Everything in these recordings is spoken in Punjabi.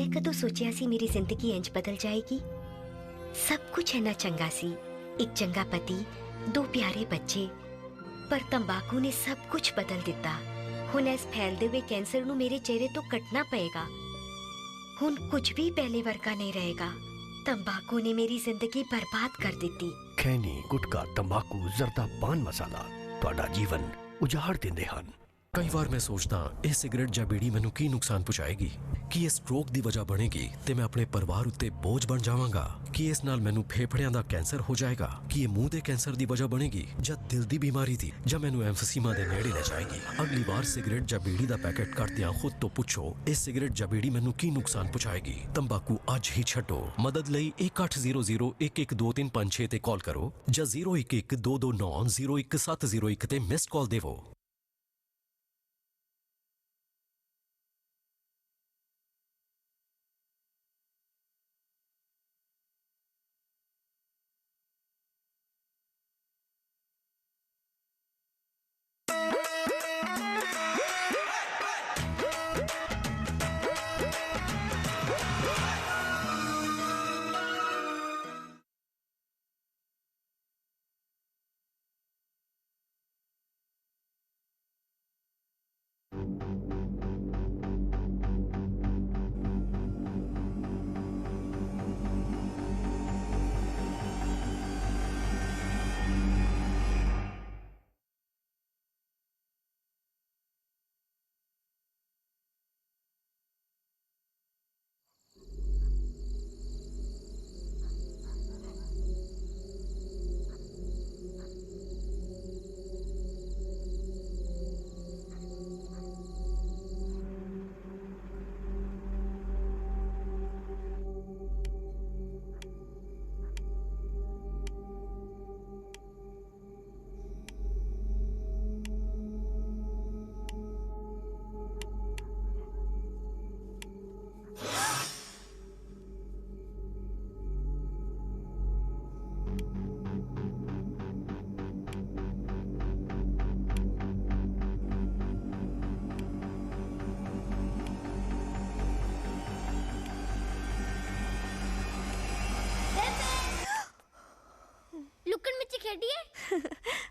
मैं कदों सोचिया सी मेरी जिंदगी इंज बदल जाएगी। सब कुछ है ना चंगा सी, एक चंगा पति, 2 प्यारे बच्चे, पर तंबाकू ने सब कुछ बदल दिता। हुण इस फैलदे हुए कैंसर नू मेरे चेहरे तो कटना पएगा। हुण कुछ भी पहले वर्गा नहीं रहेगा। तंबाकू ने मेरी जिंदगी बर्बाद कर दी। खैनी, गुटका, तंबाकू, जर्दा, पान मसाला तुहाडा जीवन उजाड़ दिंदे हन। कई बार मैं सोचदा ਇਹ ਸਿਗਰਟ ਜਾਂ ਬੀੜੀ ਮੈਨੂੰ ਕੀ ਨੁਕਸਾਨ ਪਹੁੰਚਾਏਗੀ। ਕੀ ਇਹ ਸਟ੍ਰੋਕ ਦੀ ਵਜ੍ਹਾ ਬਣੇਗੀ ਤੇ ਮੈਂ ਆਪਣੇ ਪਰਿਵਾਰ ਉੱਤੇ ਬੋਝ ਬਣ ਜਾਵਾਂਗਾ। ਕੀ ਇਸ ਨਾਲ ਮੈਨੂੰ ਫੇਫੜਿਆਂ ਦਾ ਕੈਂਸਰ ਹੋ ਜਾਏਗਾ। ਕੀ ਇਹ ਮੂੰਹ ਦੇ ਕੈਂਸਰ ਦੀ ਵਜ੍ਹਾ ਬਣੇਗੀ ਜਾਂ ਦਿਲ ਦੀ ਬਿਮਾਰੀ ਦੀ, ਜਾਂ ਮੈਨੂੰ ਐਮਫੀਸੀਮਾ ਦੇ ਨੇੜੇ ਲੈ ਜਾਏਗੀ। ਅਗਲੀ ਵਾਰ ਸਿਗਰਟ ਜਾਂ ਬੀੜੀ ਦਾ ਪੈਕੇਟ ਕੱਟਦਿਆਂ ਖੁਦ ਤੋਂ ਪੁੱਛੋ ਇਹ ਸਿਗਰਟ ਜਾਂ ਬੀੜੀ ਮੈਨੂੰ ਕੀ ਨੁਕਸਾਨ ਪਹੁੰਚਾਏਗੀ। ਤੰਬਾਕੂ ਅੱਜ ਹੀ ਛੱਡੋ। ਮਦਦ ਲਈ 1800112356 ਤੇ ਕਾਲ ਕਰੋ ਜਾਂ 011229010701 ਤੇ ਮਿਸ ਕਾਲ ਦੇਵੋ।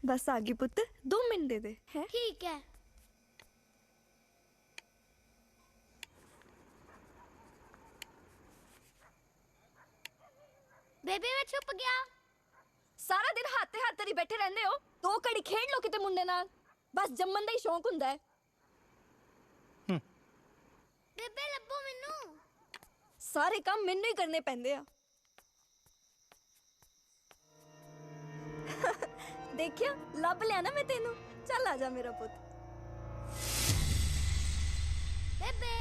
बस आगे पुत्र, 2 मिनट दे दे। है ठीक है। बेबी मैं छुप गया। सारा दिन हाथे हाथ तरी बैठे रहंदे हो। 2 घड़ी खेड लो किते मुंडे नाल। बस जम्मन दा ही शौक हुंदा है। बेबे लब्बो मैनू। सारे काम मैनू ही करने पैंदे आ। देखिया लब लिया ना मैं तेनू। चल आजा मेरा पुत। बेबे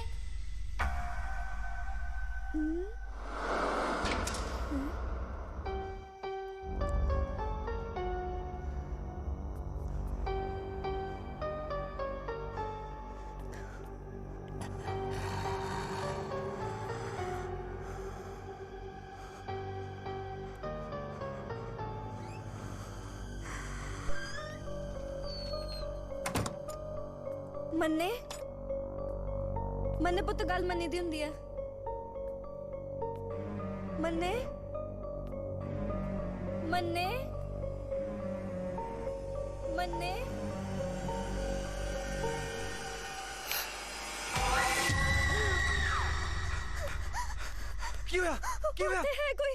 मन्ने मन्ने पुत गल मन्नी दी हुंदी है। मन्ने मन्ने मन्ने क्यों है कोई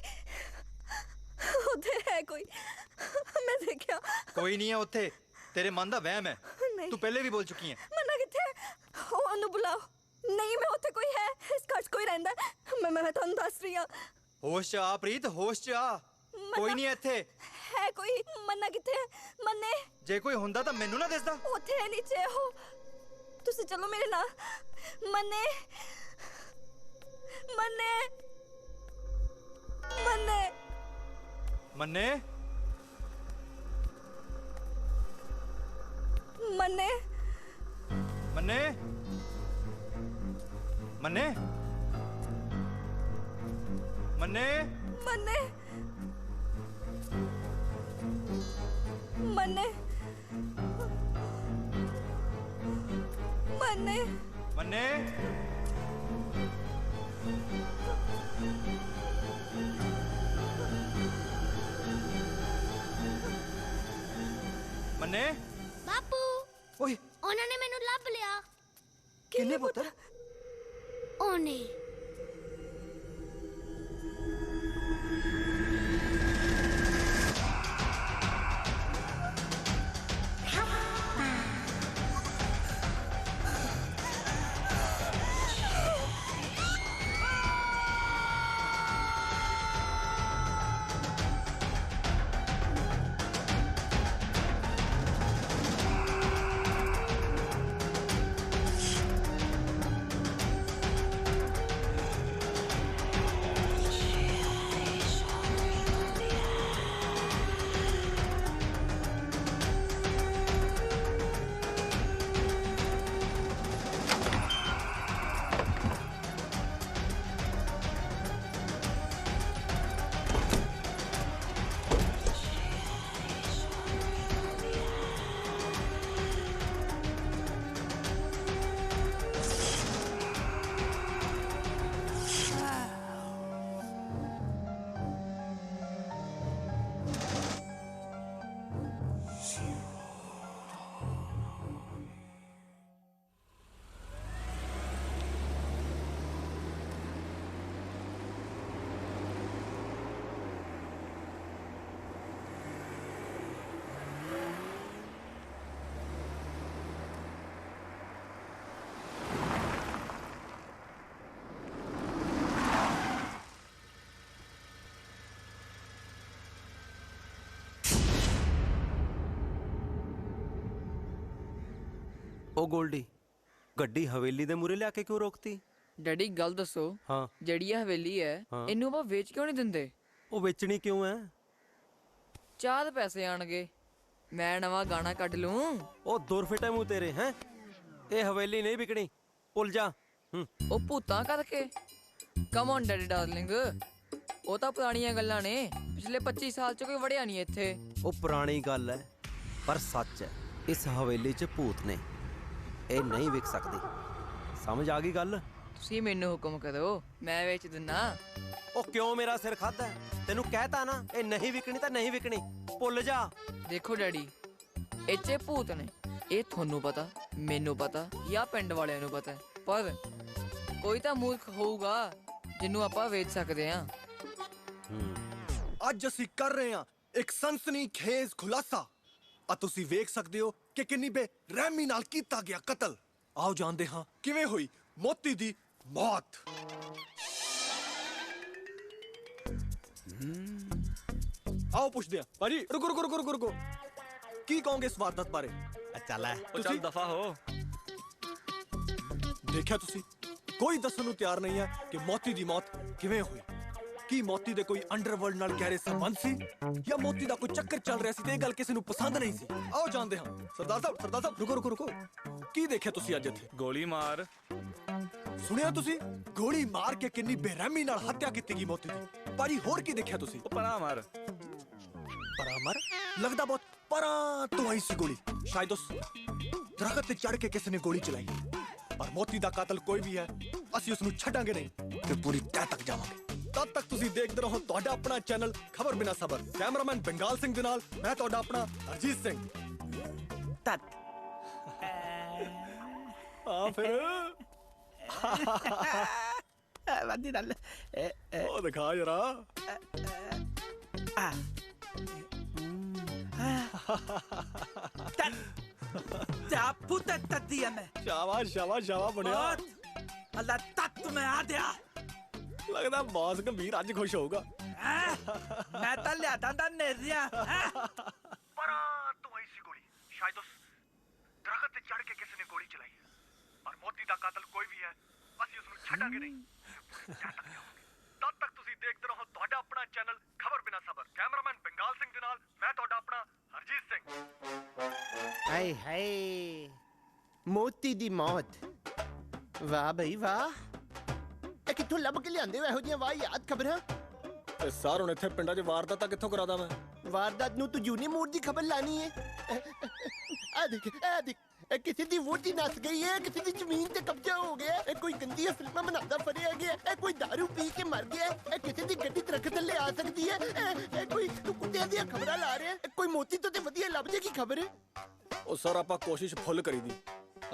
उधर है कोई। मैं देखा कोई नहीं है उत्थे। तेरे मन दा वहम है। नहीं। तू पहले भी बोल चुकी है। मन्ना किथे ओनू बुलाओ। नहीं मैं उत्थे कोई है। इस घर कोई रहंदा। मैं तुहानू दस रही हां। होश च आ प्रीत, होश च आ। कोई नहीं है इत्थे। है कोई। मन्ना किथे है? मन्ने जे कोई हुंदा तां मैनू ना दसदा। उत्थे है नीचे हो। तुसी चलो मेरे नाल। मन्ने मन्ने मन्ने मन्ने मन्ने मन्ने मन्ने मन्ने मन्ने मन्ने मन्ने मन्ने ਮੰਨੇ ਬਾਪੂ ਓਏ ਉਹਨਾਂ ਨੇ ਮੈਨੂੰ ਲੱਭ ਲਿਆ ਕਿੰਨੇ ਪੁੱਤਰ ਉਹਨੇ ਉਹ ਗੋਲਡੀ ਗੱਡੀ ਹਵੇਲੀ ਦੇ ਮੂਰੇ ਲਿਆ ਕੇ ਕਿਉਂ ਰੋਕਤੀ? ਡੈਡੀ ਗੱਲ ਦੱਸੋ ਹਾਂ ਜਿਹੜੀ ਇਹ ਹਵੇਲੀ ਹੈ ਹਾਂ। ਇਹਨੂੰ ਆਪਾਂ ਵੇਚ ਕਿਉਂ ਨਹੀਂ ਦਿੰਦੇ? ਉਹ ਵੇਚਣੀ ਕਿਉਂ ਐ? ਚਾਹ ਦੇ ਪੈਸੇ ਆਣਗੇ, ਮੈਂ ਨਵਾਂ ਗਾਣਾ ਕੱਢ ਲੂੰ। ਉਹ ਦੂਰ ਫਿਟੇ ਮੂੰਹ ਤੇਰੇ ਹੈ। ਇਹ ਹਵੇਲੀ ਨਹੀਂ ਵਿਕਣੀ, ਭੁੱਲ ਜਾ। ਉਹ ਭੂਤਾਂ ਕਰਕੇ ਕਮ ਔਨ ਡੈਡੀ ਡਾਰਲਿੰਗ, ਉਹ ਤਾਂ ਪੁਰਾਣੀਆਂ ਗੱਲਾਂ ਨੇ, ਪਿਛਲੇ 25 ਸਾਲ ਚ ਕੋਈ ਵੜਿਆ ਨਹੀਂ ਇੱਥੇ। ਉਹ ਪੁਰਾਣੀ ਗੱਲ ਐ ਪਰ ਸੱਚ ਐ, ਇਸ ਹਵੇਲੀ 'ਚ ਭੂਤ ਨੇ, ਇਹ ਨਹੀਂ ਵਿਕ ਸਕਦੀ। ਸਮਝ ਆ ਗਈ ਗੱਲ? ਤੁਸੀਂ ਮੈਨੂੰ ਹੁਕਮ ਕਰੋ, ਮੈਂ ਵੇਚ ਦਿੰਨਾ। ਉਹ ਕਿਉਂ ਮੇਰਾ ਸਿਰ ਖਾਦਾ? ਤੈਨੂੰ ਕਹਿਤਾ ਨਾ ਇਹ ਨਹੀਂ ਵਿਕਣੀ ਤਾਂ ਨਹੀਂ ਵਿਕਣੀ, ਭੁੱਲ ਜਾ। ਦੇਖੋ ਡੈਡੀ, ਇਹ 'ਚ ਭੂਤ ਨੇ, ਇਹ ਤੁਹਾਨੂੰ ਪਤਾ, ਮੈਨੂੰ ਪਤਾ, ਜਾਂ ਪਿੰਡ ਵਾਲਿਆਂ ਨੂੰ ਪਤਾ, ਪਰ ਕੋਈ ਤਾਂ ਮੂਰਖ ਹੋਊਗਾ ਜਿਹਨੂੰ ਆਪਾਂ ਵੇਚ ਸਕਦੇ ਹਾਂ। ਅੱਜ ਅਸੀਂ ਕਰ ਰਹੇ ਹਾਂ ਇੱਕ ਸਨਸਨੀਖੇਜ਼ ਖੁਲਾਸਾ। ਆ ਤੁਸੀਂ ਵੇਖ ਸਕਦੇ ਹੋ ਕਿ ਕਿੰਨੀ ਬੇਰਹਿਮੀ ਨਾਲ ਕੀਤਾ ਗਿਆ ਕਤਲ। ਆਓ ਜਾਣਦੇ ਹਾਂ ਕਿਵੇਂ ਹੋਈ ਮੋਤੀ ਦੀ ਮੌਤ। ਆਓ ਪੁੱਛਦੇ ਹਾਂ ਭਾਜੀ, ਰੁਕੋ ਰੁਕੋ ਰੁਕੋ ਰੁਕੋ ਰੁਕੋ, ਕੀ ਕਹੋਗੇ ਇਸ ਵਾਰਦਾਤ ਬਾਰੇ? ਚੱਲ ਐ ਚੱਲ ਦਫਾ ਹੋ। ਦੇਖਿਆ ਤੁਸੀਂ, ਕੋਈ ਦੱਸਣ ਨੂੰ ਤਿਆਰ ਨਹੀਂ ਹੈ ਕਿ ਮੋਤੀ ਦੀ ਮੌਤ ਕਿਵੇਂ ਹੋਈ। ਕੀ ਮੋਤੀ ਦੇ ਕੋਈ ਅੰਡਰਵਰਲਡ ਨਾਲ ਗਹਿਰੇ ਸੰਬੰਧ ਸੀ, ਜਾਂ ਮੋਤੀ ਦਾ ਕੋਈ ਚੱਕਰ ਚੱਲ ਰਿਹਾ ਸੀ ਤੇ ਇਹ ਗੱਲ ਕਿਸੇ ਨੂੰ ਪਸੰਦ ਨਹੀਂ ਸੀ? ਆਓ ਜਾਣਦੇ ਹਾਂ। ਸਰਦਾਰ ਸਾਹਿਬ ਰੁਕੋ ਰੁਕੋ ਰੁਕੋ, ਕੀ ਦੇਖਿਆ ਤੁਸੀਂ ਅੱਜ ਇੱਥੇ? ਗੋਲੀ ਮਾਰ। ਸੁਣਿਆ ਤੁਸੀਂ? ਗੋਲੀ ਮਾਰ ਕੇ ਕਿੰਨੀ ਬੇਰਹਿਮੀ ਨਾਲ ਹੱਤਿਆ ਕੀਤੀ ਗਈ ਮੋਤੀ ਦੀ। ਭਾਜੀ ਹੋਰ ਕੀ ਦੇਖਿਆ ਤੁਸੀਂ? ਪਰਾਂ ਮਾਰ। ਪਰਾਮਰ ਲੱਗਦਾ ਬਹੁਤ ਪਰਾਂ ਤੋਂ ਆਈ ਸੀ ਗੋਲੀ। ਸ਼ਾਇਦ ਉਸ ਦਰਖਤ ਤੇ ਚੜ ਕੇ ਕਿਸੇ ਨੇ ਗੋਲੀ ਚਲਾਈ। ਪਰ ਮੋਤੀ ਦਾ ਕਾਤਲ ਕੋਈ ਵੀ ਹੈ, ਅਸੀਂ ਉਸ ਨੂੰ ਛੱਡਾਂਗੇ ਨਹੀਂ ਤੇ ਪੂਰੀ ਤਹਿ ਤੱਕ ਜਾਵਾਂਗੇ। ਤਦ ਤੱਕ ਤੁਸੀਂ ਦੇਖਦੇ ਰਹੋ ਤੁਹਾਡਾ ਆਪਣਾ ਚੈਨਲ ਖਬਰ ਬਿਨਾ ਸਬਰ। ਕੈਮਰਾਮੈਨ ਬੰਗਾਲ ਸਿੰਘ ਦੇ ਨਾਲ ਮੈਂ ਤੁਹਾਡਾ ਆਪਣਾ ਹਰਜੀਤ ਸਿੰਘ। ਆ ਫਿਰ ਵਾਦੀ ਨਾਲ ਉਹ ਦਿਖਾ ਜਰਾ। ਤਾ ਪੁੱਤ ਤੱਤੀਆ ਮੈਂ ਸ਼ਾਬਾਸ਼ ਸ਼ਾਬਾਸ਼ ਸ਼ਾਬਾਸ਼ ਬਣਿਆ। ਅੱਲਾ ਤੱਤ ਮੈਂ ਆ ਦਿਆ। ਲੱਗਦਾ ਬਾਸ ਗੰਭੀਰ ਅੱਜ ਖੁਸ਼ ਹੋਊਗਾ। ਮੈਂ ਤਾਂ ਲਿਆਦਾ ਦਾ ਨੇਰਿਆ। ਪਰਾਂ ਤੋਂ ਆਈ ਸੀ ਗੋਲੀ। ਸ਼ਾਇਦ ਉਸ ਦਰਖਤ ਤੇ ਚੜ ਕੇ ਕਿਸੇ ਨੇ ਗੋਲੀ ਚਲਾਈ। ਪਰ ਮੋਤੀ ਦਾ ਕਾਤਲ ਕੋਈ ਵੀ ਹੈ, ਅਸੀਂ ਉਸ ਨੂੰ ਛੱਡਾਂਗੇ ਨਹੀਂ। ਤਦ ਤੱਕ ਤੁਸੀਂ ਦੇਖਦੇ ਰਹੋ ਤੁਹਾਡਾ ਆਪਣਾ ਚੈਨਲ ਖਬਰ ਬਿਨਾ ਸਬਰ। ਕੈਮਰਾਮੈਨ ਬੰਗਾਲ ਸਿੰਘ ਦੇ ਨਾਲ ਮੈਂ ਤੁਹਾਡਾ ਆਪਣਾ ਹਰਜੀਤ ਸਿੰਘ। ਹਾਏ ਹਾਏ, ਮੋਤੀ ਦੀ ਮੌਤ। ਵਾਹ ਬਈ ਵਾਹ, ਇਹ ਕਿੱਥੋਂ ਲੱਭ ਕੇ ਲਿਆਂਦੇ ਹੋ ਇਹੋ ਜਿਹੀਆਂ ਵਾਹ ਯਾਦ ਖਬਰਾਂ? ਤੇ ਸਰ ਹੁਣ ਇੱਥੇ ਪਿੰਡਾਂ 'ਚ ਵਾਰਦਾਤਾਂ ਕਿੱਥੋਂ ਕਰਾਦਾ ਮੈਂ? ਵਾਰਦਾਤ ਨੂੰ ਤੂੰ ਜੂਨੀ ਮੂਡ ਦੀ ਖਬਰ ਲਾਣੀ ਹੈ? ਆ ਦੇਖ ਇਹ ਕਿਸੇ ਦੀ ਵੋਟੀ ਨਸ ਗਈ ਹੈ, ਕਿਸੇ ਦੀ ਜ਼ਮੀਨ ਤੇ ਕਬਜ਼ਾ ਹੋ ਗਿਆ, ਇਹ ਕੋਈ ਗੰਦੀਆਂ ਫਿਲਮਾਂ ਬਣਾਉਂਦਾ ਫੜਿਆ ਗਿਆ, ਇਹ ਕੋਈ दारू ਪੀ ਕੇ ਮਰ ਗਿਆ, ਇਹ ਕਿਸੇ ਦੀ ਗੱਡੀ ਦਰਖਤ ਥੱਲੇ ਆ ਸਕਦੀ ਹੈ, ਇਹ ਕੋਈ ਕੁੱਤਿਆਂ ਦੀਆਂ ਖਬਰਾਂ ਲਾ ਰਿਹਾ, ਇਹ ਕੋਈ ਮੋਤੀ ਤੋਂ ਤੇ ਵਧੀਆ ਲੱਭ ਜੇ ਕੀ ਖਬਰ ਹੈ। ਉਹ ਸਰ ਆਪਾਂ ਕੋਸ਼ਿਸ਼ ਫੁੱਲ ਕਰੀਦੀ,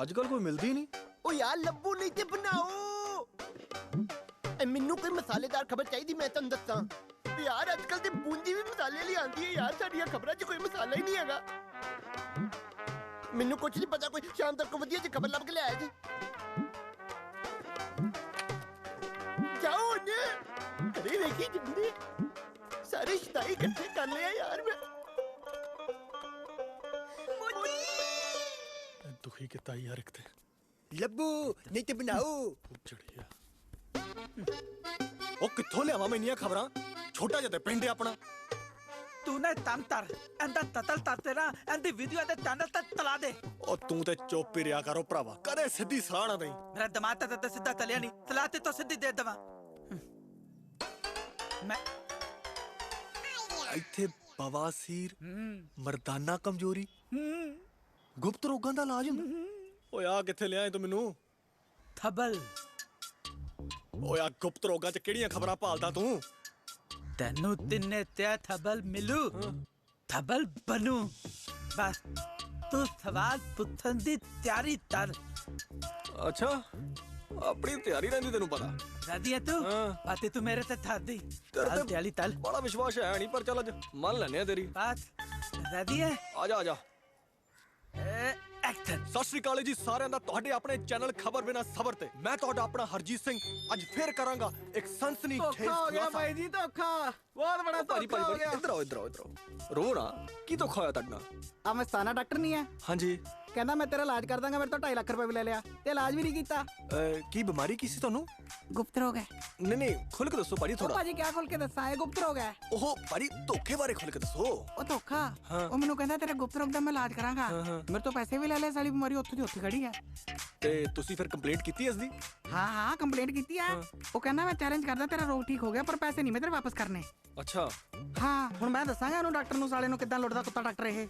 ਅੱਜ ਕੱਲ ਕੋਈ ਮਿਲਦੀ ਨਹੀਂ। ਉਹ ਯਾਰ ਲੱਭੂ ਨਹੀਂ ਤੇ ਬਣਾਓ। ਮੈਨੂੰ ਕੋਈ ਮਸਾਲੇਦਾਰ ਖਬਰ ਚਾਹੀਦੀ, ਮੈਂ ਤੁਹਾਨੂੰ ਦੱਸਾਂ ਯਾਰ ਅੱਜ ਕੱਲ ਤੇ ਬੂੰਦੀ ਵੀ ਮਸਾਲੇ ਲਈ ਆਉਂਦੀ ਹੈ ਯਾਰ, ਸਾਡੀਆਂ ਖਬਰਾਂ 'ਚ ਕੋਈ ਮਸਾਲਾ ਹੀ ਨਹੀਂ ਹੈਗਾ। ਮੈਨੂੰ ਕੁਝ ਨਹੀਂ ਪਤਾ, ਕੋਈ ਸ਼ਾਮ ਤੱਕ ਵਧੀਆ ਜਿਹੀ ਖਬਰ ਲੱਭ ਕੇ ਲਿਆਇਆ ਜੀ। ਜਾਓ ਨੇ ਘਰੇ ਵੇਖੀ ਜਿੰਦੇ ਸਾਰੇ ਸ਼ਤਾਈ ਇਕੱਠੇ ਕਰ ਲਿਆ ਯਾਰ ਮੈਂ। ਦੁਖੀ ਕੀਤਾ ਯਾਰ ਇੱਕ ਤੇ ਲੱਭੂ ਨਹੀਂ ਤੇ ਬਣਾਓ। ਚੜਿਆ ਉਹ ਕਿੱਥੋਂ ਲਿਆਵਾਂ ਮੈਂ ਇੰਨੀਆਂ ਖਬਰਾਂ, ਛੋਟਾ ਜਿਹਾ ਤੇ ਪਿੰਡ ਹੈ ਆਪਣਾ। ਤੂੰ ਨਾ ਤੰਤਰ ਇਹਦਾ ਤਤਲ ਤੱਤੇ ਨਾ ਇਹਦੀ ਵੀਡੀਓ ਦੇ ਚੈਨਲ ਤੇ ਤਲਾ ਦੇ। ਉਹ ਤੂੰ ਤੇ ਚੁੱਪ ਹੀ ਰਿਹਾ ਕਰੋ ਭਰਾਵਾ, ਕਦੇ ਸਿੱਧੀ ਸਲਾਹ ਨਾ ਦੇਈ। ਮੇਰਾ ਦਿਮਾਗ ਤਾਂ ਸਿੱਧਾ ਚੱਲਿਆ ਨਹੀਂ, ਤਲਾਤੇ ਤੋਂ ਸਿੱਧੀ ਦੇ ਦੇਵਾਂ ਮੈਂ। ਇੱਥੇ ਬਵਾਸੀਰ, ਮਰਦਾਨਾ ਕਮਜ਼ੋਰੀ, ਗੁਪਤ ਰੋਗਾਂ ਦਾ ਇਲਾਜ ਹੁੰਦਾ। ਓਏ ਆ ਕਿੱਥੇ ਲਿਆਏ ਤੂੰ ਮੈਨੂੰ? ਥਬਲ। ਓਏ ਆ ਗੁਪਤ ਰੋਗਾਂ 'ਚ ਕਿਹੜੀਆਂ ਖਬਰਾਂ ਭਾਲਦਾ ਤੂੰ? ਤੈਨੂੰ ਤਿੰਨੇ ਤੇ ਥਬਲ ਮਿਲੂ, ਥਬਲ ਬਣੂ। ਬਸ ਤੂੰ ਸਵਾਲ ਪੁੱਛਣ ਦੀ ਤਿਆਰੀ ਕਰ। ਅੱਛਾ ਆਪਣੀ ਤਿਆਰੀ ਰਹਿੰਦੀ ਤੈਨੂੰ ਪਤਾ। ਰਾਦੀ ਹੈ ਤੂੰ? ਬਾਤੇ ਤੂੰ ਮੇਰੇ ਤੇ ਥਾਦੀ ਤਲ ਤਿਆਲੀ ਤਲ। ਬੜਾ ਵਿਸ਼ਵਾਸ ਹੈ ਨਹੀਂ, ਪਰ ਚੱਲ ਅੱਜ ਮੰਨ ਲੈਨੇ ਆ ਤੇਰੀ ਬਾਤ। ਰਾਦੀ ਹੈ? ਆ ਜਾ ਆ ਜਾ। ਐਕਸ਼ਨ। ਸਤਿ ਸ਼੍ਰੀ ਅਕਾਲ ਜੀ ਸਾਰਿਆਂ ਦਾ, ਤੁਹਾਡੇ ਆਪਣੇ ਚੈਨਲ ਖਬਰ ਬਿਨਾ ਸਬਰ ਤੇ ਮੈਂ ਤੁਹਾਡਾ ਆਪਣਾ ਹਰਜੀਤ ਸਿੰਘ ਅੱਜ ਫੇਰ ਕਰਾਂਗਾ ਇੱਕ ਸਨਸਨੀ ਖੇਜ ਹੋ ਗਿਆ ਭਾਈ ਜੀ, ਧੋਖਾ ਬਹੁਤ ਬੜਾ ਧੋਖਾ ਹੋ ਗਿਆ। ਇੱਧਰ ਆਓ ਇੱਧਰ ਆਓ ਇੱਧਰ ਆਓ। ਰੋ ਨਾ, ਕੀ ਧੋਖਾ ਹੋਇਆ ਤੁਹਾਡਾ? ਆ ਮਸਤਾਨਾ ਡਾਕਟਰ ਨਹੀਂ ਹੈ? ਹਾਂਜੀ। ਕਹਿੰਦਾ ਮੈਂ ਤੇਰਾ ਇਲਾਜ ਕਰ ਦਾਂਗਾ, ਮੇਰੇ ਤੋਂ 2.5 ਲੱਖ ਰੁਪਏ ਵੀ ਲੈ ਲਿਆ ਤੇ ਇਲਾਜ ਵੀ ਨਹੀਂ ਕੀਤਾ। ਕੀ ਬਿਮਾਰੀ ਕੀ ਸੀ ਤੁਹਾਨੂੰ? ਗੁਪਤ ਰੋਗ ਹੈ। ਨਹੀਂ ਨਹੀਂ ਖੁੱਲ ਕੇ ਦੱਸੋ ਭਾਜੀ ਉਹ ਥੋੜਾ। ਭਾਜੀ ਕਿਆ ਖੋਲ ਕੇ ਦੱਸਾਂ, ਇਹ ਗੁਪਤ ਰੋਗ ਹੈ। ਉਹ ਭਾਜੀ ਧੋਖੇ ਬਾਰੇ ਖੁੱਲ ਕੇ ਦੱਸੋ। ਉਹ ਧੋਖਾ? ਉਹ ਮੈਨੂੰ ਕਹਿੰਦਾ ਤੇਰੇ ਗੁਪਤ ਰੋਗ ਦਾ ਮੈਂ ਇਲਾਜ ਕਰਾਂਗਾ, ਮੇਰੇ ਤੋਂ ਪੈਸੇ ਵੀ ਲੈ ਲਏ, ਸਾਲੀ ਬਿਮਾਰੀ ਉੱਥੇ ਦੀ ਉੱਥੇ ਖੜੀ ਹੈ। ਤੇ ਤੁਸੀਂ ਫਿਰ ਕੰਪਲੇਂਟ ਕੀਤੀ ਇਸ ਦੀ? ਹਾਂ ਕੰਪਲੇਂਟ ਕੀਤੀ ਹੈ। ਉਹ ਕਹਿੰਦਾ ਮੈਂ ਚੈਲੰਜ ਕਰਦਾ ਤੇਰਾ ਰੋਗ ਠੀਕ ਹੋ ਗਿਆ, ਪਰ ਪੈਸੇ ਨਹੀਂ ਮੈਂ ਤੇਰੇ ਵਾਪਸ ਕਰਨੇ। ਅੱਛਾ ਹਾਂ ਹੁਣ ਮੈਂ ਦੱਸਾਂਗਾ ਉਹਨੂੰ ਡਾਕਟਰ ਨੂੰ ਸਾਲੇ ਨੂੰ ਕਿੱਦਾਂ ਲੁੱਟਦਾ ਕੁੱਤਾ ਡਾਕਟਰ ਇਹ।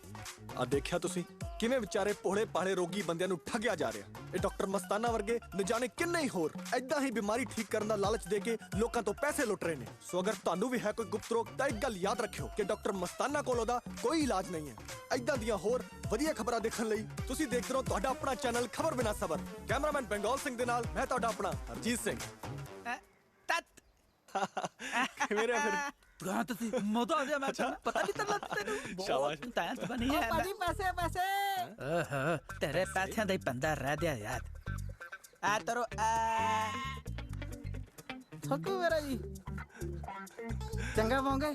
ਆ ਦੇਖਿਆ ਤੁਸੀਂ ਕਿਵੇਂ ਵਿਚਾਰੇ ਭੋਲੇ ਭਾਲੇ ਰੋਗੀ ਬੰਦਿਆਂ ਨੂੰ ਠੱਗਿਆ ਜਾ ਰਿਹਾ। ਇਹ ਡਾਕਟਰ ਮਸਤਾਨਾ ਵਰਗੇ ਨ ਜਾਣੇ ਕਿੰਨੇ ਹੀ ਹੋਰ ਐਦਾਂ ਹੀ ਬਿਮਾਰੀ ਠੀਕ ਕਰਨ ਦਾ ਲਾਲਚ ਦੇ ਕੇ ਲੋਕਾਂ ਤੋਂ ਪੈਸੇ ਲੁੱਟ ਰਹੇ ਨੇ। ਸੋ ਅਗਰ ਤੁਹਾਨੂੰ ਵੀ ਹੈ ਕੋਈ ਗੁਪਤ ਰੋਗ ਤਾਂ ਇੱਕ ਗੱਲ ਯਾਦ ਰੱਖਿਓ ਕਿ ਡਾਕਟਰ ਮਸਤਾਨਾ ਕੋਲ ਉਹਦਾ ਕੋਈ ਇਲਾਜ ਨਹੀਂ ਹੈ। ਐਦਾਂ ਦੀਆਂ ਹੋਰ ਵਧੀਆ ਖਬਰਾਂ ਦੇਖਣ ਲਈ ਤੁਸੀਂ ਦੇਖਦੇ ਰਹੋ ਤੁਹਾਡਾ ਆਪਣਾ ਚੈਨਲ ਖਬਰ ਬਿਨਾ ਸਬਰ। ਕੈਮਰਾਮੈਨ ਬੰਗਾਲ ਸਿੰਘ ਦੇ ਨਾਲ ਮੈਂ ਤੁਹਾਡਾ ਆਪਣਾ ਹਰਜੀਤ ਸਿੰਘ। ਕਿਵੇਂ ਰਿਹਾ ਫਿਰ? ਗਾਂ ਤੁਸੀਂ ਮੋਦਾ ਦੇ ਮੈਂ ਪਤਾ ਨਹੀਂ ਚੱਲਦਾ ਤੈਨੂੰ। ਸ਼ਾਬਾਸ਼। ਟੈਂਟ ਬਣੀ ਹੈ ਭਾਜੀ ਪੈਸੇ ਪੈਸੇ। ਓਹੋ ਤੇਰੇ ਪੈਸਿਆਂ ਦਾ ਹੀ ਪੰਦਾ ਰਹਿ ਗਿਆ ਯਾਰ। ਆ ਤਰੋ ਥੱਕੂ ਮੇਰਾ ਜੀ। ਚੰਗਾ ਪਾਉਂਗੇ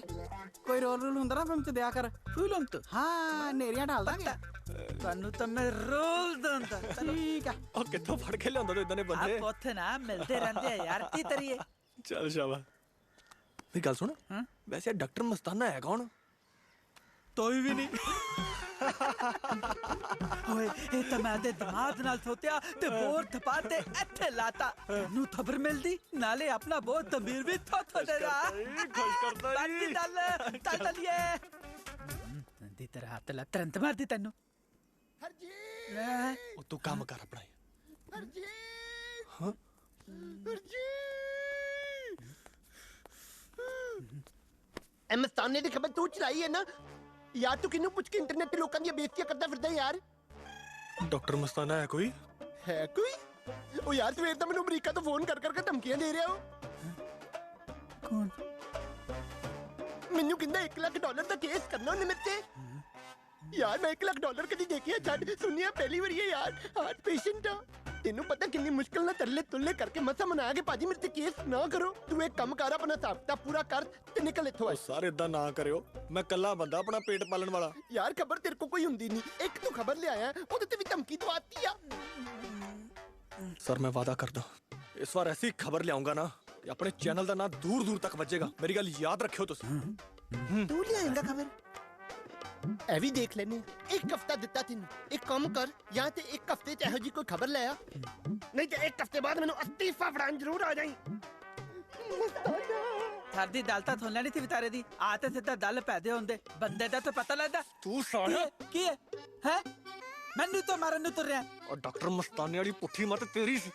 ਕੋਈ ਰੋਲ ਹੁੰਦਾ ਨਾ ਫਿਲਮ ਚ ਦਿਆ ਕਰ। ਫਿਲਮ ਤੋਂ? ਹਾਂ ਨੇਰੀਆਂ ਢਾਲ ਦਾਂਗੇ ਤੁਹਾਨੂੰ ਤਾਂ ਮੈਂ ਰੋਲ ਦਿੰਦਾ। ਠੀਕ ਆ। ਉਹ ਕਿੱਥੋਂ ਫੜ ਕੇ ਲਿਆਉਂਦਾ ਤੂੰ ਇਦਾਂ ਦੇ ਬੰਦੇ? ਆਪ ਉੱਥੇ ਨਾ ਮਿਲਦੇ ਰਹਿੰਦੇ ਆ ਯਾਰ, ਕੀ ਕਰੀਏ। ਚੱਲ ਸ਼ਾਬਾਸ਼। ਮੇਰੀ ਗੱਲ ਸੁਣ, ਵੈਸੇ ਡਾਕਟਰ ਮਸਤਾਨਾ ਹੈ ਕੌਣ? ਤੋਈ ਵੀ ਨਹੀਂ। ਓਏ ਇਹ ਤਾਂ ਮੈਂ ਦੇ ਦਿਮਾਗ ਨਾਲ ਸੋਚਿਆ ਤੇ ਬੋਰ ਥਪਾ ਤੇ ਇੱਥੇ ਲਾਤਾ। ਨੂੰ ਖਬਰ ਮਿਲਦੀ ਨਾਲੇ ਆਪਣਾ ਬਹੁਤ ਤਮੀਰ ਵੀ ਥੋਥੋ ਦੇ ਰਾ। ਖੁਸ਼ ਕਰਦਾ ਬਾਕੀ ਚੱਲ ਚੱਲੀਏ। ਦੀ ਤਰ੍ਹਾਂ ਹੱਥ ਲਾ ਤੁਰੰਤ ਮਾਰਦੀ ਤੈਨੂੰ। ਹਰਜੀਤ ਉਹ ਤੂੰ ਕੰਮ ਕਰ ਆਪਣਾ। ਹਰਜੀਤ ਹਾਂ ਹਰਜੀਤ ਇਹ ਮਸਤਾਨੇ ਦੀ ਖਬਰ ਤੂੰ ਚਲਾਈ ਹੈ ਨਾ ਯਾਰ? ਤੂੰ ਕਿਹਨੂੰ ਪੁੱਛ ਕੇ ਇੰਟਰਨੈਟ ਤੇ ਲੋਕਾਂ ਦੀਆਂ ਬੇਇੱਜ਼ਤੀਆਂ ਕਰਦਾ ਫਿਰਦਾ ਯਾਰ? ਡਾਕਟਰ ਮਸਤਾਨਾ ਹੈ ਕੋਈ? ਹੈ ਕੋਈ? ਉਹ ਯਾਰ ਸਵੇਰ ਤਾਂ ਮੈਨੂੰ ਅਮਰੀਕਾ ਤੋਂ ਫੋਨ ਕਰ ਕਰਕੇ ਧਮਕੀਆਂ ਦੇ ਰਿਹਾ ਹੋ। ਕੌਣ? ਮੈਨੂੰ ਕਹਿੰਦਾ $1 ਲੱਖ ਦਾ ਕੇਸ ਕਰਨਾ ਉਹਨੇ ਮੇਰੇ ਤੇ। ਯਾਰ ਮੈਂ $1 ਲੱਖ ਕਦੀ ਦੇਖਿਆ ਛੱਡ ਸੁਣਿਆ ਪਹਿਲੀ ਵਾਰੀ ਹੈ ਯਾਰ। ਹਾਰਟ ਪੇਸ਼ੈਂਟ ਆ, ਤੈਨੂੰ ਪਤਾ ਕਿੰਨੀ ਮੁਸ਼ਕਿਲ ਨਾਲ ਤਰਲੇ ਤੁੱਲੇ ਕਰਕੇ ਮਸਾ ਮਨਾਇਆ ਕਿ ਭਾਜੀ ਮੇਰੇ ਤੇ ਕੇਸ ਨਾ ਕਰੋ। ਤੂੰ ਇੱਕ ਕੰਮ ਕਰ, ਆਪਣਾ ਹਿਸਾਬ ਤਾਂ ਪੂਰਾ ਕਰ ਤੇ ਨਿਕਲ ਇੱਥੋਂ ਆ। ਸਾਰੇ ਇਦਾਂ ਨਾ ਕਰਿਓ, ਮੈਂ ਕੱਲਾ ਬੰਦਾ ਆਪਣਾ ਪੇਟ ਪਾਲਣ ਵਾਲਾ। ਯਾਰ ਖਬਰ ਤੇਰੇ ਕੋ ਕੋਈ ਹੁੰਦੀ ਨਹੀਂ, ਇੱਕ ਤੂੰ ਖਬਰ ਲਿਆਇਆ ਉਹਦੇ ਤੇ ਵੀ ਧਮਕੀ ਦਵਾਤੀ ਆ। ਸਰ ਮੈਂ ਵਾਅਦਾ ਕਰਦਾ ਇਸ ਵਾਰ ਐਸੀ ਖਬਰ ਲਿਆਉਂਗਾ ਨਾ ਕਿ ਆਪਣੇ ਚੈਨਲ ਦਾ ਨਾਂ ਦੂਰ ਦੂਰ ਤੱਕ ਵੱਜੇਗਾ। ਮੇਰੀ ਗੱਲ ਯਾਦ ਰੱਖਿਓ ਤੁਸੀਂ। ਤੂੰ ਲਿਆਏਂਗਾ ਖਬਰ? ਇਹ ਵੀ ਦੇਖ ਲੈਨੇ। ਇੱਕ ਹਫਤਾ ਦਿੱਤਾ ਤੈਨੂੰ, ਇੱਕ ਕੰਮ ਕਰ, ਜਾਂ ਤੇ ਇੱਕ ਹਫਤੇ ਚ ਇਹੋ ਜੀ ਕੋਈ ਖਬਰ ਲੈ ਆ, ਨਹੀਂ ਤੇ ਇੱਕ ਹਫਤੇ ਬਾਅਦ ਮੈਨੂੰ ਅਸਤੀਫਾ ਫੜਾਉਣ ਜ਼ਰੂਰ ਆ ਜਾਈਂ। ਸਾਡੀ ਦਲ ਤਾਂ ਥੋਲ ਲੈਣੀ ਸੀ ਵਿਚਾਰੇ ਦੀ। ਆ ਤੇ ਸਿੱਧਾ ਦਲ ਪੈਦੇ ਹੁੰਦੇ ਬੰਦੇ ਦਾ ਤਾਂ ਪਤਾ ਲੱਗਦਾ। ਤੂੰ ਸਾਲਿਆ ਕੀ ਹੈ ਹੈ मैनू तो मारन नु तुर रहा और डॉक्टर मस्तानी वाली पुट्ठी मत तेरी सी।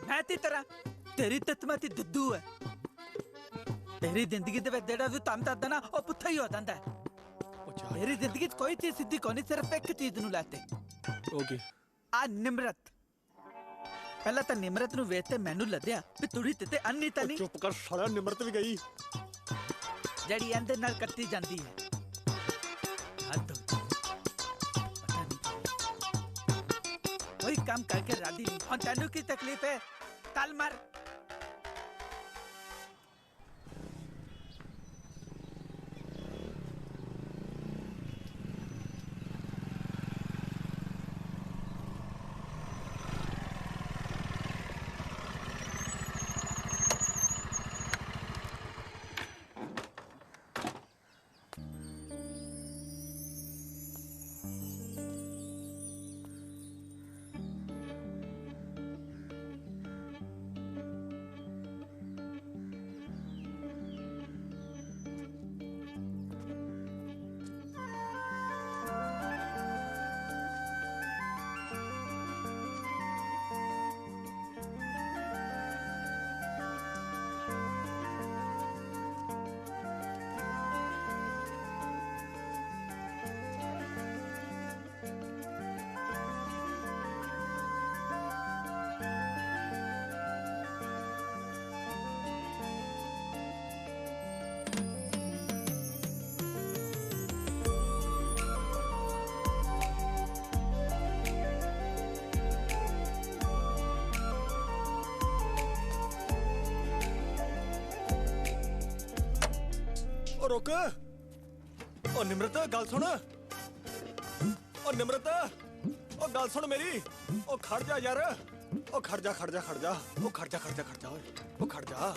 मैं ती तरह तेरी तत्मती दुद्धू है तेरी जिंदगी दे विच जेड़ा तू तन दसदा ना ओ पुੱਠਾ ही हो जांदा है मेरी जिंदगी च कोई चीज सीधी कोनी सिर्फ एक चीज नु लाते ओके आ निमरत पहला तो निमरत नु वेख ते मैनू लद्या भी तुड़ी ते अन्नी तनी चुप कर साला निमरत भी गई जड़ी अंदर नाल कट्टी जांदी है हद पता नहीं कोई काम करके राजी नहीं और तेनू की तकलीफ है कल मर रुक ओ निमरत गल सुन ओ निमरत ओ गल सुन मेरी ओ खड़ जा यार ओ खड़ जा खड़ जा खड़ जा ओ खड़ जा खड़ जा खड़ जा ओ खड़ जा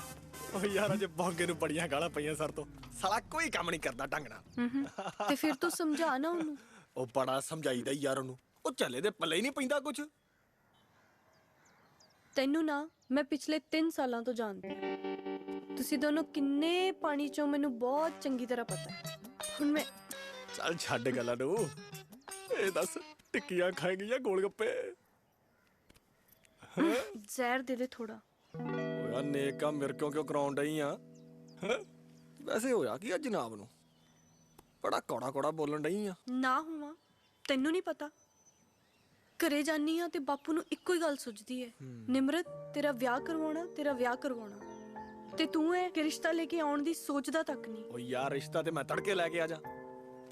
ओ यार अजे बौंगे नु बड़ियां गालां पईयां सर तो साला कोई काम नहीं करदा ढंग नाल ते फिर तू समझा ना उन्हें ओ बड़ा समझाईदा यार ओनू ओ चले दे पल्ले ही नहीं पैंदा कुछ तेनू ना मैं पिछले 3 सालों तो जानती हूँ तुसी दोनों किन्ने पानी चों मैनू बहुत चंगी तरह पता है हुण मैं चल छड्ड गल्लां नू ए दस टिक्कियां खाएगी या गोलगप्पे जहर दे दे थोड़ा ओ यार नेक काम मेरे क्यों कराउण डई आ वैसे होया कि जनाब नू बड़ा कौड़ा कौड़ा बोलन डई आ ना हुआ तेनू नहीं पता घरे जानी हाँ ते बापू नू इक्को ही गल सुझदी है निमरत तेरा विआह करवाना ते तू है कि रिश्ता लेके आउण दी सोचदा तक नहीं ओ यार रिश्ता ते मैं तड़के लेके आ जा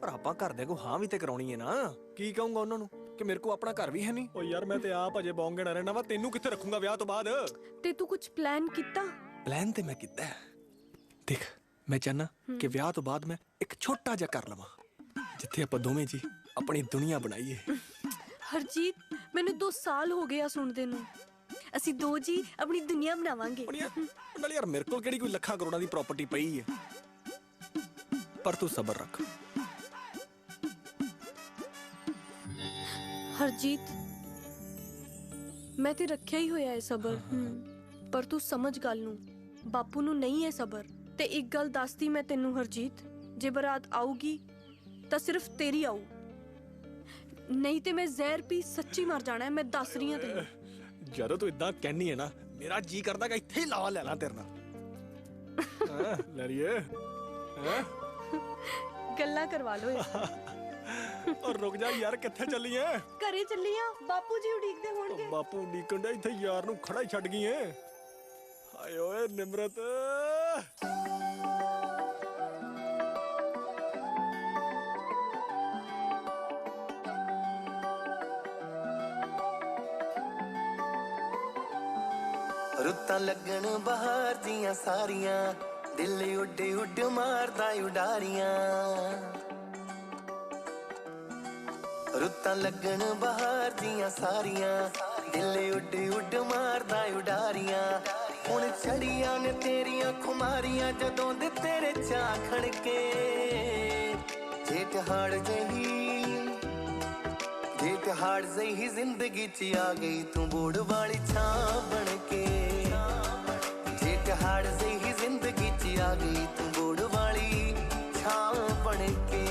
पर आपां घर दे को हां भी ते कराउणी है ना की कहूंगा उन्हां नू कि मेरे को अपना घर भी है नहीं ओ यार मैं ते आप अजे बौंगे ना रहना वा तेनू किथे रखूंगा ब्याह तो बाद ते तू कुछ प्लान कीता प्लान ते मैं कीता है देख मैं चाहना कि ब्याह तो बाद मैं एक छोटा जा कर लवां जिथे आपां दोवें जी अपनी दुनिया बनाईए हरजीत मैनू 2 साल हो गया सुनदे नू ਅਸੀਂ ਦੋ ਜੀ ਆਪਣੀ ਦੁਨੀਆ ਬਣਾਵਾਂਗੇ ਨਾਲ ਯਾਰ ਮੇਰੇ ਕੋਲ ਕਿਹੜੀ ਕੋਈ ਲੱਖਾਂ ਕਰੋੜਾਂ ਦੀ ਪ੍ਰਾਪਰਟੀ ਪਈ ਹੈ ਪਰ ਤੂੰ ਸਬਰ ਰੱਖ ਹਰਜੀਤ ਮੈਂ ਤੇ ਰੱਖਿਆ ਹੀ ਹੋਇਆ ਹੈ ਸਬਰ ਪਰ ਤੂੰ ਸਮਝ ਗੱਲ ਨੂੰ ਬਾਪੂ ਨੂੰ ਨਹੀਂ ਹੈ ਸਬਰ ਤੇ ਇੱਕ ਗੱਲ ਦੱਸਦੀ ਮੈਂ ਤੈਨੂੰ ਹਰਜੀਤ ਜੇ ਬਰਾਤ ਆਊਗੀ ਤਾਂ ਸਿਰਫ ਤੇਰੀ ਆਊ ਨਹੀਂ ਤੇ ਮੈਂ ਜ਼ਹਿਰ ਪੀ ਸੱਚੀ ਮਰ ਜਾਣਾ ਹੈ ਮੈਂ ਦੱਸ ਰਹੀ ਹਾਂ ਤੈਨੂੰ ਜਦੋਂ ਤੂੰ ਇਦਾਂ ਕਹਿਨੀ ਹੈ ਨਾ ਮੇਰਾ ਜੀ ਕਰਦਾ ਕਿ ਇੱਥੇ ਹੀ ਲਾਵਾ ਲੈ ਲਾਂ ਤੇਰੇ ਨਾਲ ਲੈ ਲਈਏ ਗੱਲਾਂ ਕਰਵਾ ਲੋ ਔਰ ਰੁਕ ਜਾ ਯਾਰ ਕਿੱਥੇ ਚੱਲੀ ਐ ਘਰੇ ਚੱਲੀ ਆ ਬਾਪੂ ਜੀ ਉਡੀਕਦੇ ਹੋਣਗੇ ਬਾਪੂ ਉਡੀਕਣ ਦਾ ਇੱਥੇ ਯਾਰ ਨੂੰ ਖੜਾ ਹੀ ਛੱਡ ਗਈ ਐ ਹਾਏ ਓਏ ਨਿਮਰਤ रुत्तां लगन बहार दियां सारियां दिल उड उड मारदा उडारियां रुत्तां लगन बहार दियां सारियां दिल उड उड मारदा उडारियां हुण छड़ियां ने तेरियां खुमारियां जदों दे तेरे चाखण के जेठ हाड़ जही जिंदगी च आ गई तू बूढ़ वाली छां बन के हाड़ जही जिंदगी च आ गई तू बूढ़ वाली छां बन के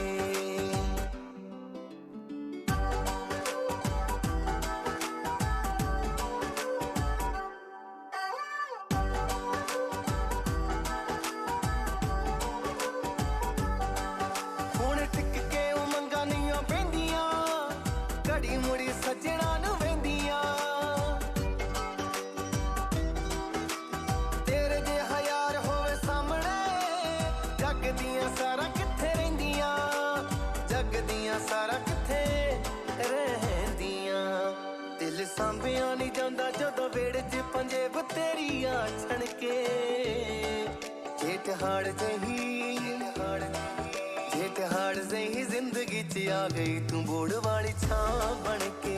ਤਾਂ ਵੇੜੇ 'ਚ ਪੰਜੇਬ ਤੇਰੀ ਆ ਛਣਕੇ ਜੇਠ ਹਾੜ ਜਹੀ ਜ਼ਿੰਦਗੀ 'ਚ ਆ ਗਈ ਤੂੰ ਬੋੜ ਵਾਲੀ ਛਾਂ ਬਣ ਕੇ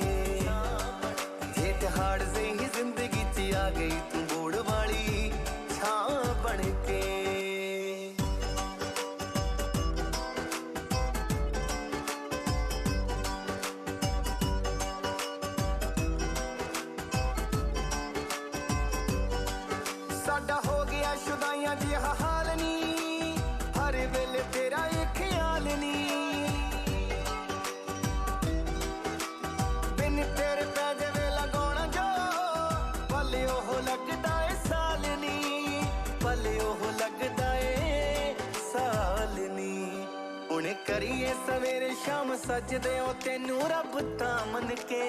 ਜੇਠ ਹਾੜ ਜਹੀ ਜ਼ਿੰਦਗੀ 'ਚ ਆ ਗਈ ਤੂੰ ਬੋੜ ਵਾਲੀ ਛਾਂ ਬਣ ਕੇ ਸਾਡਾ ਹੋ ਗਿਆ ਸ਼ੁਦਾਈਆਂ ਜਿਹਾ ਹਾਲ ਨੀ ਹਰ ਵੇਲੇ ਤੇਰਾ ਇਹ ਖਿਆਲ ਨੀ ਬਿਨ ਤੇਰੇ ਪੈ ਜਾਵੇ ਲਗਾਉਣਾ ਜੋ ਪਲ ਉਹ ਲੱਗਦਾ ਏ ਸਾਲ ਨੀ ਪਲ ਉਹ ਲੱਗਦਾ ਏ ਸਾਲ ਨੀ ਹੁਣ ਕਰੀਏ ਸਵੇਰੇ ਸ਼ਾਮ ਸਜਦੇ ਹੋ ਤੈਨੂੰ ਰੱਬ ਤਾਂ ਮੰਨ ਕੇ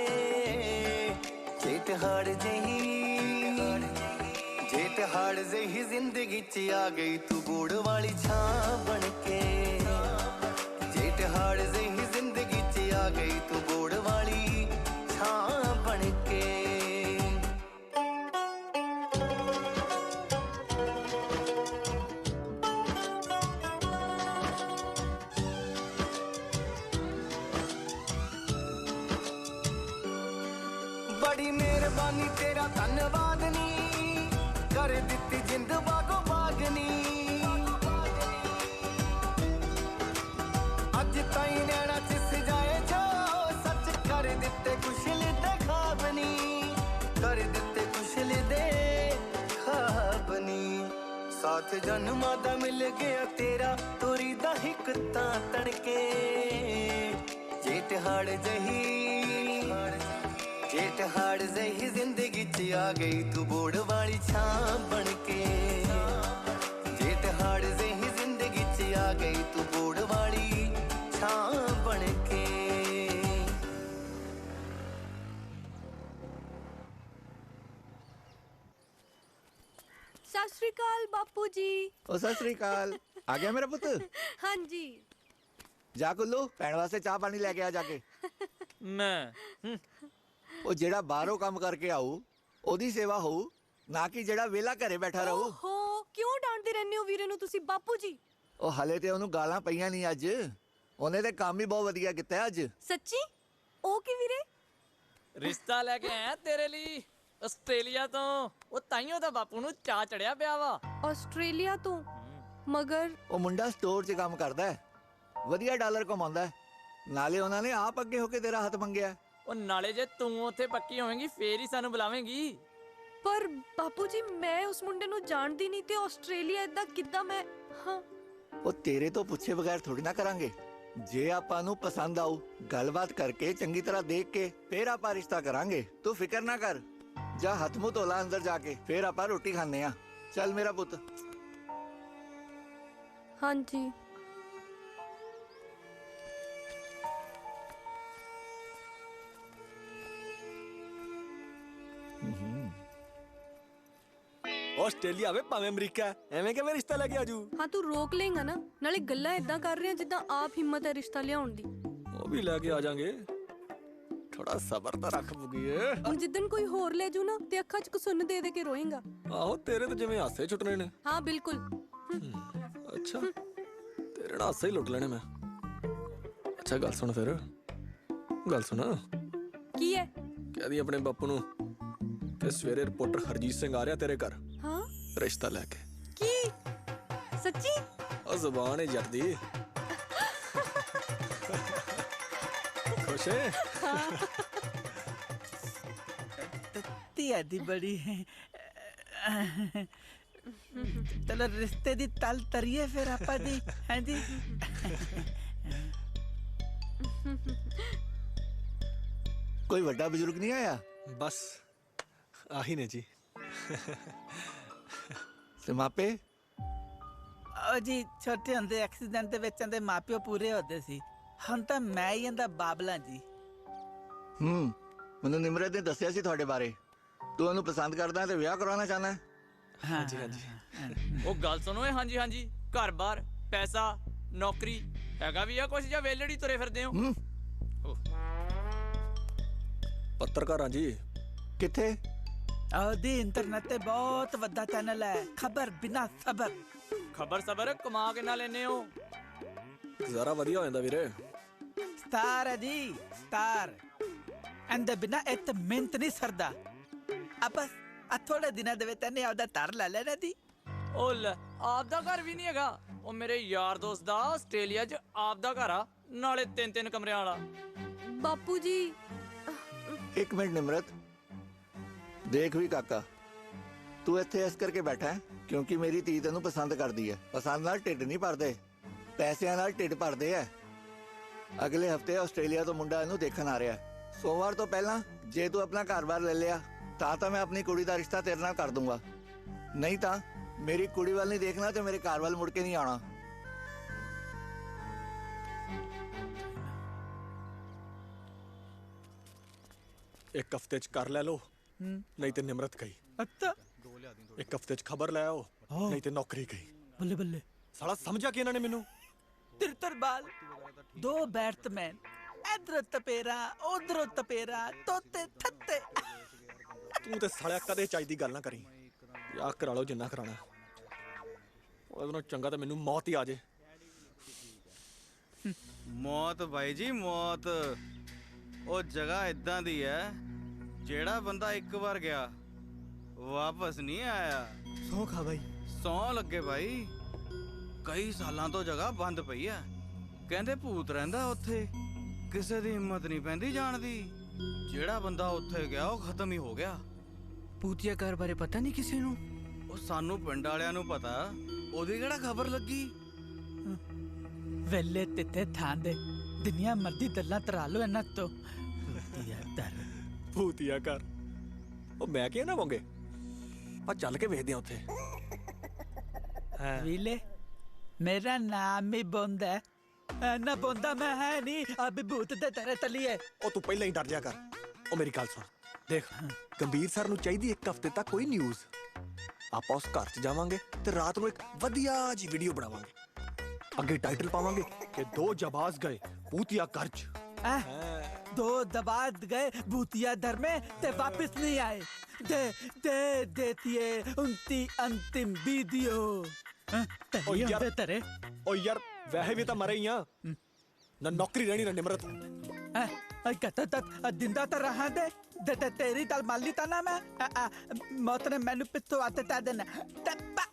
ਜੇਠ ਹਾੜ ਜਹੀ ਜੇਠ ਹਾੜ ਜਹੀ ਜ਼ਿੰਦਗੀ 'ਚ ਆ ਗਈ ਤੂੰ ਬੋੜ ਵਾਲੀ ਛਾਂ ਬਣ ਕੇ ਜੇਠ ਹਾੜ ਜਹੀ ਜ਼ਿੰਦਗੀ 'ਚ ਆ ਗਈ ਤੂੰ ਬੋੜ ਵਾਲੀ ਛਾਂ ਬਣ ਕੇ ਬੜੀ ਮਿਹਰਬਾਨੀ ਤੇਰਾ ਧੰਨਵਾਦ ਨੀ ਕਰ ਦਿੱਤੀ ਜਿੰਦ ਬਾਗੋ ਬਾਗਨੀ ਅੱਜ ਤਾਈਂ ਨੈਣਾ 'ਚ ਸਜਾਏ ਜੋ ਸੱਚ ਕਰ ਦਿੱਤੇ ਕੁਸ਼ਲ ਦੇ ਖਾਬ ਨੀ ਕਰ ਦਿੱਤੇ ਕੁਸ਼ਲ ਦੇ ਖਾਬ ਨੀ ਸਾਥ ਜਨਮਾਂ ਦਾ ਮਿਲ ਗਿਆ ਤੇਰਾ ਤੋਰੀ ਦਾ ਹਿੱਕ ਤਾਂ ਤੜਕੇ ਜੇਠ ਹਾੜ ਜਹੀ ਜੇਠ ਹਾੜ ਜਹੀ ਜ਼ਿੰਦਗੀ 'ਚ ਆ ਗਈ ਤੂੰ ਬੋੜ ਵਾਲੀ ਛਾਂ ਬਣ ਕੇ ਜੇਠ ਹਾੜ ਜਹੀ ਜ਼ਿੰਦਗੀ 'ਚ ਆ ਗਈ ਤੂੰ ਬੋੜ ਵਾਲੀ ਛਾਂ ਬਣ ਕੇ ਸਤਿ ਸ਼੍ਰੀ ਅਕਾਲ ਬਾਪੂ ਜੀ। ਓ ਸਤਿ ਸ੍ਰੀ ਅਕਾਲ ਆ ਗਿਆ ਮੇਰਾ ਪੁੱਤ ਹਾਂਜੀ ਜਾ ਕੁੱਲੂ ਭੈਣ ਵਾਸਤੇ ਚਾਹ ਪਾਣੀ ਲੈ ਕੇ ਆ ਜਾ ਕੇ ਮੈਂ ਉਹ ਜਿਹੜਾ ਬਾਹਰੋਂ ਕੰਮ ਕਰਕੇ ਆਊ ਉਹਦੀ ਸੇਵਾ ਹੋਊ ਨਾ ਕਿ ਜਿਹੜਾ ਵਿਹਲਾ ਘਰੇ ਬੈਠਾ ਰਹੂ ਓਹੋ ਕਿਉਂ ਡਾਂਟਦੇ ਰਹਿੰਦੇ ਹੋ ਵੀਰੇ ਨੂੰ ਤੁਸੀਂ ਬਾਪੂ ਜੀ? ਉਹ ਹਲੇ ਤੇ ਉਹਨੂੰ ਗਾਲਾਂ ਪਈਆਂ ਨਹੀਂ ਅੱਜ ਉਹਨੇ ਤੇ ਕੰਮ ਹੀ ਬਹੁਤ ਵਧੀਆ ਕੀਤਾ ਅੱਜ ਸੱਚੀ? ਉਹ ਕੀ ਵੀਰੇ? ਰਿਸ਼ਤਾ ਲੈ ਕੇ ਆਇਆ ਤੇਰੇ ਲਈ ਆਸਟ੍ਰੇਲੀਆ ਤੋਂ ਉਹ ਤਾਈਓ ਤਾਂ ਬਾਪੂ ਨੂੰ ਚਾਅ ਚੜਿਆ ਪਿਆ ਵਾ ਆਸਟ੍ਰੇਲੀਆ ਤੋਂ? ਮਗਰ ਉਹ ਮੁੰਡਾ ਸਟੋਰ 'ਚ ਕੰਮ ਕਰਦਾ ਹੈ ਵਧੀਆ ਡਾਲਰ ਕਮਾਉਂਦਾ ਹੈ ਨਾਲੇ ਉਹਨਾਂ ਨੇ ਆਪ ਅੱਗੇ ਹੋ ਕੇ ਤੇਰਾ ਹੱਥ ਮੰਗਿਆ ਉਹ ਨਾਲੇ ਜੇ ਤੂੰ ਉੱਥੇ ਪੱਕੀ ਹੋਵੇਂਗੀ ਫੇਰ ਹੀ ਸਾਨੂੰ ਬੁਲਾਵੇਂਗੀ ਪਰ ਬਾਪੂ ਜੀ ਮੈਂ ਉਸ ਮੁੰਡੇ ਨੂੰ ਜਾਣਦੀ ਨਹੀਂ ਤੇ ਆਸਟ੍ਰੇਲੀਆ ਇਦਾਂ ਕਿੱਦਾਂ ਮੈਂ ਹਾਂ ਉਹ ਤੇਰੇ ਤੋਂ ਪੁੱਛੇ ਬਗੈਰ ਥੋੜੀ ਨਾ ਕਰਾਂਗੇ ਜੇ ਆਪਾਂ ਨੂੰ ਪਸੰਦ ਆਊ ਗੱਲਬਾਤ ਕਰਕੇ ਚੰਗੀ ਤਰ੍ਹਾਂ ਦੇਖ ਕੇ ਫੇਰ ਆਪਾਂ ਰਿਸ਼ਤਾ ਕਰਾਂਗੇ ਤੂੰ ਫਿਕਰ ਨਾ ਕਰ ਜਾ ਹੱਥ ਮੂੰਹ ਧੋਲਾ ਅੰਦਰ ਜਾ ਕੇ ਫੇਰ ਆਪਾਂ ਰੋਟੀ ਖਾਣੇ ਆ ਚੱਲ ਮੇਰਾ ਪੁੱਤ ਹਾਂਜੀ ਆਸਟ੍ਰੇਲੀਆ ਵੇ ਭਾਵੇਂ ਅਮਰੀਕਾ ਐਵੇਂ ਕਿਵੇਂ ਰਿਸ਼ਤਾ ਲੈ ਕੇ ਆਜੂ ਹਾਂ ਤੂੰ ਰੋਕ ਲੇਗਾ ਨਾ ਨਾਲੇ ਗੱਲਾਂ ਇਦਾਂ ਕਰ ਰਹੇ ਆ ਜਿੱਦਾਂ ਆਪ ਹਿੰਮਤ ਹੈ ਰਿਸ਼ਤਾ ਲਿਆਉਣ ਦੀ ਉਹ ਵੀ ਲੈ ਕੇ ਆ ਜਾਾਂਗੇ ਥੋੜਾ ਸਬਰ ਤਾਂ ਰੱਖ ਬੁਗੀਏ ਹੁਣ ਜਿੱਦਣ ਕੋਈ ਹੋਰ ਲੈ ਜੂ ਨਾ ਤੇ ਅੱਖਾਂ 'ਚ ਕੁਸੁੰਨ ਦੇ ਦੇ ਕੇ ਰੋਏਗਾ ਆਹੋ ਤੇਰੇ ਤਾਂ ਜਿਵੇਂ ਹਾਸੇ ਛੁੱਟਣੇ ਨੇ ਹਾਂ ਬਿਲਕੁਲ ਅੱਛਾ ਤੇਰੇ ਨਾਲ ਹਾਸੇ ਹੀ ਲੁੱਟ ਲੈਣੇ ਮੈਂ ਅੱਛਾ ਗੱਲ ਸੁਣ ਫਿਰ ਗੱਲ ਸੁਣ ਕੀ ਹੈ ਕਹਦੀ ਆਪਣੇ ਬਾਪੂ ਨੂੰ ਕਿ ਸਵੇਰੇ ਰਿਪੋਰਟਰ ਹਰਜੀਤ ਸਿੰਘ ਆ ਰਿਹਾ ਤੇਰੇ ਘਰ ਹਾਂ ਰਿਸ਼ਤਾ ਲੈ ਕੇ ਕੀ ਸੱਚੀ ਉਹ ਜ਼ੁਬਾਨ ਹੈ ਜੱਟ ਦੀ ਖੁਸ਼ ਹੈ ਧੀਆ ਦੀ ਬੜੀ ਚਲੋ ਰਿਸ਼ਤੇ ਦੀ ਤਲ ਤਰੀਏ ਫਿਰ ਆਪਾਂ ਦੀ ਹਾਂਜੀ ਕੋਈ ਵੱਡਾ ਬਜ਼ੁਰਗ ਨਹੀਂ ਆਇਆ ਬਸ ਆਹੀ ਨੇ ਜੀ ਤੇ ਮਾਪੇ ਉਹ ਜੀ ਛੋਟੇ ਹੁੰਦੇ ਐਕਸੀਡੈਂਟ ਦੇ ਵਿੱਚ ਇਹਦੇ ਮਾਪਿਓ ਪੂਰੇ ਹੁੰਦੇ ਸੀ ਹੁਣ ਤਾਂ ਮੈਂ ਹੀ ਇਹਦਾ ਬਾਬਲਾ ਜੀ ਮੈਨੂੰ ਨਿਮਰਤ ਨੇ ਦੱਸਿਆ ਸੀ ਤੁਹਾਡੇ ਬਾਰੇ ਤੂੰ ਉਹਨੂੰ ਪਸੰਦ ਕਰਦਾ ਤੇ ਵਿਆਹ ਕਰਾਉਣਾ ਚਾਹੁੰਦਾ ਹਾਂਜੀ ਹਾਂਜੀ ਉਹ ਗੱਲ ਸੁਣੋ ਹਾਂਜੀ ਹਾਂਜੀ ਘਰ-ਬਾਰ ਪੈਸਾ ਨੌਕਰੀ ਹੈਗਾ ਵੀ ਆ ਕੁਛ ਜਾਂ ਵੇਲੜੀ ਤੁਰੇ ਫਿਰਦੇ ਹੋ ਪੱਤਰਕਾਰਾਂ ਜੀ ਕਿੱਥੇ ਉਹਦੀ ਇੰਟਰਨੈਟ ਤੇ ਬਹੁਤ ਵੱਡਾ ਚੈਨਲ ਹੈ ਖਬਰ ਬਿਨਾ ਸਬਰ ਖਬਰ ਸਬਰ ਕਮਾ ਕਿੰਨਾ ਲੈਨੇ ਹੋ ਜ਼ਰਾ ਵਧੀਆ ਹੋ ਜਾਂਦਾ ਵੀਰੇ ਸਟਾਰ ਹੈ ਜੀ ਸਟਾਰ ਇਹਦੇ ਬਿਨਾ ਇੱਕ ਮਿੰਟ ਨਹੀਂ ਸਰਦਾ ਬਸ ਆ ਥੋੜੇ ਦਿਨਾਂ ਦੇ ਵਿੱਚ ਇਹਨੇ ਆਪਦਾ ਧਰ ਲੈ ਲੈਣਾ ਦੀ ਉਹ ਲੈ ਆਪਦਾ ਘਰ ਵੀ ਨਹੀਂ ਹੈਗਾ ਉਹ ਮੇਰੇ ਯਾਰ ਦੋਸਤ ਦਾ ਆਸਟ੍ਰੇਲੀਆ 'ਚ ਆਪਦਾ ਘਰ ਆ ਨਾਲੇ 3-3 ਕਮਰਿਆਂ ਵਾਲਾ ਬਾਪੂ ਜੀ एक मिनट निमरत देख भी काका तू इत्थे इस करके बैठा है क्योंकि मेरी धी तेनू पसंद करदी है पसंद नाल ढिड नहीं भरदे पैसिਆਂ नाल ढिड भरदे है अगले हफ्ते आस्ट्रेलिया तो मुंडा इनू देखण आ रहा है सोमवार तो पहला जे तू अपना घर-बार ले लिया ਤਾਂ मैं अपनी कुड़ी दा रिश्ता तेरे नाल कर दूंगा नहीं ਤਾਂ मेरी कुड़ी वाल नहीं देखना ते मेरे घर वाल मुड़ के नहीं आना एक हफ्ते च कर ले लो नहीं तो निमरत गई अच्छा एक हफ्ते च खबर ले आओ नहीं तो नौकरी गई ਬੱਲੇ ਬੱਲੇ साला समझा कि इन्होंने मैनू तिरतर बाल दो बैट्समैन इधर तपेरा उधर तपेरा तोते थत्ते तू ते सालिया कदे चाई दी गल ना करी या करा लो जिन्ना कराना ਉਹਦੇ ਨਾਲੋਂ ਚੰਗਾ ਤਾਂ ਮੈਨੂੰ ਮੌਤ ਹੀ ਆ ਜੇ ਮੌਤ ਬਾਈ ਜੀ ਮੌਤ ਉਹ ਜਗ੍ਹਾ ਇਦਾਂ ਦੀ ਹੈ ਜਿਹੜਾ ਬੰਦਾ ਇੱਕ ਵਾਰ ਗਿਆ ਵਾਪਸ ਨਹੀਂ ਆਇਆ ਸੌ ਖਾ ਬਾਈ ਸੌ ਲੱਗੇ ਬਾਈ ਕਈ ਸਾਲਾਂ ਤੋਂ ਜਗ੍ਹਾ ਬੰਦ ਪਈ ਆ ਕਹਿੰਦੇ ਭੂਤ ਰਹਿੰਦਾ ਉੱਥੇ ਕਿਸੇ ਦੀ ਹਿੰਮਤ ਨਹੀਂ ਪੈਂਦੀ ਜਾਣ ਦੀ ਜਿਹੜਾ ਬੰਦਾ ਉੱਥੇ ਗਿਆ ਉਹ ਖਤਮ ਹੀ ਹੋ ਗਿਆ ਭੂਤੀਆ ਘਰ ਬਾਰੇ ਪਤਾ ਨਹੀਂ ਕਿਸੇ ਨੂੰ ਉਹ ਸਾਨੂੰ ਪਿੰਡ ਵਾਲਿਆਂ ਨੂੰ ਪਤਾ ਉਹਦੀ ਕਿਹੜਾ ਖਬਰ ਲੱਗੀ ਵੇਲੇ ਤਿੱਥੇ ਥਾਂ ਦੇ ਦੁਨੀਆ ਮਰਦੀ ਦੱਲਾਂ ਤਰਾ ਲੋ ਇਹਨਾਂ ਤੋਂ ਭੂਤੀਆ ਘਰ ਉਹ ਮੈਂ ਕਿਹਾ ਨਾ ਮੰਗੇ ਆ ਚੱਲ ਕੇ ਵੇਖਦੇ ਆ ਉੱਥੇ ਵੀਲੇ ਮੇਰਾ ਨਾਮ ਹੀ ਬੋਂਦਾ ਨਾ ਬੋਂਦਾ ਮੈਂ ਹੈ ਨਹੀਂ ਅਬ ਭੂਤ ਦੇ ਤੇਰੇ ਤਲੀਏ ਉਹ ਤੂੰ ਪਹਿਲਾਂ ਹੀ ਡਰ ਜਾ ਕਰ ਉਹ ਮੇਰੀ ਗੱਲ ਸੁਣ ਦੇਖ ਗੰਭੀਰ ਸਰ ਨੂੰ ਚਾਹੀਦੀ ਇੱਕ ਹਫ਼ਤੇ ਤੱਕ ਕੋਈ ਨਿਊਜ਼ ਆਪਾਂ ਉਸ ਘਰ 'ਚ ਜਾਵਾਂਗੇ ਤੇ ਰਾਤ ਨੂੰ ਇੱਕ ਵਧੀਆ ਜੀ ਵੀਡੀਓ ਬਣਾਵਾਂਗੇ ਅੱਗੇ ਟਾਈਟਲ ਪਾਵਾਂਗੇ ਕਿ ਦੋ ਜਬਾਜ਼ ਗਏ ਭੂਤੀਆ ਘਰ 'ਚ दो दबाद गए भूतिया दर में ते वापस नहीं आए दे दे देती है उनकी अंतिम वीडियो ओ यार तेरे ओ यार वैसे भी तो मरे ही हैं ना नौकरी रहनी ना निमरत कहता तक जिंदा तो रहा दे दे तेरी दल माली ता ना मैं मौत ने मैनू पिछो आते ता देना टप्पा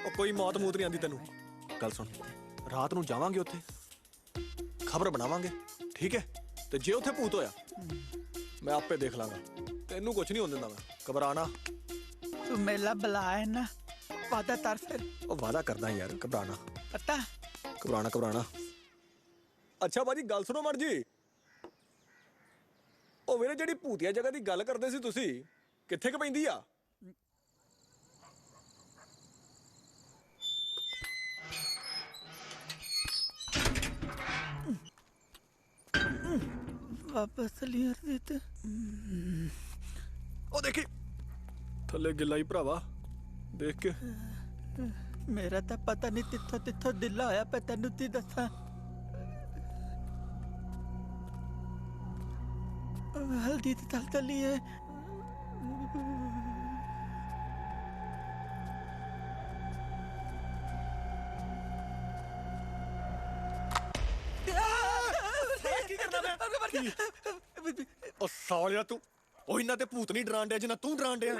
ओ कोई मौत मूत नहीं आंदी तेनू गल सुन रात नू जावांगे उत्थे खबर बनावांगे ठीक है ਤੇ ਜੇ ਉੱਥੇ ਭੂਤ ਹੋਇਆ ਮੈਂ ਆਪੇ ਦੇਖ ਲਾਂਗਾ ਤੈਨੂੰ ਕੁਝ ਨਹੀਂ ਹੋਣ ਦਿੰਦਾ ਮੈਂ ਘਬਰਾਣਾ ਤੂੰ ਮੇਲਾ ਬੁਲਾਇਆ ਨਾ ਵਾਦਾ ਕਰ ਫਿਰ ਉਹ ਵਾਦਾ ਕਰਦਾ ਯਾਰ ਘਬਰਾਣਾ ਪਤਾ ਘਬਰਾਣਾ ਅੱਛਾ ਬਾਜੀ ਗੱਲ ਸੁਣੋ ਮਰ ਜੀ ਉਹ ਵੀਰੇ ਜਿਹੜੀ ਭੂਤੀਆ ਜਗ੍ਹਾ ਦੀ ਗੱਲ ਕਰਦੇ ਸੀ ਤੁਸੀਂ ਕਿੱਥੇ ਕ ਪੈਂਦੀ ਆ वापस लिया देते ओ देखी थल्ले गिला ही भरावा देख के मेरा तो पता नहीं तिथो तिथो दिला होया पे तेनू ती दसा हल्दी ते तल तली है ਉਹ ਸਾਲਿਆ ਤੂੰ ਉਹ ਇਹਨਾਂ ਤੇ ਭੂਤ ਨਹੀਂ ਡਰਾਣ ਡਿਆ ਜਿੰਨਾ ਤੂੰ ਡਰਾਣ ਡਿਆ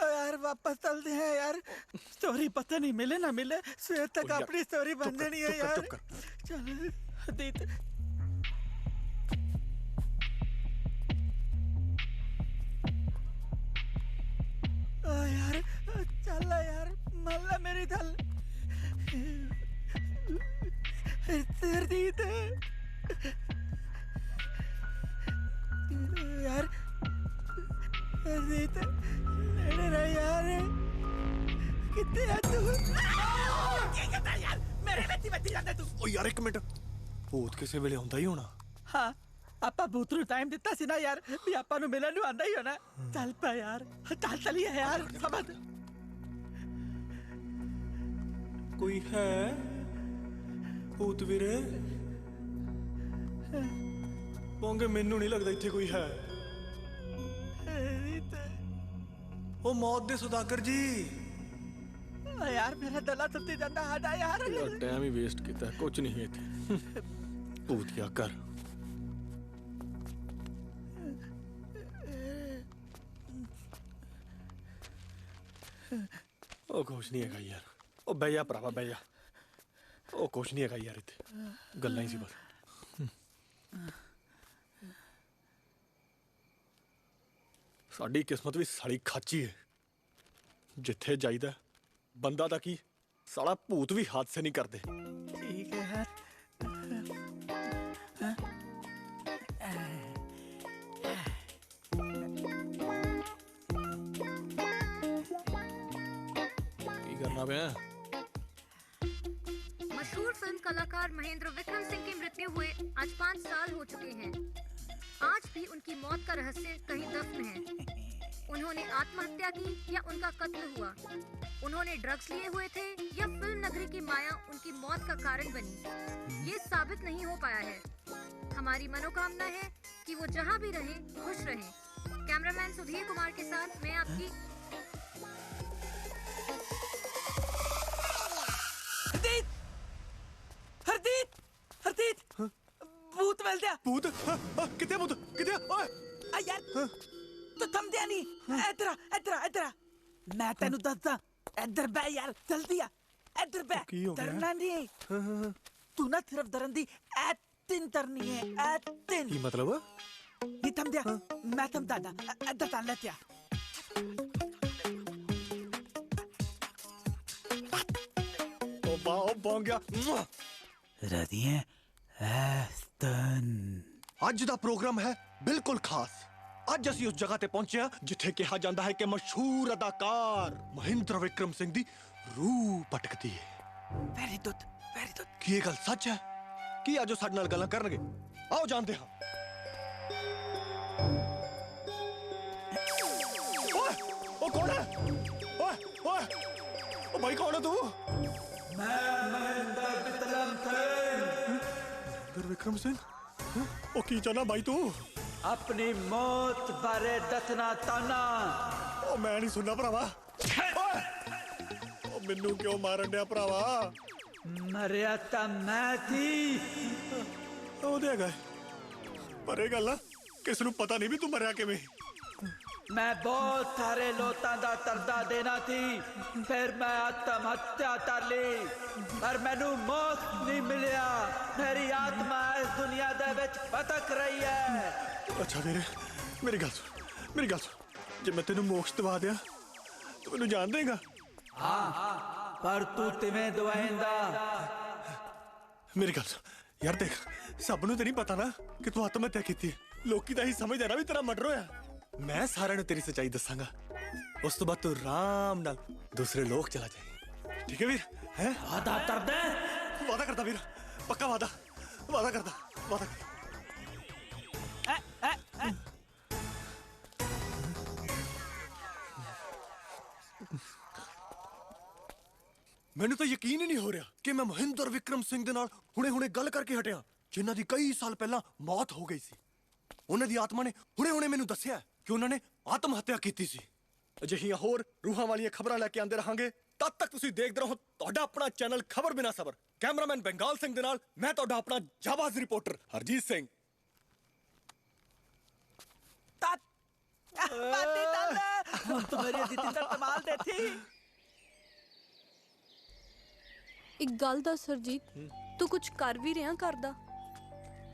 यार वापस चलते हैं यार स्टोरी पता नहीं मिले ना मिले सवेर तक अपनी स्टोरी बन जानी है यार चल अदित यार चल यार मल्ला मेरी दल अदित यार अदित यार कितने तू यार मेरे बच्ची जाता तू ओ यार एक मिनट भूत ਕਿਸੇ ਵੇਲੇ ਹੁੰਦਾ ਹੀ ਹੋਣਾ ਹਾਂ ਆਪਾਂ ਭੂਤ ਨੂੰ ਟਾਈਮ ਦਿੱਤਾ ਸੀ ਨਾ ਯਾਰ ਵੀ ਆਪਾਂ ਨੂੰ ਮਿਲਣ ਨੂੰ ਆਂਦਾ ਹੀ ਹੋਣਾ ਚੱਲ ਪਾ ਯਾਰ ਚੱਲ ਚਲੀਏ ਯਾਰ ਸਮਝ ਕੋਈ ਹੈ ਭੂਤ ਵੀਰੇ ਪੌਂਗੇ ਮੈਨੂੰ ਨਹੀਂ ਲੱਗਦਾ ਇੱਥੇ ਕੋਈ ਹੈ ਉਹ ਮੌਤ ਦੇ ਸੁਦਾਗਰ ਜੀ यार मेरा गला टुटी जाता हटा यार टाइम ही वेस्ट किया कुछ नहीं है इत्थे भूतिया कर ਉਹ ਕੁਛ ਨਹੀਂ ਹੈਗਾ ਯਾਰ ਉਹ ਬਹਿ ਜਾ ਭਰਾਵਾ ਬਹਿ ਜਾ ਉਹ ਕੁਛ ਨਹੀਂ ਹੈਗਾ ਯਾਰ ਇੱਥੇ ਗੱਲਾਂ ਹੀ ਸੀ ਬਸ ਸਾਡੀ ਕਿਸਮਤ ਵੀ ਸਾਲੀ ਖਾਚੀ ਹੈ ਜਿੱਥੇ ਜਾਈਦਾ ਬੰਦਾ ਦਾ ਕੀ ਸਾਲਾ ਭੂਤ ਵੀ ਹਾਦਸੇ ਨਹੀਂ ਕਰਦੇ ठीक है यार ਕੀ ਕਰਨਾ ਪਿਆ मशहूर फिल्म कलाकार महेंद्र विक्रम सिंह की मृत्यु हुए आज 5 साल हो चुके हैं। आज भी उनकी मौत का रहस्य कहीं दफ्न है। उन्होंने आत्महत्या की या उनका कत्ल हुआ? उन्होंने ड्रग्स लिए हुए थे या फिल्म नगरी की माया उनकी मौत का कारण बनी? ये साबित नहीं हो पाया है। हमारी मनोकामना है कि वो जहाँ भी रहे खुश रहे। कैमरामैन सुधीर कुमार के साथ मैं आपकी हरदीप हरदीप भूत मिल गया भूत कितने भूत कितने ओए आ यार तू थम दिया नहीं इधर इधर इधर मैं तेनू दसदा इधर बह यार जल्दी आ इधर बह डरना नहीं तू ना सिर्फ डरन दी एक्टिंग करनी है एक्टिंग की मतलब नहीं थम दिया मैं थम दादा इधर तान लेते आ ओ बॉन्ग गया रदिए ਐਸਤਨ ਅੱਜ ਦਾ ਪ੍ਰੋਗਰਾਮ ਹੈ ਬਿਲਕੁਲ ਖਾਸ ਅੱਜ ਅਸੀਂ ਉਸ ਜਗ੍ਹਾ ਤੇ ਪਹੁੰਚੇ ਹਾਂ ਜਿੱਥੇ ਕਿਹਾ ਜਾਂਦਾ ਹੈ ਕਿ ਮਸ਼ਹੂਰ ਅਦਾਕਾਰ ਮਹਿੰਦਰ ਵਿਕਰਮ ਸਿੰਘ ਦੀ ਰੂਹ ਭਟਕਦੀ ਹੈ ਵੈਰੀ ਗੁੱਡ ਕੀ ਇਹ ਗੱਲ ਸੱਚ ਹੈ ਕੀ ਅੱਜ ਉਹ ਸਾਡੇ ਨਾਲ ਗੱਲਾਂ ਕਰਨਗੇ ਆਓ ਜਾਣਦੇ ਹਾਂ ਓਏ ਉਹ ਕੌਣ ਹੈ ਓਏ ਉਹ ਭਾਈ ਕੌਣ ਹੈ ਤੂੰ ਮੈਂ ਮਹਿੰਦਰ ਵਿਕਰਮ ਸਿੰਘ विक्रम सिंह ओ की चाहना भाई तू अपनी मौत बारे दसना चाहना ओ मैं नहीं सुनना भरावा ओ मैनू क्यों मारन दिया भरावा मरिया ता मैं थी ओ दे गए पर ये गल ना किस नू पता नहीं भी तू मरिया किवें मैं बहुत सारे लोटां दा तरदा देना थी फिर मैं आत्महत्या कर ली पर मैनू मौत नहीं मिलिया मेरी आत्मा इस दुनिया दे विच भटक रही है अच्छा मेरी गल सुन जे मैं तेनू मोक्ष दवा दिया तू मैनू जान देगा हाँ पर तू तिवें दवाएंदा मेरी गल सुन यार देख सब नू ते नहीं पता ना कि तू आत्महत्या कीती लोकी तां ही समझदे ना भी तेरा मर्डर होया मैं सारे ने तेरी सच्चाई दसांगा उस तो बाद तू आराम नाल दूसरे लोग चला जाए ठीक है वीर हैं वादा कर दे वादा करता वीर पक्का वादा करता ਮੈਨੂੰ ਤਾਂ ਯਕੀਨ ਹੀ ਨਹੀਂ ਹੋ ਰਿਹਾ ਕਿ ਮੈਂ ਮਹਿੰਦਰ ਵਿਕਰਮ ਸਿੰਘ ਦੇ ਨਾਲ ਹੁਣੇ ਗੱਲ ਕਰਕੇ ਹਟਿਆ ਜਿਨ੍ਹਾਂ ਦੀ ਕਈ ਸਾਲ ਪਹਿਲਾਂ ਮੌਤ ਹੋ ਗਈ ਸੀ ਉਹਨਾਂ ਦੀ ਆਤਮਾ ਨੇ ਹੁਣੇ ਮੈਨੂੰ ਦੱਸਿਆ ਕਿ ਉਹਨਾਂ ਨੇ ਆਤਮ ਹੱਤਿਆ ਕੀਤੀ ਸੀ ਅਜਿਹੀਆਂ ਹੋਰ ਰੂਹਾਂ ਵਾਲੀਆਂ ਖਬਰਾਂ ਲੈ ਕੇ ਆਂਦੇ ਰਹਾਂਗੇ ਤਦ ਤੱਕ ਤੁਸੀਂ ਦੇਖਦੇ ਰਹੋ ਤੁਹਾਡਾ ਆਪਣਾ ਚੈਨਲ ਖਬਰ ਬਿਨਾ ਸਬਰ ਕੈਮਰਾਮੈਨ ਬੰਗਾਲ ਸਿੰਘ ਦੇ ਨਾਲ ਮੈਂ ਤੁਹਾਡਾ ਆਪਣਾ ਜਾਬਾਜ਼ ਰਿਪੋਰਟਰ ਹਰਜੀਤ ਸਿੰਘ बाती दादा हम तुम्हारी अदिति का कमाल देती ਇੱਕ ਗੱਲ ਦੱਸ ਸਰਜੀਤ ਤੂੰ ਕੁਝ ਕਰ ਵੀ ਰਿਹਾ ਕਰਦਾ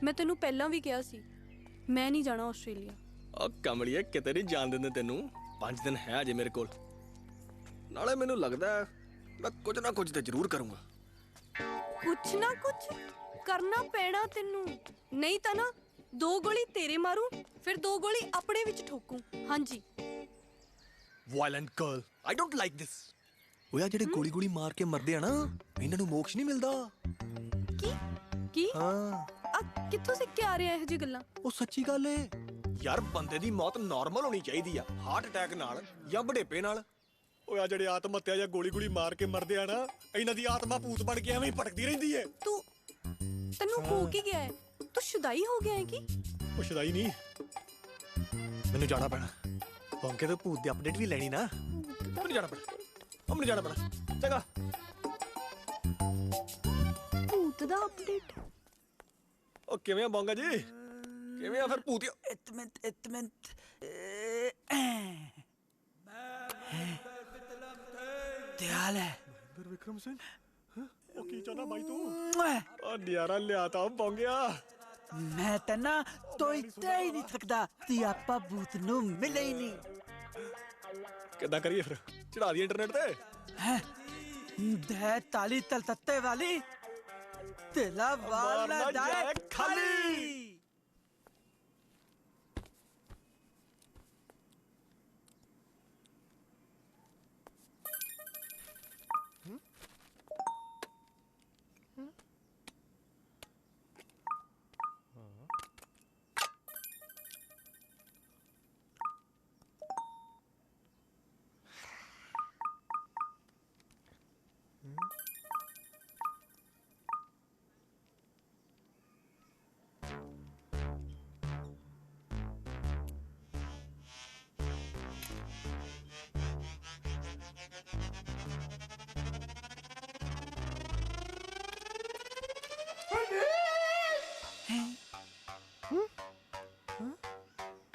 ਮੈਂ ਤੈਨੂੰ ਪਹਿਲਾਂ ਵੀ ਕਿਹਾ ਸੀ ਮੈਂ ਨਹੀਂ ਜਾਣਾ ਆਸਟ੍ਰੇਲੀਆ ਓ ਕਮਲੀਏ ਕਿਤੇ ਨਹੀਂ ਜਾਣ ਦਿੰਦੇ ਤੈਨੂੰ 5 ਦਿਨ ਹੈ ਅਜੇ ਮੇਰੇ ਕੋਲ ਨਾਲੇ ਮੈਨੂੰ ਲੱਗਦਾ ਮੈਂ ਕੁਝ ਨਾ ਕੁਝ ਤੇ ਜ਼ਰੂਰ ਕਰੂੰਗਾ ਕੁਛ ਨਾ ਕੁਛ ਕਰਨਾ ਪੈਣਾ ਤੈਨੂੰ ਨਹੀਂ ਤਾਂ ਨਾ 2 ਗੋਲੀ ਤੇਰੇ ਮਾਰੂ ਫਿਰ 2 ਗੋਲੀ ਆਪਣੇ ਵਿੱਚ ਠੋਕੂ ਹਾਂਜੀ violent girl I don't like this ਉਹ ਆ ਜਿਹੜੇ ਗੋਲੀ ਮਾਰ ਕੇ ਮਰਦੇ ਆ ਨਾ ਇਹਨਾਂ ਨੂੰ ਮੋਕਸ਼ ਨਹੀਂ ਮਿਲਦਾ ਕੀ ਹਾਂ ਆ ਕਿੱਥੋਂ ਸਿੱਖ ਕੇ ਆ ਰਿਹਾ ਇਹ ਜੀ ਗੱਲਾਂ ਉਹ ਸੱਚੀ ਗੱਲ ਏ ਯਾਰ ਬੰਦੇ ਦੀ ਮੌਤ ਨਾਰਮਲ ਹੋਣੀ ਚਾਹੀਦੀ ਆ ਹਾਰਟ ਅਟੈਕ ਨਾਲ ਜਾਂ ਬੁਢੇਪੇ ਨਾਲ ਉਹ ਆ ਜਿਹੜੇ ਆਤਮ ਹੱਤਿਆ ਜਾਂ ਗੋਲੀ ਮਾਰ ਕੇ ਮਰਦੇ ਆ ਨਾ ਇਹਨਾਂ ਦੀ ਆਤਮਾ ਭੂਤ ਬਣ ਕੇ ਐਵੇਂ ਹੀ ਭਟਕਦੀ ਰਹਿੰਦੀ ਏ ਤੈਨੂੰ ਹੋ ਕੀ ਗਿਆ ਹੈ ਤੂੰ ਸ਼ੁਦਾਈ ਹੋ ਗਿਆ ਹੈ ਕੀ ਉਹ ਸ਼ੁਦਾਈ ਨਹੀਂ ਮੈਨੂੰ ਜਾਣਾ ਪੈਣਾ मंगे तो भूत दी अपडेट भी लेनी ना हमने जाना पड़ा चंगा ਭੂਤ ਦਾ ਅਪਡੇਟ ओ किवें आ बंगा जी किवें आ फिर भूतिया एक मिनट दयाल है महेंद्र विक्रम सिंह ओ की चाहना भाई तू ओ नियारा लियाता बंगया मैं तना तो इतना ही नहीं सकता ती आपा भूत नु मिले ही नहीं किदा करिए फिर चढ़ा दिए इंटरनेट पे हैं दे ताली तल तत्ते वाली तेला वाला जाए खाली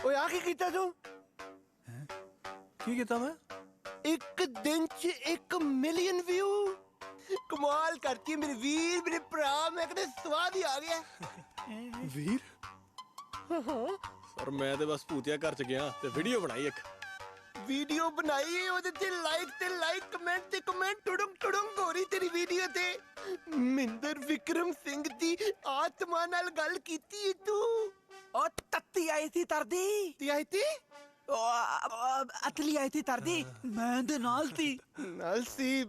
ਓਏ ਆ ਕੀ ਕੀਤਾ ਤੂੰ ਕੀ ਕੀਤਾ ਮੈਂ ਇੱਕ ਦਿਨ ਚ 1 ਮਿਲੀਅਨ ਵਿਊ ਕਮਾਲ ਕਰਤੀ ਮੇਰੇ ਵੀਰ ਮੇਰੇ ਭਰਾ ਮੈਂ ਕਹਿੰਦਾ ਸਵਾਦ ਹੀ ਆ ਗਿਆ ਵੀਰ ਸਰ ਮੈਂ ਤੇ ਬਸ ਭੂਤਿਆ ਘਰ ਚ ਗਿਆ ਤੇ ਵੀਡੀਓ ਬਣਾਈ ਇੱਕ ਵੀਡੀਓ ਬਣਾਈ ਉਹਦੇ ਤੇ ਲਾਈਕ ਕਮੈਂਟ ਤੇ ਕਮੈਂਟ ਟੁੜੰਗ ਹੋ ਰਹੀ ਤੇਰੀ ਵੀਡੀਓ ਤੇ ਮਹਿੰਦਰ ਵਿਕਰਮ ਸਿੰਘ ਦੀ ਆਤਮਾ ਨਾਲ ਗੱਲ ਕੀਤੀ ਏ ਤੂੰ ओ तत्ती आई थी तरदी ती आई थी अतली आई थी तरदी मैं दे नाल सी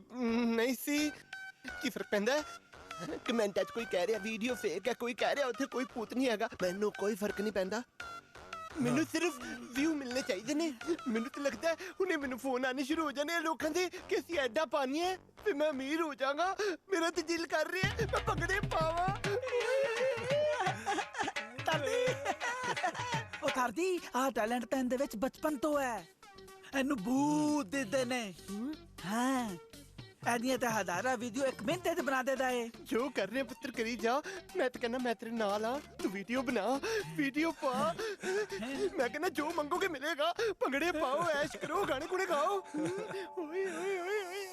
नहीं सी की फर्क पैंदा कमेंट कोई कह रहा वीडियो फेक है कोई कह रहा उत्थे कोई भूत नहीं हैगा मैनू कोई फर्क नहीं पैंदा मैनू सिर्फ व्यू मिलने चाहिए ने मैनू तो लगता है हुणे मैनू फोन आने शुरू हो जाने लोगों दे कि असीं ऐडा पानी है फिर मैं अमीर हो जाऊंगा मेरा तो दिल कर रहा है मैं भंगड़े पावां ਉਹ ਕਰਦੀ ਆ ਟੈਲੈਂਟ ਤਾਂ ਇਹਦੇ ਵਿੱਚ ਬਚਪਨ ਤੋਂ ਹੈ ਇਹਨੂੰ ਬੂਤ ਦਿੰਦੇ ਨੇ ਹਾਂ ਐਡੀਆਂ ਤਾਂ ਹਜ਼ਾਰਾਂ ਵੀਡੀਓ 1 ਮਿੰਟ ਤੇ ਬਣਾ ਦੇਦਾ ਏ ਜੋ ਕਰ ਰਹੇ ਪੁੱਤਰ ਕਰੀ ਜਾ ਮੈਂ ਤਾਂ ਕਹਿੰਦਾ ਮੈਂ ਤੇਰੇ ਨਾਲ ਆ ਤੂੰ ਵੀਡੀਓ ਬਣਾ ਵੀਡੀਓ ਪਾ ਮੈਂ ਕਹਿੰਦਾ ਜੋ ਮੰਗੋਗੇ ਮਿਲੇਗਾ ਭੰਗੜੇ ਪਾਓ ਐਸ਼ ਕਰੋ ਗਾਣੇ ਗੁਣੇ ਗਾਓ ਓਏ ਓਏ ਓਏ ਓਏ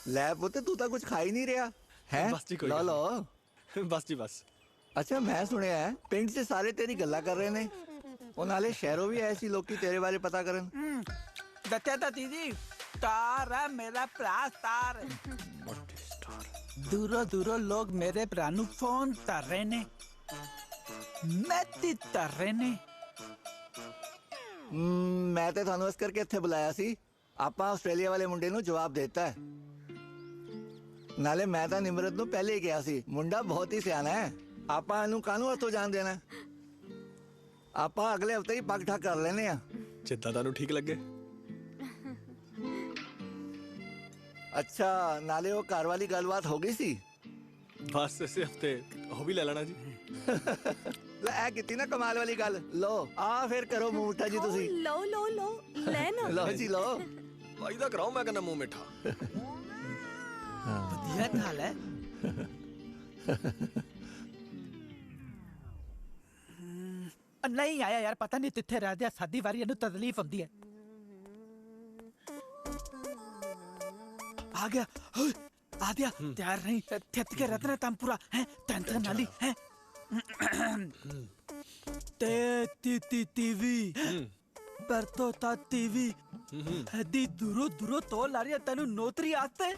ਲੈ ਪੁੱਤ ਤੂੰ ਤਾਂ ਕੁਝ ਖਾ ਹੀ ਨਹੀਂ ਰਿਹਾ ਹੈ ਬਸ ਜੀ ਕੋਈ ਲਾ ਲੋ ਬਸ ਜੀ ਬਸ ਅੱਛਾ ਮੈਂ ਸੁਣਿਆ ਹੈ ਪਿੰਡ 'ਚ ਸਾਰੇ ਤੇਰੀ ਗੱਲਾਂ ਕਰ ਰਹੇ ਨੇ ਉਹ ਨਾਲੇ ਸ਼ਹਿਰੋਂ ਵੀ ਆਏ ਸੀ ਲੋਕੀ ਤੇਰੇ ਬਾਰੇ ਪਤਾ ਕਰਨ ਦੱਸਿਆ ਤਾਂ ਦੀਦੀ ਸਟਾਰ ਹੈ ਮੇਰਾ ਭਰਾ ਸਟਾਰ ਦੂਰੋਂ ਦੂਰੋਂ ਲੋਕ ਮੇਰੇ ਭਰਾ ਨੂੰ ਫੋਨ ਕਰ ਰਹੇ ਨੇ ਮੈਸੇਜ ਕਰ ਰਹੇ ਨੇ ਮੈਂ ਤੇ ਤੁਹਾਨੂੰ ਇਸ ਕਰਕੇ ਇੱਥੇ ਬੁਲਾਇਆ ਸੀ ਆਪਾਂ ਆਸਟ੍ਰੇਲੀਆ ਵਾਲੇ ਮੁੰਡੇ ਨੂੰ ਜਵਾਬ ਦਿੱਤਾ ਹੈ ਨਾਲੇ ਮੈਂ ਤਾਂ ਨਿਮਰਤ ਨੂੰ ਪਹਿਲੇ ਹੀ ਕਿਹਾ ਸੀ ਮੁੰਡਾ ਬਹੁਤ ਹੀ ਸਿਆਣਾ ਹੈ ਆਪਾਂ ਇਹਨੂੰ ਕਾਹਨੂੰ ਹੱਥੋਂ ਜਾਣ ਦੇਣਾ ਆਪਾਂ ਅਗਲੇ ਹਫਤੇ ਹੀ ਪੱਗ ਠੱਕ ਕਰ ਲੈਨੇ ਆ ਜਿੱਦਾਂ ਤੁਹਾਨੂੰ ਠੀਕ ਲੱਗੇ ਅੱਛਾ ਨਾਲੇ ਉਹ ਘਰ ਵਾਲੀ ਗੱਲਬਾਤ ਹੋ ਗਈ ਸੀ ਬਸ ਇਸੇ ਹਫਤੇ ਉਹ ਵੀ ਲੈ ਲੈਣਾ ਜੀ ਲੈ ਕੀਤੀ ਨਾ ਕਮਾਲ ਵਾਲੀ ਗੱਲ ਲੋ ਆ ਫਿਰ ਕਰੋ ਮੂੰਹ ਮਿੱਠਾ ਜੀ ਤੁਸੀਂ ਲਓ ਲਓ ਲਓ ਲੈ ਨਾ ਲਓ ਜੀ ਲਓ ਭਾਈ ਦਾ ਕਰਾਓ ਮੈਂ ਕਹਿੰਦਾ ਮੂੰਹ ਮਿੱਠਾ ਵਧੀਆ ਗੱਲ ਹੈ नहीं आया यार, पता नहीं तिथे रह दिया, सादी वारी इन्हू तकलीफ होंदी है। आ गया, आ गया, तैयार नहीं, थित के रहते तम पूरा है, टेंशन वाली है। टीवी पर तो ता टीवी दी दूरो दूरो तो लारिया तेनू नौकरी आते।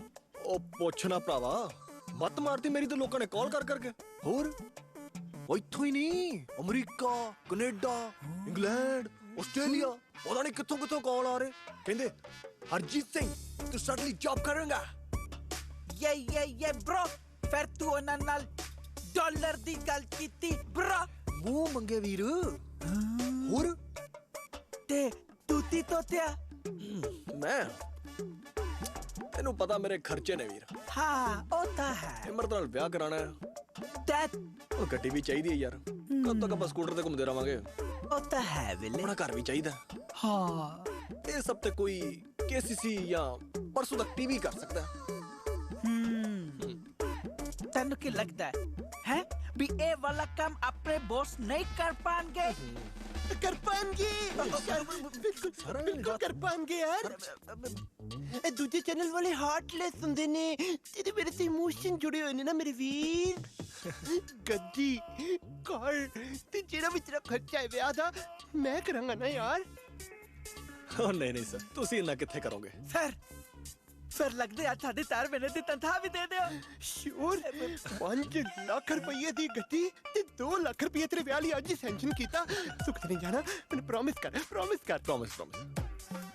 ओ पुछना भरावा, मत मारती मेरी तो लोगों ने कॉल कर करके। होर इत्थों ही नहीं, अमेरिका, कनेडा, इंग्लैंड, ऑस्ट्रेलिया, पता नहीं कित्थों कित्थों कॉल आ रहे। कहंदे हरजीत सिंह तू सडनली जॉब करेगा। ये ब्रो, फिर तू उन्हां नाल डॉलर दी गल कीती ब्रो। मुंह मंगे वीर। होर ते तूती तोतिया मैं तेनू पता मेरे खर्चे ने वीर। हाँ होता है। इमरत नाल ब्याह कराना है, और गड्डी भी चाहिए यार। कब तक ਆਪਾਂ ਸਕੂਟਰ ਤੇ ਘੁੰਮਦੇ ਰਵਾਂਗੇ। होता है विले। अपना घर भी चाहिए। हाँ ये सब ते कोई केसीसी या परसों तक टीवी कर सकता है। तेनू की लगता है भी ए वाला काम अपने बॉस नहीं कर पाएंगे? कर पाएंगे, बिल्कुल कर पाएंगे यार। दूसरे चैनल वाले हार्टलेस सुनते ने, तेरे मेरे से इमोशन जुड़े हुए ने ना मेरे वीर। गड्डी कार ते जेड़ा भी तेरा खर्चा है ब्याह दा मैं करांगा ना यार। ओ नहीं सर, तुसी इन्ना किथे करोगे? फिर लगदे आज साढ़े 4 महीने दी तनख्वाह भी दे दियो। श्योर 5 लाख रुपये दी गड्डी ते 2 लाख रुपये तेरे ब्याह ਲਈ ਅੱਜ ਹੀ ਸੈਂਕਸ਼ਨ ਕੀਤਾ। ਸੁਖ ਤੇ ਨਹੀਂ ਜਾਣਾ, ਮੈਨੂੰ ਪ੍ਰੋਮਿਸ ਕਰ। प्रॉमिस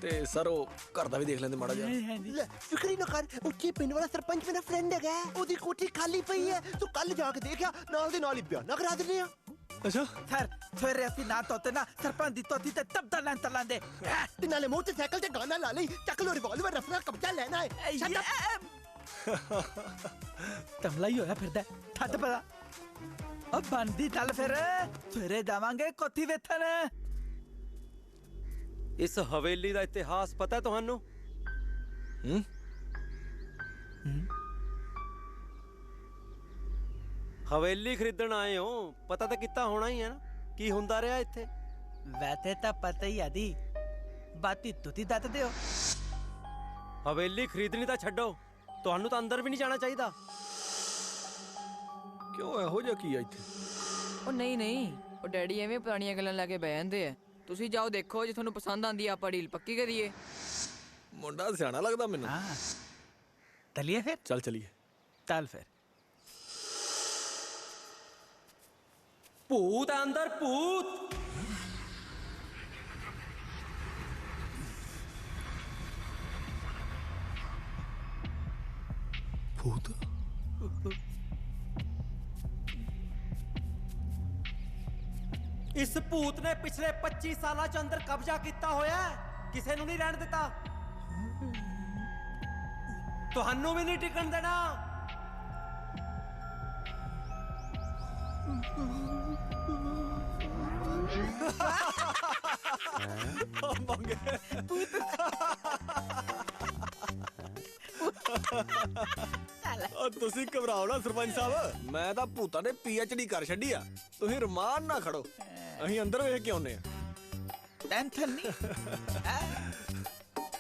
ते सर ओ घर दा भी देख लेंदे माड़ा जिहा। ਲੈ ਫਿਕਰ ਹੀ ਨਾ ਕਰ, ਉੱਚੇ ਪਿੰਡ ਵਾਲਾ ਸਰਪੰਚ ਮੇਰਾ ਫਰੈਂਡ ਹੈਗਾ, ਉਹਦੀ ਕੋਠੀ ਖਾਲੀ ਪਈ ਹੈ, ਤੂੰ ਕੱਲ ਜਾ ਕੇ ਦੇਖਿਆ, ਨਾਲ ਦੇ ਨਾਲ ਹੀ ਬਿਆਨਾ ਕਰਾ ਦਿੰਦੇ ਆ। अच्छा सर फिर ऐसी ना तोते ना सरपंच दी तोती ते तब दलान तलांदे ਤੇ ਨਾਲੇ ਮੋਟਰਸਾਈਕਲ ਤੇ ਗਾਣਾ ਲਾ ਲਈ, ਚੱਕ ਲੋ ਰਿਵਾਲਵਰ, ਰਫਲਾ ਕਬਜ਼ਾ ਲੈਣਾ ਹੈ। Shut up। तमला ही होया फिरदा ठद पता। अब बंदी चल फिर सवेरे जावांगे कोठी वेथन। इस हवेली का इतिहास पता है तुहानू? हवेली खरीदण आए हो, पता तो किता होना ही है ना की हुंदा रहा इत्थे। वैसे तो पता ही आदि बाती तुती दत दियो। हवेली खरीदनी तो छड्डो, तुहानू तो अंदर भी नहीं जाना चाहिए। क्यों ਇਹੋ ਜਿਹਾ ਕੀ ਆ ਇੱਥੇ? ਉਹ ਨਹੀਂ ਉਹ ਡੈਡੀ ਐਵੇਂ ਪੁਰਾਣੀਆਂ ਗੱਲਾਂ ਲੈ ਕੇ ਬਹਿ ਜਾਂਦੇ ਆ। ਤੁਸੀਂ ਜਾਓ ਦੇਖੋ, ਜੇ ਤੁਹਾਨੂੰ ਪਸੰਦ ਆਂਦੀ ਆ ਆਪਾਂ ਡੀਲ ਪੱਕੀ ਕਰੀਏ। ਮੁੰਡਾ ਸਿਆਣਾ ਲੱਗਦਾ ਮੈਨੂੰ। चलिए फिर चल चलिए। चल फिर। भूत है अंदर, भूत। भूत इस भूत ने पिछले 25 साल च अंदर कब्जा किया होया, किसे नू नहीं रहन दिता, तुहानू भी नहीं टिकन देना। ਤੁਸੀਂ ਘਬਰਾਓ ਨਾ ਸਰਪੰਚ ਸਾਹਿਬ, ਮੈਂ ਤਾਂ ਭੂਤਾਂ ਦੇ PhD ਕਰ ਛੱਡੀ ਆ। ਤੁਸੀਂ ਰਮਾਨ ਨਾ ਖੜੋ, ਅਸੀਂ ਅੰਦਰ ਵੇਖ ਕੇ ਆਉਨੇ ਆ। ਟੈਨਸ਼ਨ ਨਹੀਂ।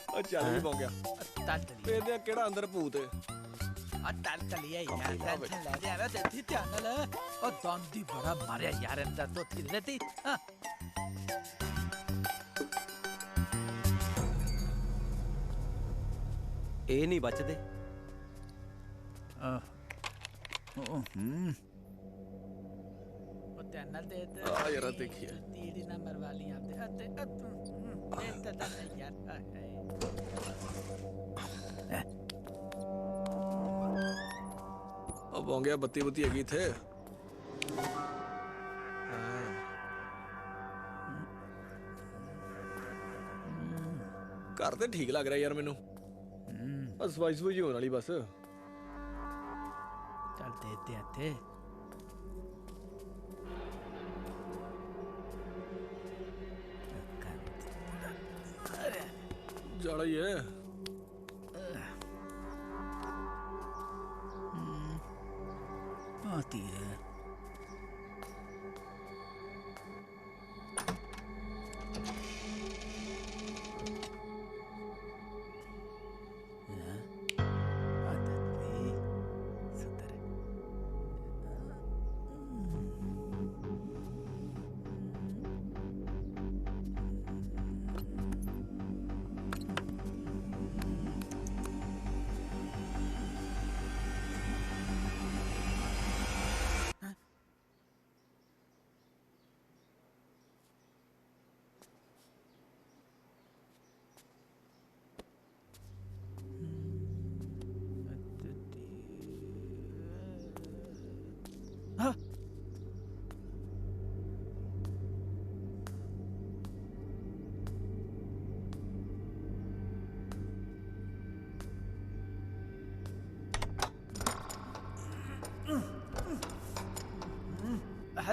ਉਹ ਚੱਲ ਵੀ ਪਹੁੰਚ ਗਿਆ। ਇਹਦੇ ਕਿਹੜਾ ਅੰਦਰ ਭੂਤ ਹੈ? ਚੱਲ ਚਲੀਏ ਯਾਰ, ਟੈਨਸ਼ਨ ਲੈ ਜਾ ਤੇ ਇੱਥੇ ਧਿਆਨ ਨਾਲ। ਉਹ ਦੰਦੀ ਬੜਾ ਮਾਰਿਆ ਯਾਰ ਅੰਦਰ ਤੋਂ ਥੀ ਰਹਤੀ। ਇਹ ਨਹੀਂ ਬਚਦੇ। ਉਹ ਧਿਆਨ ਨਾਲ ਦੇ ਤੇ ਆ ਯਾਰ ਦੇਖੀਏ। ਤੀੜੀ ਨਾ ਮਰਵਾ ਲਈ ਆਪਦੇ ਇਹ ਤਾਂ ਯਾਰ। ਉਹ ਪਹੁੰਚ ਗਿਆ। ਬੱਤੀ ਬੁੱਤੀ ਹੈਗੀ ਇੱਥੇ। ਘਰ ਤੇ ਠੀਕ ਲੱਗ ਰਿਹਾ ਯਾਰ ਮੈਨੂੰ। ਸਫਾਈ ਸਫੂਈ ਹੋਣ ਵਾਲੀ ਬਸ। ਚੱਲ ਦੇ ਇੱਥੇ। ਜਾਲਾ ਹੀ ਹੈ। ਆਤੀ ਹੈ।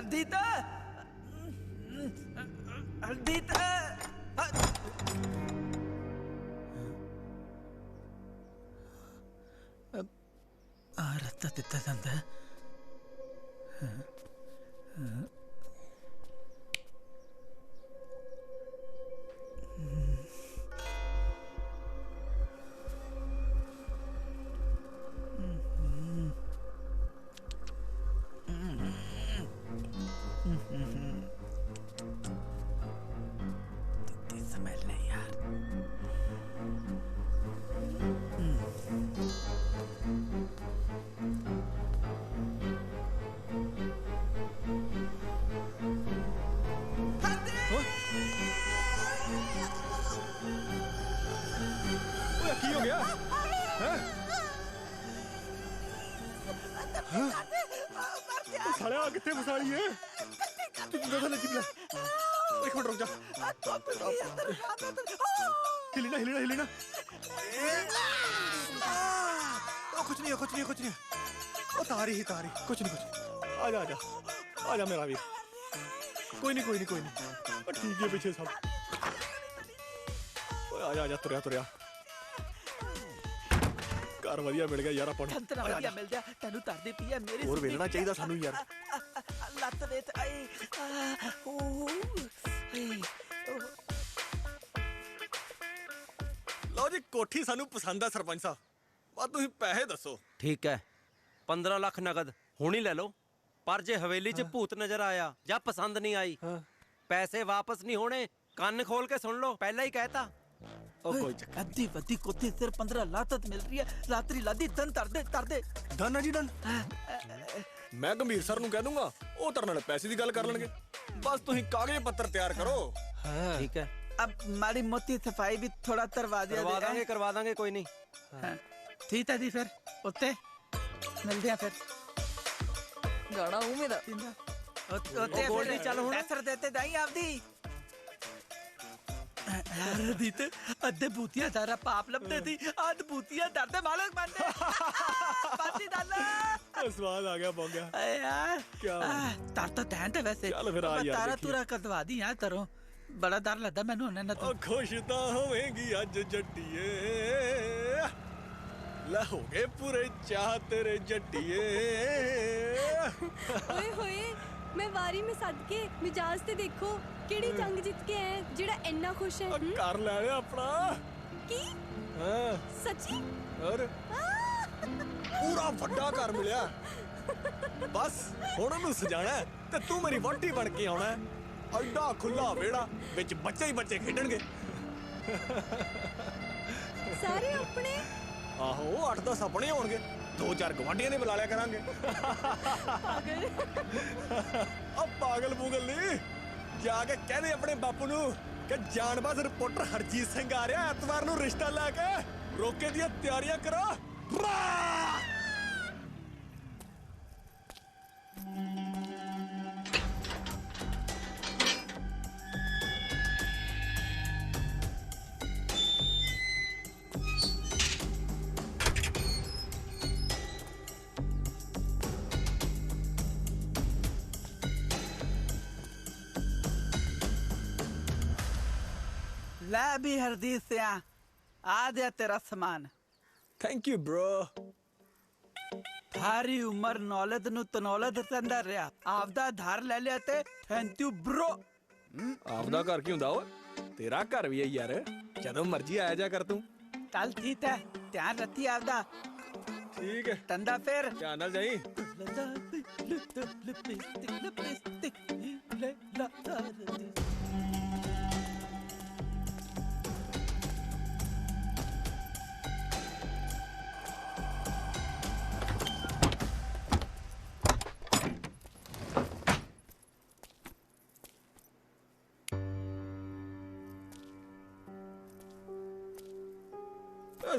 हरदीत हरदीत रत्ता दिता जाता है स्मेल नहीं यार की हो गया साले कितने फसाई है तू थले चिपला एक मिनट रुक जा हिली ना हिली ना ओ कुछ नहीं ओ तारी कुछ नहीं आजा मेरा वीर कोई नहीं ओ ठीक है पीछे सब ओ आजा तुरिया कार वधिया मिल गया यार अपन तंत्रा वधिया मिल जा तैनू तरदी पई है मेरी और वेलना चाहिए सानू यार ਲੱਤ ਦੇ ਤੇ ਆਏ ਲਓ ਜੀ ਕੋਠੀ ਸਾਨੂੰ ਪਸੰਦ ਆ ਸਰਪੰਚ ਸਾਹਿਬ ਬਸ ਤੁਸੀਂ ਪੈਸੇ ਦੱਸੋ ਠੀਕ ਹੈ 15 ਲੱਖ ਨਗਦ ਹੁਣ ਹੀ ਲੈ ਲਓ ਪਰ ਜੇ ਹਵੇਲੀ 'ਚ ਭੂਤ ਨਜ਼ਰ ਆਇਆ ਜਾਂ ਪਸੰਦ ਨਹੀਂ ਆਈ ਪੈਸੇ ਵਾਪਸ ਨਹੀਂ ਹੋਣੇ ਕੰਨ ਖੋਲ ਕੇ ਸੁਣ ਲਓ ਪਹਿਲਾਂ ਹੀ ਕਹਿਤਾ कोई चक्कर अद्धी वद्धी कोठी सिर्फ 15 लात मिल रही है रात्रि लादी धन तर दे धन है जी धन मैं गंभीर सर नु कह दूंगा वो तरन वाले पैसे की गल कर लेंगे बस तुम कागज पत्र तैयार करो ठीक है अब मारी मोटी सफाई भी थोड़ा करवा करवा दांगे कोई नहीं ठीक है जी फिर उत्ते मिलते हैं फिर गाना हूं मेरा गोल्डी चल हुन पैसे देते दाई आपदी हरदीत अद्धे भूतिया सारा पाप लबदे थी आध भूतिया डरते मालक बनते पासी डाला स्वाद आ गया बन गया यार क्या तार तो तैन ते वैसे चल फिर आ यार तारा तुरा कटवा दी यार तरो बड़ा डर लगदा मैनू हुन ना तो खुश ता होवेंगी अज जट्टिए ला हो गए पूरे चाह तेरे जट्टिए ओए होए मैं वारी में सद के मिजाज ते देखो केड़ी जंग जीत के आए जेड़ा इन्ना खुश है कर ले अपना की हां सच्ची और पूरा ਵੱਡਾ ਘਰ ਮਿਲਿਆ ਬਸ ਹੁਣ ਉਹਨੂੰ ਸਜਾਣਾ ਤੇ ਤੂੰ ਮੇਰੀ ਵੋਟੀ ਬਣ ਕੇ ਆਉਣਾ ਐਡਾ ਖੁੱਲਾ ਵਿਹੜਾ ਵਿੱਚ ਬੱਚੇ ਹੀ ਬੱਚੇ ਖੇਡਣਗੇ ਸਾਰੇ ਆਪਣੇ ਆਹੋ 8-10 ਆਪਣੇ ਹੋਣਗੇ 2-4 ਗਵਾਂਢੀਆਂ ਨੇ ਬੁਲਾ ਲਿਆ ਕਰਾਂਗੇ ਪਾਗਲ ਬੂਗਲ ਨਹੀਂ जाके कह दे अपने बापू नु कि जानबाज रिपोर्टर हरजीत सिंह आ रहा एतवार नु रिश्ता लेके रोके दी तैयारियां करो ला भी हरदीत से आ दिया तेरा सामान थैंक यू ब्रो थारी उम्र नौलत नु तनौलत चंदा रहा आपदा धार ले लिया ते थैंक यू ब्रो आपदा घर की हुंदा ओए तेरा घर भी है यार जदों मर्जी आया जा कर तू चल ठीक है ध्यान रखी आपदा ठीक है टंडा फिर ध्यान नाल जाई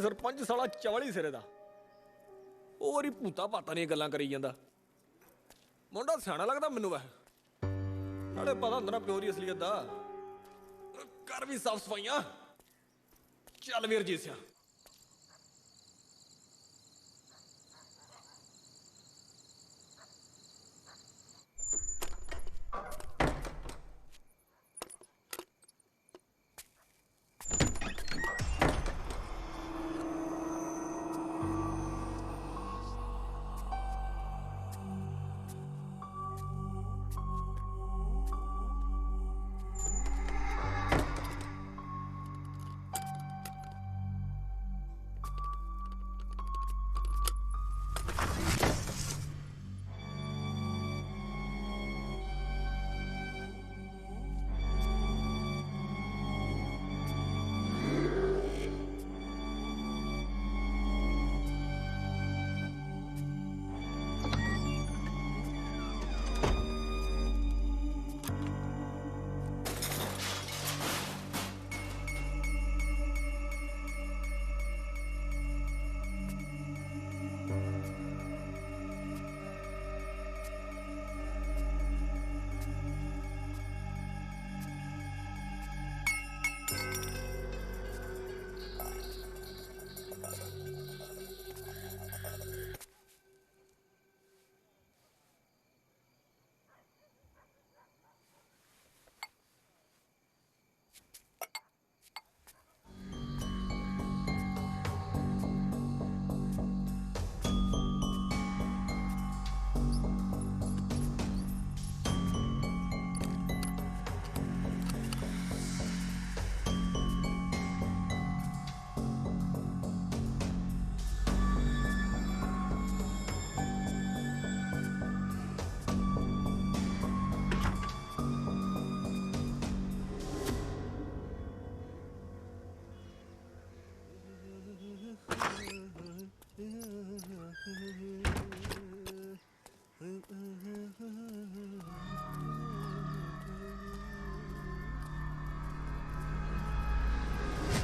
सरपंच साला 40 सिरे दा और ही भूता पाता नहीं गल्लां करी जांदा मुंडा सियाना लगदा मैनू वह नाले पता हुंदा ना प्यो दी असलियत दा कर भी साफ सफाइयां चल वीर जी सिया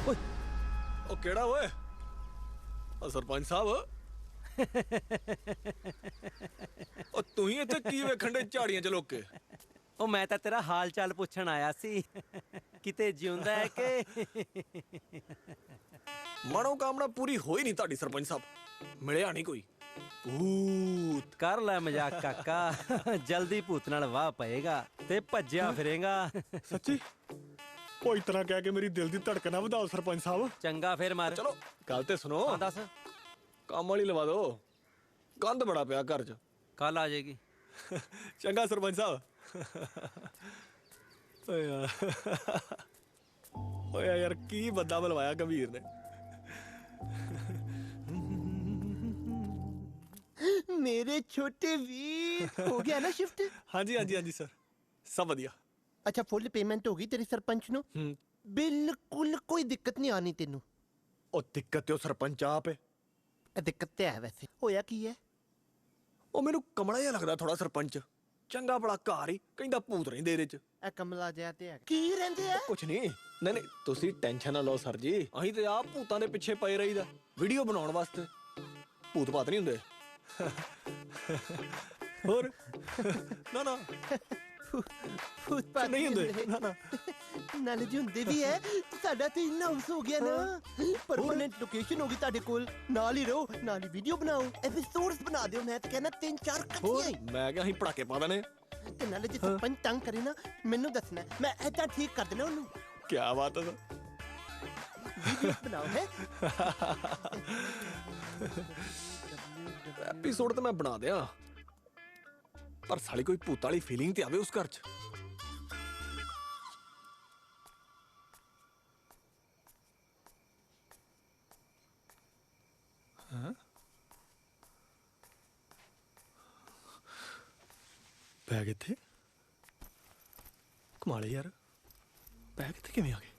ओ केड़ा ओए ओ सरपंच साहब ओ तू ही इत्थे की वेखण दे झाड़ियां च लोके ਉਹ ਮੈਂ ਤਾਂ ਤੇਰਾ ਹਾਲ ਚਾਲ ਪੁੱਛਣ ਆਇਆ ਸੀ ਕਿਤੇ ਜਿਉਂਦਾ ਹੈ ਕਿ मनोकामना पूरी होई नहीं ताड़ी सरपंच साहब मिलिया नहीं कोई ਭੂਤ ਕਰ ਲੈ ਮਜ਼ਾਕ ਕਾਕਾ ਜਲਦੀ ਭੂਤ ਨਾਲ ਵਾਹ ਪਏਗਾ ਤੇ ਭੱਜਿਆ ਫਿਰੇਗਾ ਸੱਚੀ ਕੋਈ ਤਰ੍ਹਾਂ ਕਹਿ ਕੇ ਮੇਰੀ ਦਿਲ ਦੀ ਧੜਕਣ ਨਾ ਵਧਾਓ ਸਰਪੰਚ ਸਾਹਿਬ ਚੰਗਾ ਫੇਰ ਮਾਰ ਚਲੋ ਗੱਲ ਤੇ ਸੁਣੋ ਹਾਂ ਦੱਸ ਕੰਮ ਵਾਲੀ ਲਵਾ ਦਿਓ ਗੰਦ ਬੜਾ ਪਿਆ ਘਰ 'ਚ ਕੱਲ ਆ ਜਾਏਗੀ ਚੰਗਾ ਸਰਪੰਚ ਸਾਹਿਬ ਓਏ ਯਾਰ ਕੀ ਬੰਦਾ ਬੁਲਵਾਇਆ ਗੰਭੀਰ ਨੇ मेरे छोटे वीर हो गया ना शिफ्ट हाँ जी हाँ जी हाँ जी सर सब बढ़िया अच्छा फुल पेमेंट होगी तेरी सरपंच नु बिल्कुल कोई दिक्कत नहीं आनी तेनू ओ दिक्कत तो सरपंच आप है दिक्कत तो है वैसे होया की है ओ मेनू कमला जिहा लगदा थोड़ा सरपंच चंगा बड़ा घर ही कहंदा भूत रहिंदे इहदे च ए कमला जिहा ते है की रहिंदे आ कुछ नहीं नहीं नहीं तुसी टेंशन ना लो सर जी अहीं ते आप भूतां दे पिछे पए रहीदा वीडियो बनाउण वास्ते भूत बात नहीं हुंदे और ना ना फुटपाथ नहीं हुंदे ना ना नाले जी हुंदे भी है साडा ते इन्ना हाउस हो गया ना परमानेंट लोकेशन होगी ताडे कोल नाल ही रहो नाल ही वीडियो बनाओ एपिसोड्स बना दियो मैं ते कहना 3-4 कट्ठियां ही मैं क्या ही पटाके पा देने ते नाले जे सरपंच तंग करे ना मेनू दसना मैं ऐदा ठीक कर देना ओनू क्या बात है वीडियो बनाओ है एपिसोड तो मैं बना दिया पर साली कोई भूत वाली फीलिंग ते आवे उस घर च बैग इत्थे कमाल है यार बैग इत्थे किवें आ गए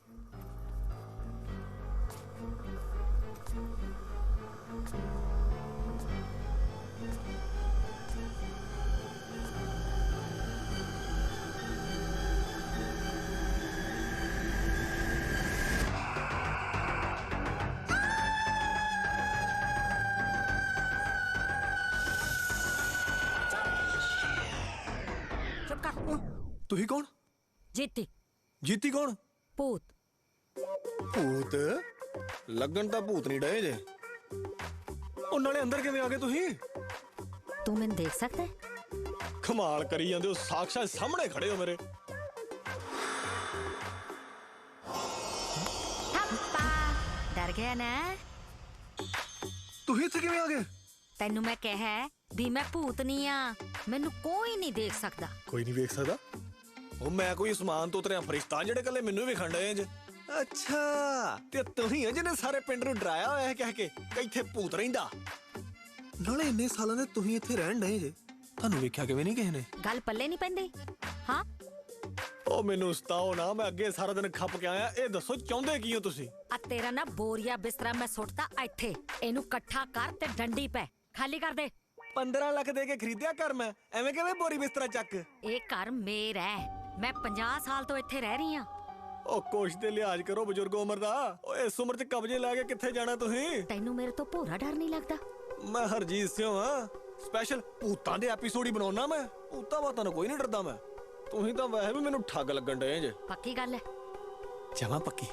तुही कौन जीती जीती कौन भूत भूत लगन ता भूत नहीं डे जे ओ नाले अंदर किवें आ गए तुही तू मैंने देख सकता है कमाल करी जांदे हो साक्षात सामने खड़े हो मेरे डर गया ना तुही इत्थे किवें आ गए तेनू मैं कहा भी मैं भूत नहीं आ मैनू कोई नहीं देख सकता कोई नहीं देख सकदा ओ मैं कोई आसमान तो उतरिया फरिश्ता जेड़े कल्ले मेनू भी खंड जे अच्छा ते तुही है जिने सारे पिंड नू डराया होया है कह के कि इत्थे भूत रहिंदा नाले इन्ने सालां दे तुही इत्थे रहन डए जे तानू वेख्या किवें नहीं किसे ने गल पल्ले नहीं पैंदी हां ओ मेनू सताओ ना मैं अगे सारा दिन खप के आया ए दसो चाहुंदे की हो तुसी आ तेरा ना बोरिया बिस्तरा मैं सुटता इत्थे एनू इकट्ठा कर ते डंडी पे खाली कर दे 15 लाख दे के खरीदिया घर मैं एवें किवें बोरी बिस्तरा चक ए घर मेरा है मैं 50 साल तो इत्थे रह रही हां ओ कुछ ते लिहाज करो बुजुर्ग उम्र दा ओ इस उम्र च कब्जे ला के किथे जाना तुही तैनू मेरे तो भोरा डर नहीं लगदा मैं हरजीत सिंह हां स्पेशल भूतां दे एपिसोड ही बनाउना मैं भूतां बातां नाल कोई नहीं डरदा मैं तुही तां वैसे भी मैनू ठग लगन डए जे पक्की गल है जमा पक्की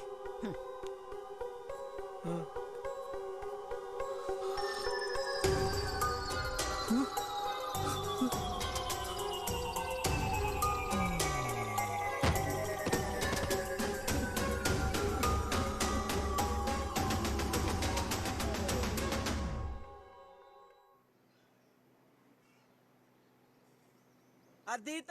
अदित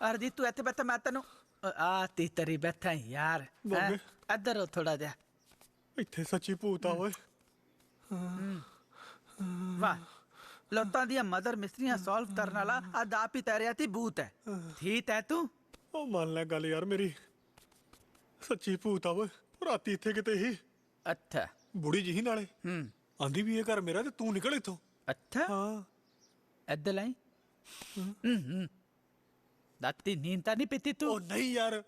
अरदीत तू इत्थे बैठा मैं तेनू आ तीतरी बैठा यार इधर हो थोड़ा जा इत्थे सच्ची भूत आ ओए वाह लोटां दी मदर मिस्त्रियां सॉल्व करन वाला अद आप ही तेरे आती भूत है ठीक है तू ओ मान ले गल यार मेरी सच्ची भूत आ ओए राती इत्थे किते ही अच्छा ਬੁੜੀ ਜੀ ਨਾਲੇ ਆਂਦੀ ਵੀ ਇਹ ਘਰ ਮੇਰਾ ਤੇ ਤੂੰ ਨਿਕਲ ਇੱਥੋਂ। अच्छा ਹਾਂ इधर लाई दाती नींद ता नहीं पीती तू? ਉਹ ਨਹੀਂ ਯਾਰ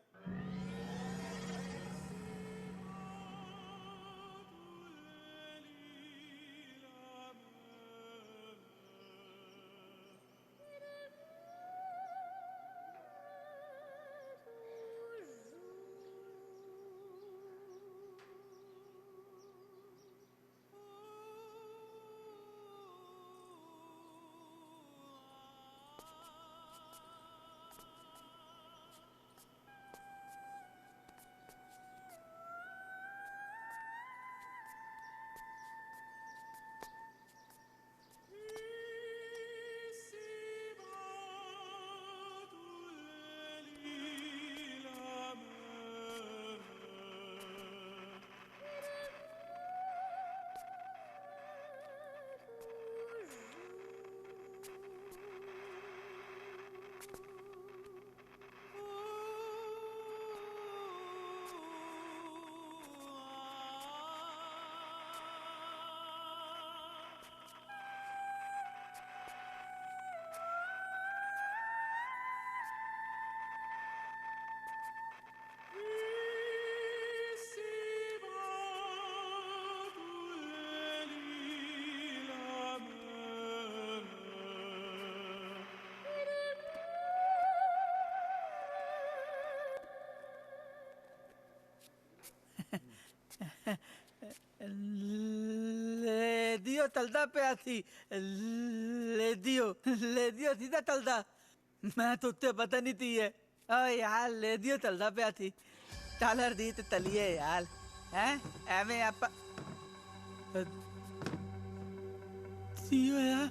ले दियो तलदा पिया सी ले दियो सीधा तलदा मैं तो उत्ते पता नहीं थी है ओ यार ले दियो तलदा पिया सी टालर दी ते तलिए यार हैं एवें आप सीओ यार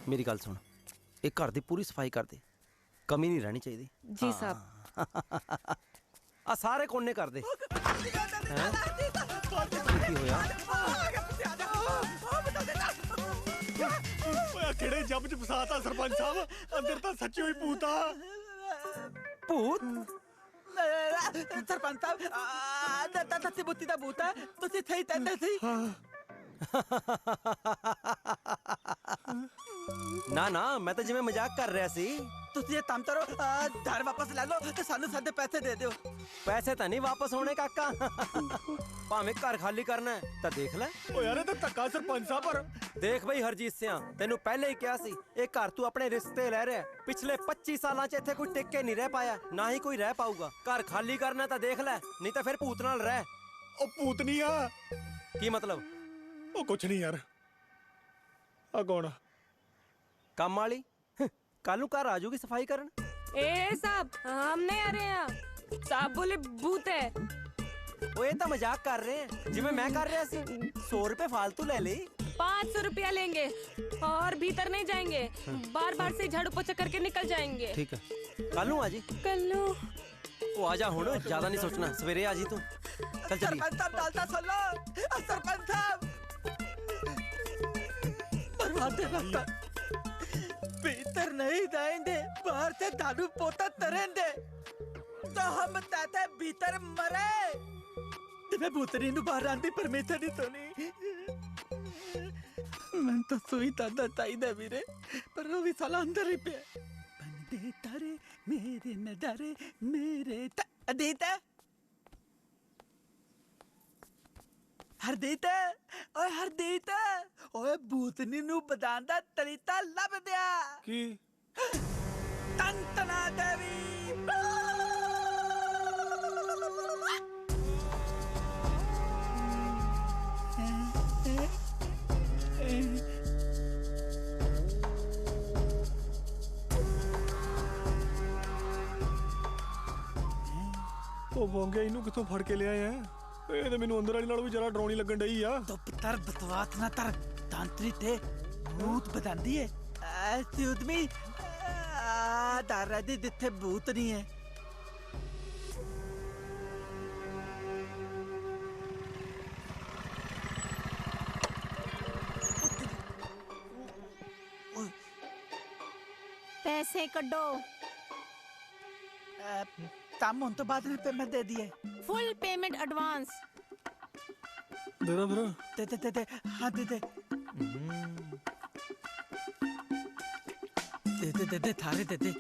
मेरी गल सुन, एक घर दी पूरी सफाई कर दे, कमी नहीं रहनी चाहिए। जी साहब। आ सारे कोने कर दे। हैं? की होया? ਓਏ ਕਿਹੜੇ ਜੱਬ ਚ ਫਸਾਤਾ ਸਰਪੰਚ ਸਾਹਿਬ, ਅੰਦਰ ਤਾਂ ਸੱਚੀ ਹੋਈ ਭੂਤ ਆ। भूत सरपंच साहब दस्सी बुत्ती दा भूत है तुसी सही कहंदे सी। ना ना मैं तो जिवें मजाक कर रहा सी। तुसी ये काम करो घर वापस ले लो ते सानू साडे पैसे दे दियो। पैसे तो नहीं वापस होने काका। भावें घर खाली करना है तो देख ले। ਓ ਯਾਰ ਇਹ ਤਾਂ ਧੱਕਾ ਸਰਪੰਚ ਸਾਹਿਬ ਪਰ। देख बई हरजीत सिंह तेनू पहले ही कहा सी ये घर तू अपने रिश्ते ले रहा है। पिछले 25 सालों च इत्थे कोई टिक के नहीं रह पाया, ना ही कोई रह पाऊगा। घर खाली करना तो देख ले, नहीं तो फिर भूत नाल रह। ਉਹ ਭੂਤ ਨਹੀਂ ਆ। की मतलब? ਉਹ ਕੁਛ ਨਹੀਂ ਯਾਰ। ਆ ਕੌਣ? काम वाली कल नू घर आ जाऊगी सफाई करन। ए साहब हम नहीं आ रहे हैं, साहब बोले भूत है। वो ये तो मजाक कर रहे हैं जिवें मैं कर रहा सी। 100 रुपए फालतू ले ले। 500 रुपया लेंगे और भीतर नहीं जाएंगे, बार बार से झाड़ू पोछा करके निकल जाएंगे। ठीक है कल नू आ जी। कल नू वो आ जा हुण, ज्यादा नहीं सोचना, सवेरे आ जी तू। चल चलिए। सरपंच साहब डालता सुन लो। सरपंच साहब बर्बाद है रास्ता। भीतर नहीं जाएंगे, बाहर से दारू पोता तरेंगे तो हम ताते भीतर मरे। मैं भूतनी नु बाहर आंदी परमेश्वर नहीं तो नहीं। मैं तो सोई दादा चाहिए वीरे, पर वो भी साला अंदर ही पे। बंदे तारे मेरे नजारे मेरे अदीता ਹਰਦੀਤ ਓਏ ਹਰਦੀਤ ਓਏ ਭੂਤਨੀ ਨੂੰ ਬਦਾਨ ਦਾ ਤਰੀਤਾ ਲੱਭ ਦਿਆ ਕੀ ਤੰਤਨਾ ਦੇਵੀ ਉਹ ਵੋਂਗੇ ਇਹਨੂੰ ਕਿੱਥੋਂ ਫੜ ਕੇ ਲਿਆਏ ਆ ਇਹ ਤੇ ਮੈਨੂੰ ਅੰਦਰ ਵਾਲੀ ਨਾਲੋਂ ਵੀ ਜ਼ਿਆਦਾ ਡਰਾਉਣੀ ਲੱਗਣ ਡਈ ਆ ਪੁੱਤਰ ਬਤਵਾਤ ਨਾ ਤਰ ਤਾਂਤਰੀ ਤੇ ਭੂਤ ਬਦਾਂਦੀ ਏ ਐਸੀ ਉਦਮੀ ਦਾਰਾ ਦੀ ਜਿੱਥੇ ਭੂਤ ਨਹੀਂ ਹੈ पैसे कड्डो काम होने तो बाद में पेमेंट दे दिए फुल पेमेंट एडवांस दे दो दे दे दे दे हाँ दे दे दे दे दे दे थारे दे दे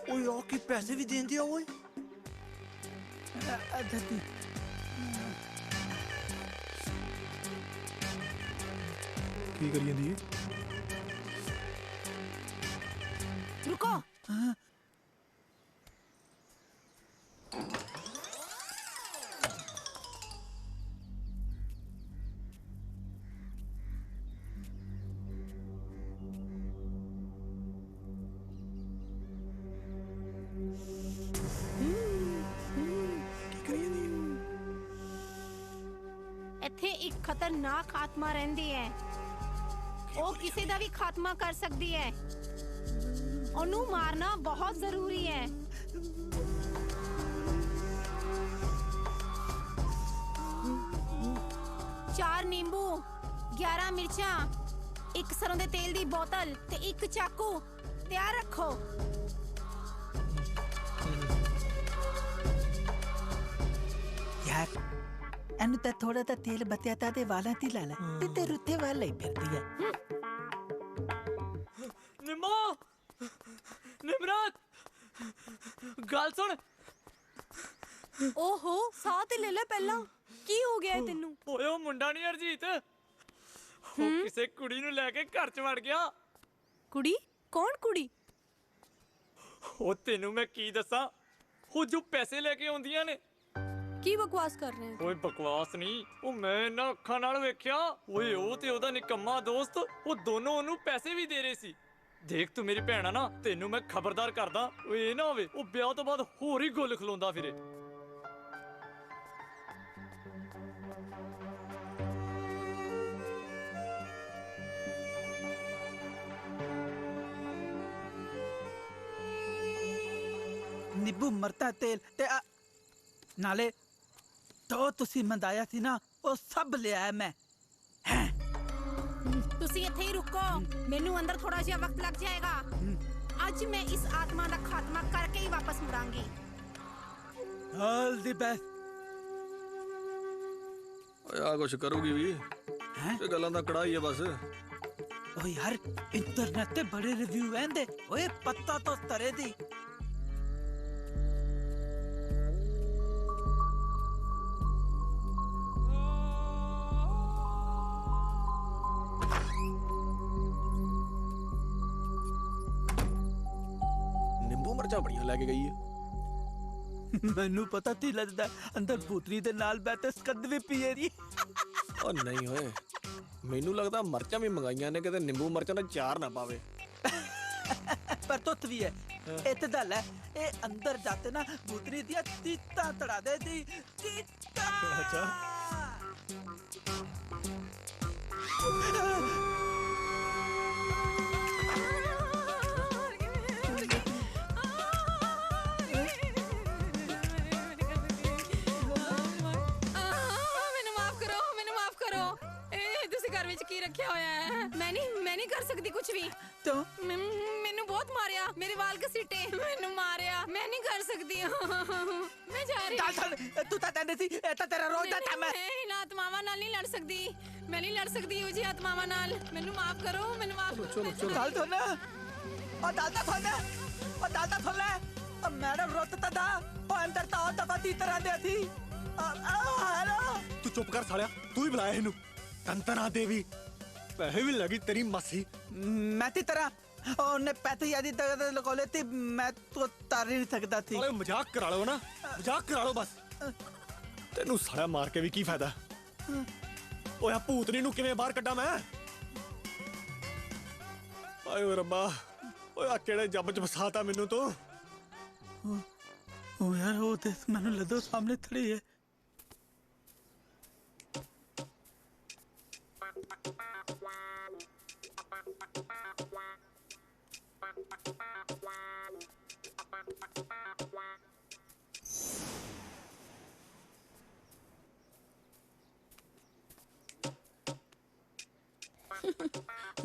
ओए आके पैसे भी दे दिया ओए दे की करी जांदी रुको ਇੱਥੇ ਇੱਕ ਖਤਰਨਾਕ ਆਤਮਾ ਰਹਿੰਦੀ ਹੈ ਉਹ ਕਿਸੇ ਦਾ ਵੀ ਖਾਤਮਾ ਕਰ ਸਕਦੀ ਹੈ ਉਹਨੂੰ ਮਾਰਨਾ ਬਹੁਤ ਜ਼ਰੂਰੀ ਹੈ ਚਾਰ ਨਿੰਬੂ 11 ਮਿਰਚਾਂ ਇੱਕ ਸਰੋਂ ਦੇ ਤੇਲ ਦੀ ਬੋਤਲ ਤੇ ਇੱਕ ਚਾਕੂ ਤਿਆਰ ਰੱਖੋ यार एनु तो थोड़ा सा तेल बतियाता दे वाला ती लाला ते रुते वाला ही फिरती है निम्मो निमरत गल सुन ਓਹੋ ਸਾਹ ਤੇ ਲੈ ਲੈ ਪਹਿਲਾਂ ਕੀ ਹੋ ਗਿਆ ਹੈ ਤੈਨੂੰ ਓਏ ਉਹ ਮੁੰਡਾ ਨਹੀਂ ਹਰਜੀਤ ਉਹ ਕਿਸੇ ਕੁੜੀ ਨੂੰ ਲੈ ਕੇ ਘਰ ਚ ਵੜ ਗਿਆ ਕੁੜੀ ਕੌਣ ਕੁੜੀ ਉਹ ਤੈਨੂੰ ਮੈਂ ਕੀ ਦੱਸਾਂ ਉਹ ਜੋ ਪੈਸੇ ਲੈ ਕੇ ਆਉਂਦੀਆਂ ਨੇ ਕੀ ਬਕਵਾਸ ਕਰ ਰਹੇ ਹੋ ਓਏ ਬਕਵਾਸ ਨਹੀਂ ਉਹ ਮੈਂ ਇਹਨਾਂ ਅੱਖਾਂ ਨਾਲ ਵੇਖਿਆ ਓਏ ਉਹ ਤੇ ਉਹਦਾ ਨਿਕੰਮਾ ਦੋਸਤ ਉਹ ਦੋਨੋਂ ਉਹਨੂੰ ਪੈਸੇ ਵੀ ਦੇ ਰਹੇ ਸੀ ਦੇਖ ਤੂੰ ਮੇਰੀ ਭੈਣ ਆ ਨਾ ਤੈਨੂੰ ਮੈਂ ਖਬਰਦਾਰ ਕਰਦਾ ਓਏ ਇਹ ਨਾ ਹੋਵੇ ਉਹ ਵਿਆਹ ਤੋਂ ਬਾਅਦ ਹੋਰ ਹੀ ਗੁੱਲ ਖਲੋਂਦਾ ਫਿਰੇ ਨਿੰਬੂ ਮਰਤਾ ਤੇਲ ਤੇ ਨਾਲੇ तो ਤੁਸੀਂ ਮੰਦਾਇਆ ਸੀ ਨਾ ਉਹ ਸਭ ਲਿਆਇਆ ਮੈਂ ਤੁਸੀਂ ਇੱਥੇ ਹੀ ਰੁਕੋ ਮੈਨੂੰ ਅੰਦਰ ਥੋੜਾ ਜਿਹਾ ਵਕਤ ਲੱਗ ਜਾਏਗਾ ਅੱਜ ਮੈਂ ਇਸ ਆਤਮਾ ਦਾ ਖਾਤਮਾ ਕਰਕੇ ਹੀ ਵਾਪਸ ਮੁੜਾਂਗੀ ਆਲ ਦੀ ਬੈਸਟ ਓਏ ਆ ਕੁਛ ਕਰੂਗੀ ਵੀ ਇਹ ਗੱਲਾਂ ਦਾ ਕੜਾ ਹੀ ਆ ਬਸ ਓ ਯਾਰ ਇੰਟਰਨੈਟ ਤੇ ਬੜੇ ਰਿਵਿਊ ਆਂਦੇ ਓਏ ਪੱਤਾ ਤੋਂ ਤਰੇ ਦੀ ਮਰਚਾਂ ਬੜੀਆਂ ਲੈ ਕੇ ਗਈ ਹੈ ਮੈਨੂੰ ਪਤਾ ਤੀ ਲੱਗਦਾ ਅੰਦਰ ਭੂਤਰੀ ਦੇ ਨਾਲ ਬੈਠੇ ਸਕੰਦ ਵੀ ਪੀਏ ਦੀ ਉਹ ਨਹੀਂ ਓਏ ਮੈਨੂੰ ਲੱਗਦਾ ਮਰਚਾਂ ਵੀ ਮੰਗਾਈਆਂ ਨੇ ਕਿਤੇ ਨਿੰਬੂ ਮਰਚਾਂ ਦਾ ਚਾਰ ਨਾ ਪਾਵੇ ਪਰ ਤੁੱਤ ਵੀ ਹੈ ਇੱਥੇ ਦਲ ਹੈ ਇਹ ਅੰਦਰ ਜਾਤੇ ਨਾ ਭੂਤਰੀ ਦੀਆਂ ਤੀਤਾਂ ਤੜਾ ਦੇ ਦੀ ਤੀਤਾਂ ਅੱਛਾ मैं नहीं कर सकती कुछ भी तो मैंने बहुत मारिया मेरे बाल घसीटे मैंने मारिया मैं नहीं कर सकती मैं जा रही तू ता कहंदी सी ए ता तेरा रोज दा काम है मैं आत्मावां नाल नहीं लड़ सकती मैं नहीं लड़ सकती जी आत्मावां नाल मैनू माफ करो मैनू माफ चलो चलो दाल तो ना ओ दाल ता खोल ओ दाल ता खोल ओ मैडम रोत ता दा ओ अंदर ता और दफा ती तरह दे थी तू चुप कर सालिया, तू ही बुलाया इनू। कंतना देवी पैसे भी लगी तेरी मासी। मैं ती तरह ਉਹਨੇ ਪੈਸੇ ਯਾਦੀ ਤਗਦ ਲਗੋਲੇ ਤੇ ਮੈਂ तो ਤਾਰ नहीं सकता थी। ओए मजाक करा लो ना, मजाक करा लो बस। तेनू साला मार के भी की फायदा। ओए आ भूतनी नू किवें बाहर कड्डा मैं? आए ओ रब्बा, ओए आ केड़े जब च फसाता मेनू तो। ओ यार वो ते मैनू लदो सामने खड़ी है।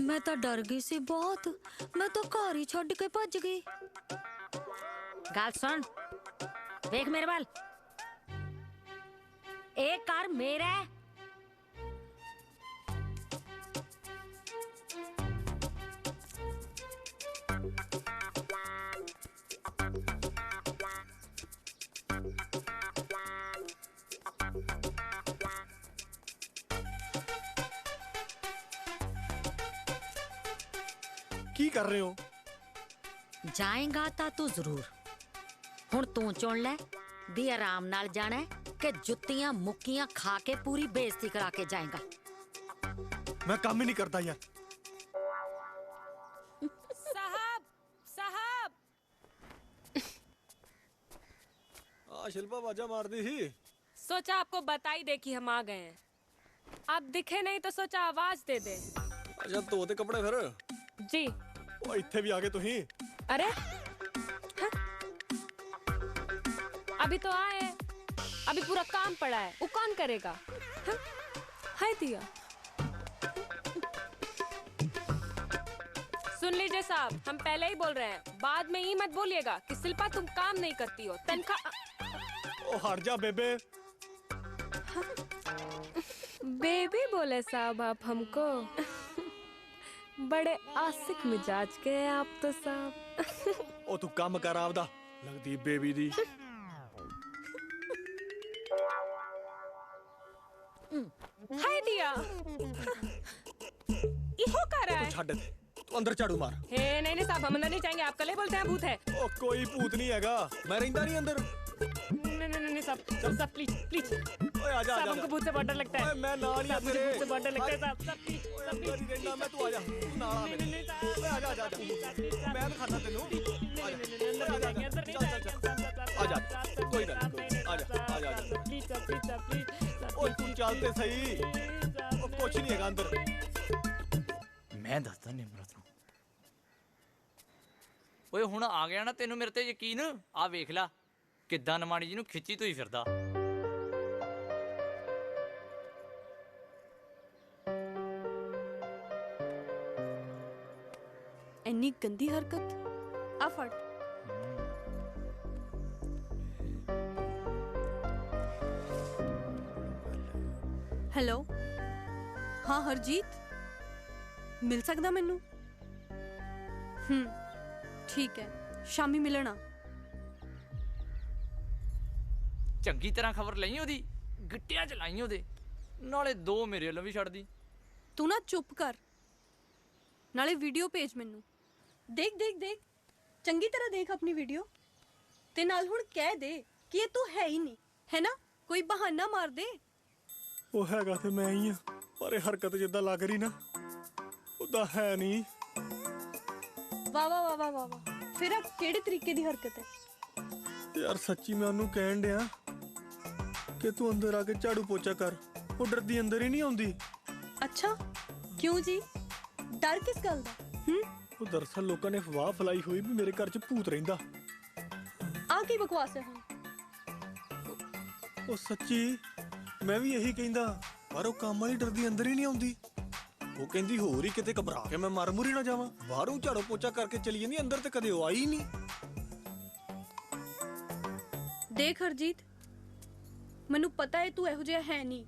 मैं तो डर गई सी बहुत, मैं तो घर ही छोड़ के भज गई। गल सुन, देख मेरे बाल, एक कार मेरा है। की कर रहे हो? जाएगा ता तू जरूर। हुण तू चुन ले भी आराम नाल जाना है कि जुत्तियां मुक्कियां खा के पूरी बेइज्जती करा के जाएगा। मैं काम ही नहीं करता यार। साहब साहब शिल्पा बाजा मार दी ही। सोचा आपको बताई दे कि हम आ गए हैं। आप दिखे नहीं तो सोचा आवाज दे दे। अच्छा तो ते कपड़े फिर जी। ओ इत्थे भी आगे तुही। अरे हाँ? अभी तो आए, अभी पूरा काम पड़ा है, वो कौन करेगा? हाँ? है दिया। सुन लीजिए साहब, हम पहले ही बोल रहे हैं, बाद में ही मत बोलिएगा कि शिल्पा तुम काम नहीं करती हो। तनख्वाह ओ हट जा बेबे। बेबी बोले साहब आप हमको। बड़े आशिक मिजाज के हैं आप तो साहब। ओ तू काम कर आपदा, लगदी बेबी दी। हाय दिया। इहो कर रहा है। छड़ दे, तू अंदर झाड़ू मार। हे नहीं नहीं साहब, हम अंदर नहीं जाएंगे, आप कल ही बोलते हैं भूत है। ओ कोई भूत नहीं हैगा, मैं रहंदा नहीं अंदर। नहीं साहब प्लीज प्लीज। ओए आजा आजा। हमको भूत से डर लगता है। ओए मैं ना नहीं साहब, तेरे। भूत से डर लगता है साहब, सब प्लीज सब प्लीज। नहीं रहंदा मैं, तू आजा, तू ना आ मेरे। ओए आजा आजा आजा, मैं दिखाता तेनू। आजा आजा, कोई गल नहीं, आजा आजा आजा। Please please please. ओ तू चलते सही, ओ कुछ नहीं हैगा अंदर। मैं दसदा निमरत नूं। ਓਏ ਹੁਣ ਆ ਗਿਆ ਨਾ ਤੈਨੂੰ ਮੇਰੇ ਤੇ ਯਕੀਨ? ਆ ਵੇਖ ਲੈ ਕਿੱਦਾਂ ਨਮਾਣੀ ਜੀ ਨੂੰ ਖਿੱਚੀ ਤੂੰ ਹੀ ਫਿਰਦਾ। ਇੰਨੀ ਗੰਦੀ ਹਰਕਤ। ਆ ਫੜ। ਹੈਲੋ ਹਾਂ ਹਰਜੀਤ, ਮਿਲ ਸਕਦਾ ਮੈਨੂੰ? ਠੀਕ ਹੈ, ਸ਼ਾਮੀ ਮਿਲਣਾ। ਚੰਗੀ ਤਰ੍ਹਾਂ ਖਬਰ ਲਈ ਉਹਦੀ, ਗਿੱਟਿਆਂ 'ਚ ਲਾਈ ਉਹਦੇ, ਨਾਲੇ 2 ਮੇਰੇ ਵੱਲੋਂ ਵੀ ਛੱਡਦੀ। ਤੂੰ ਨਾ ਚੁੱਪ ਕਰ, ਨਾਲੇ ਵੀਡੀਓ ਭੇਜ ਮੈਨੂੰ। ਦੇਖ ਦੇਖ ਦੇਖ, ਚੰਗੀ ਤਰ੍ਹਾਂ ਦੇਖ ਆਪਣੀ ਵੀਡੀਓ, ਤੇ ਨਾਲ ਹੁਣ ਕਹਿ ਦੇ ਕਿ ਇਹ ਤੂੰ ਹੈ ਹੀ ਨਹੀਂ, ਹੈ ਨਾ? ਕੋਈ ਬਹਾਨਾ ਮਾਰ ਦੇ। ਉਹ ਹੈਗਾ ਤੇ ਮੈਂ ਹੀ ਆ, ਪਰ ਇਹ ਹਰਕਤ ਜਿੱਦਾਂ ਲੱਗ ਰਹੀ ਨਾ ਉਹਦਾ ਹੈ ਨਹੀਂ। ਵਾਹ ਵਾਹ ਵਾਹ ਵਾਹ ਵਾਹ ਵਾਹ, ਫਿਰ ਆ ਕਿਹੜੇ ਤਰੀਕੇ ਦੀ ਹਰਕਤ ਹੈ? ਯਾਰ ਸੱਚੀ ਮੈਂ ਉਹਨੂੰ ਕਹਿਣ ਡਿਆ ਕਿ ਤੂੰ ਅੰਦਰ ਆ ਕੇ ਝਾੜੂ ਪੋਚਾ ਕਰ, ਉਹ ਡਰਦੀ ਅੰਦਰ ਹੀ ਨਹੀਂ ਆਉਂਦੀ। ਅੱਛਾ ਕਿਉਂ ਜੀ, ਡਰ ਕਿਸ ਗੱਲ ਦਾ? ਉਹ ਦਰਅਸਲ ਲੋਕਾਂ ਨੇ ਅਫਵਾਹ ਫੈਲਾਈ ਹੋਈ ਵੀ ਮੇਰੇ ਘਰ 'ਚ ਭੂਤ ਰਹਿੰਦਾ। ਆ ਕੀ ਬਕਵਾਸ ਹੈ ਹੁਣ? ਉਹ ਸੱਚੀ ਮੈਂ ਵੀ ਇਹੀ ਕਹਿੰਦਾ, ਪਰ ਉਹ ਕੰਮ ਵਾਲੀ ਡਰਦੀ ਅੰਦਰ ਹੀ ਨਹੀਂ ਆਉਂਦੀ। ਉਹ ਕਹਿੰਦੀ ਹੋਰ ਹੀ ਕਿਤੇ ਘਬਰਾ ਕੇ ਮੈਂ ਮਰ ਮੁਰੀ ਨਾ ਜਾਵਾਂ। ਬਾਹਰੋਂ ਝਾੜੂ ਪੋਚਾ ਕਰਕੇ ਚਲੀ ਜਾਂਦੀ, ਅੰਦਰ ਤੇ ਕਦੇ ਉਹ ਆਈ ਨਹੀਂ। ਦੇਖ ਹਰਜੀਤ, ਮੈਨੂੰ ਪਤਾ ਹੈ ਤੂੰ ਇਹੋ ਜਿਹਾ ਹੈ ਨਹੀਂ।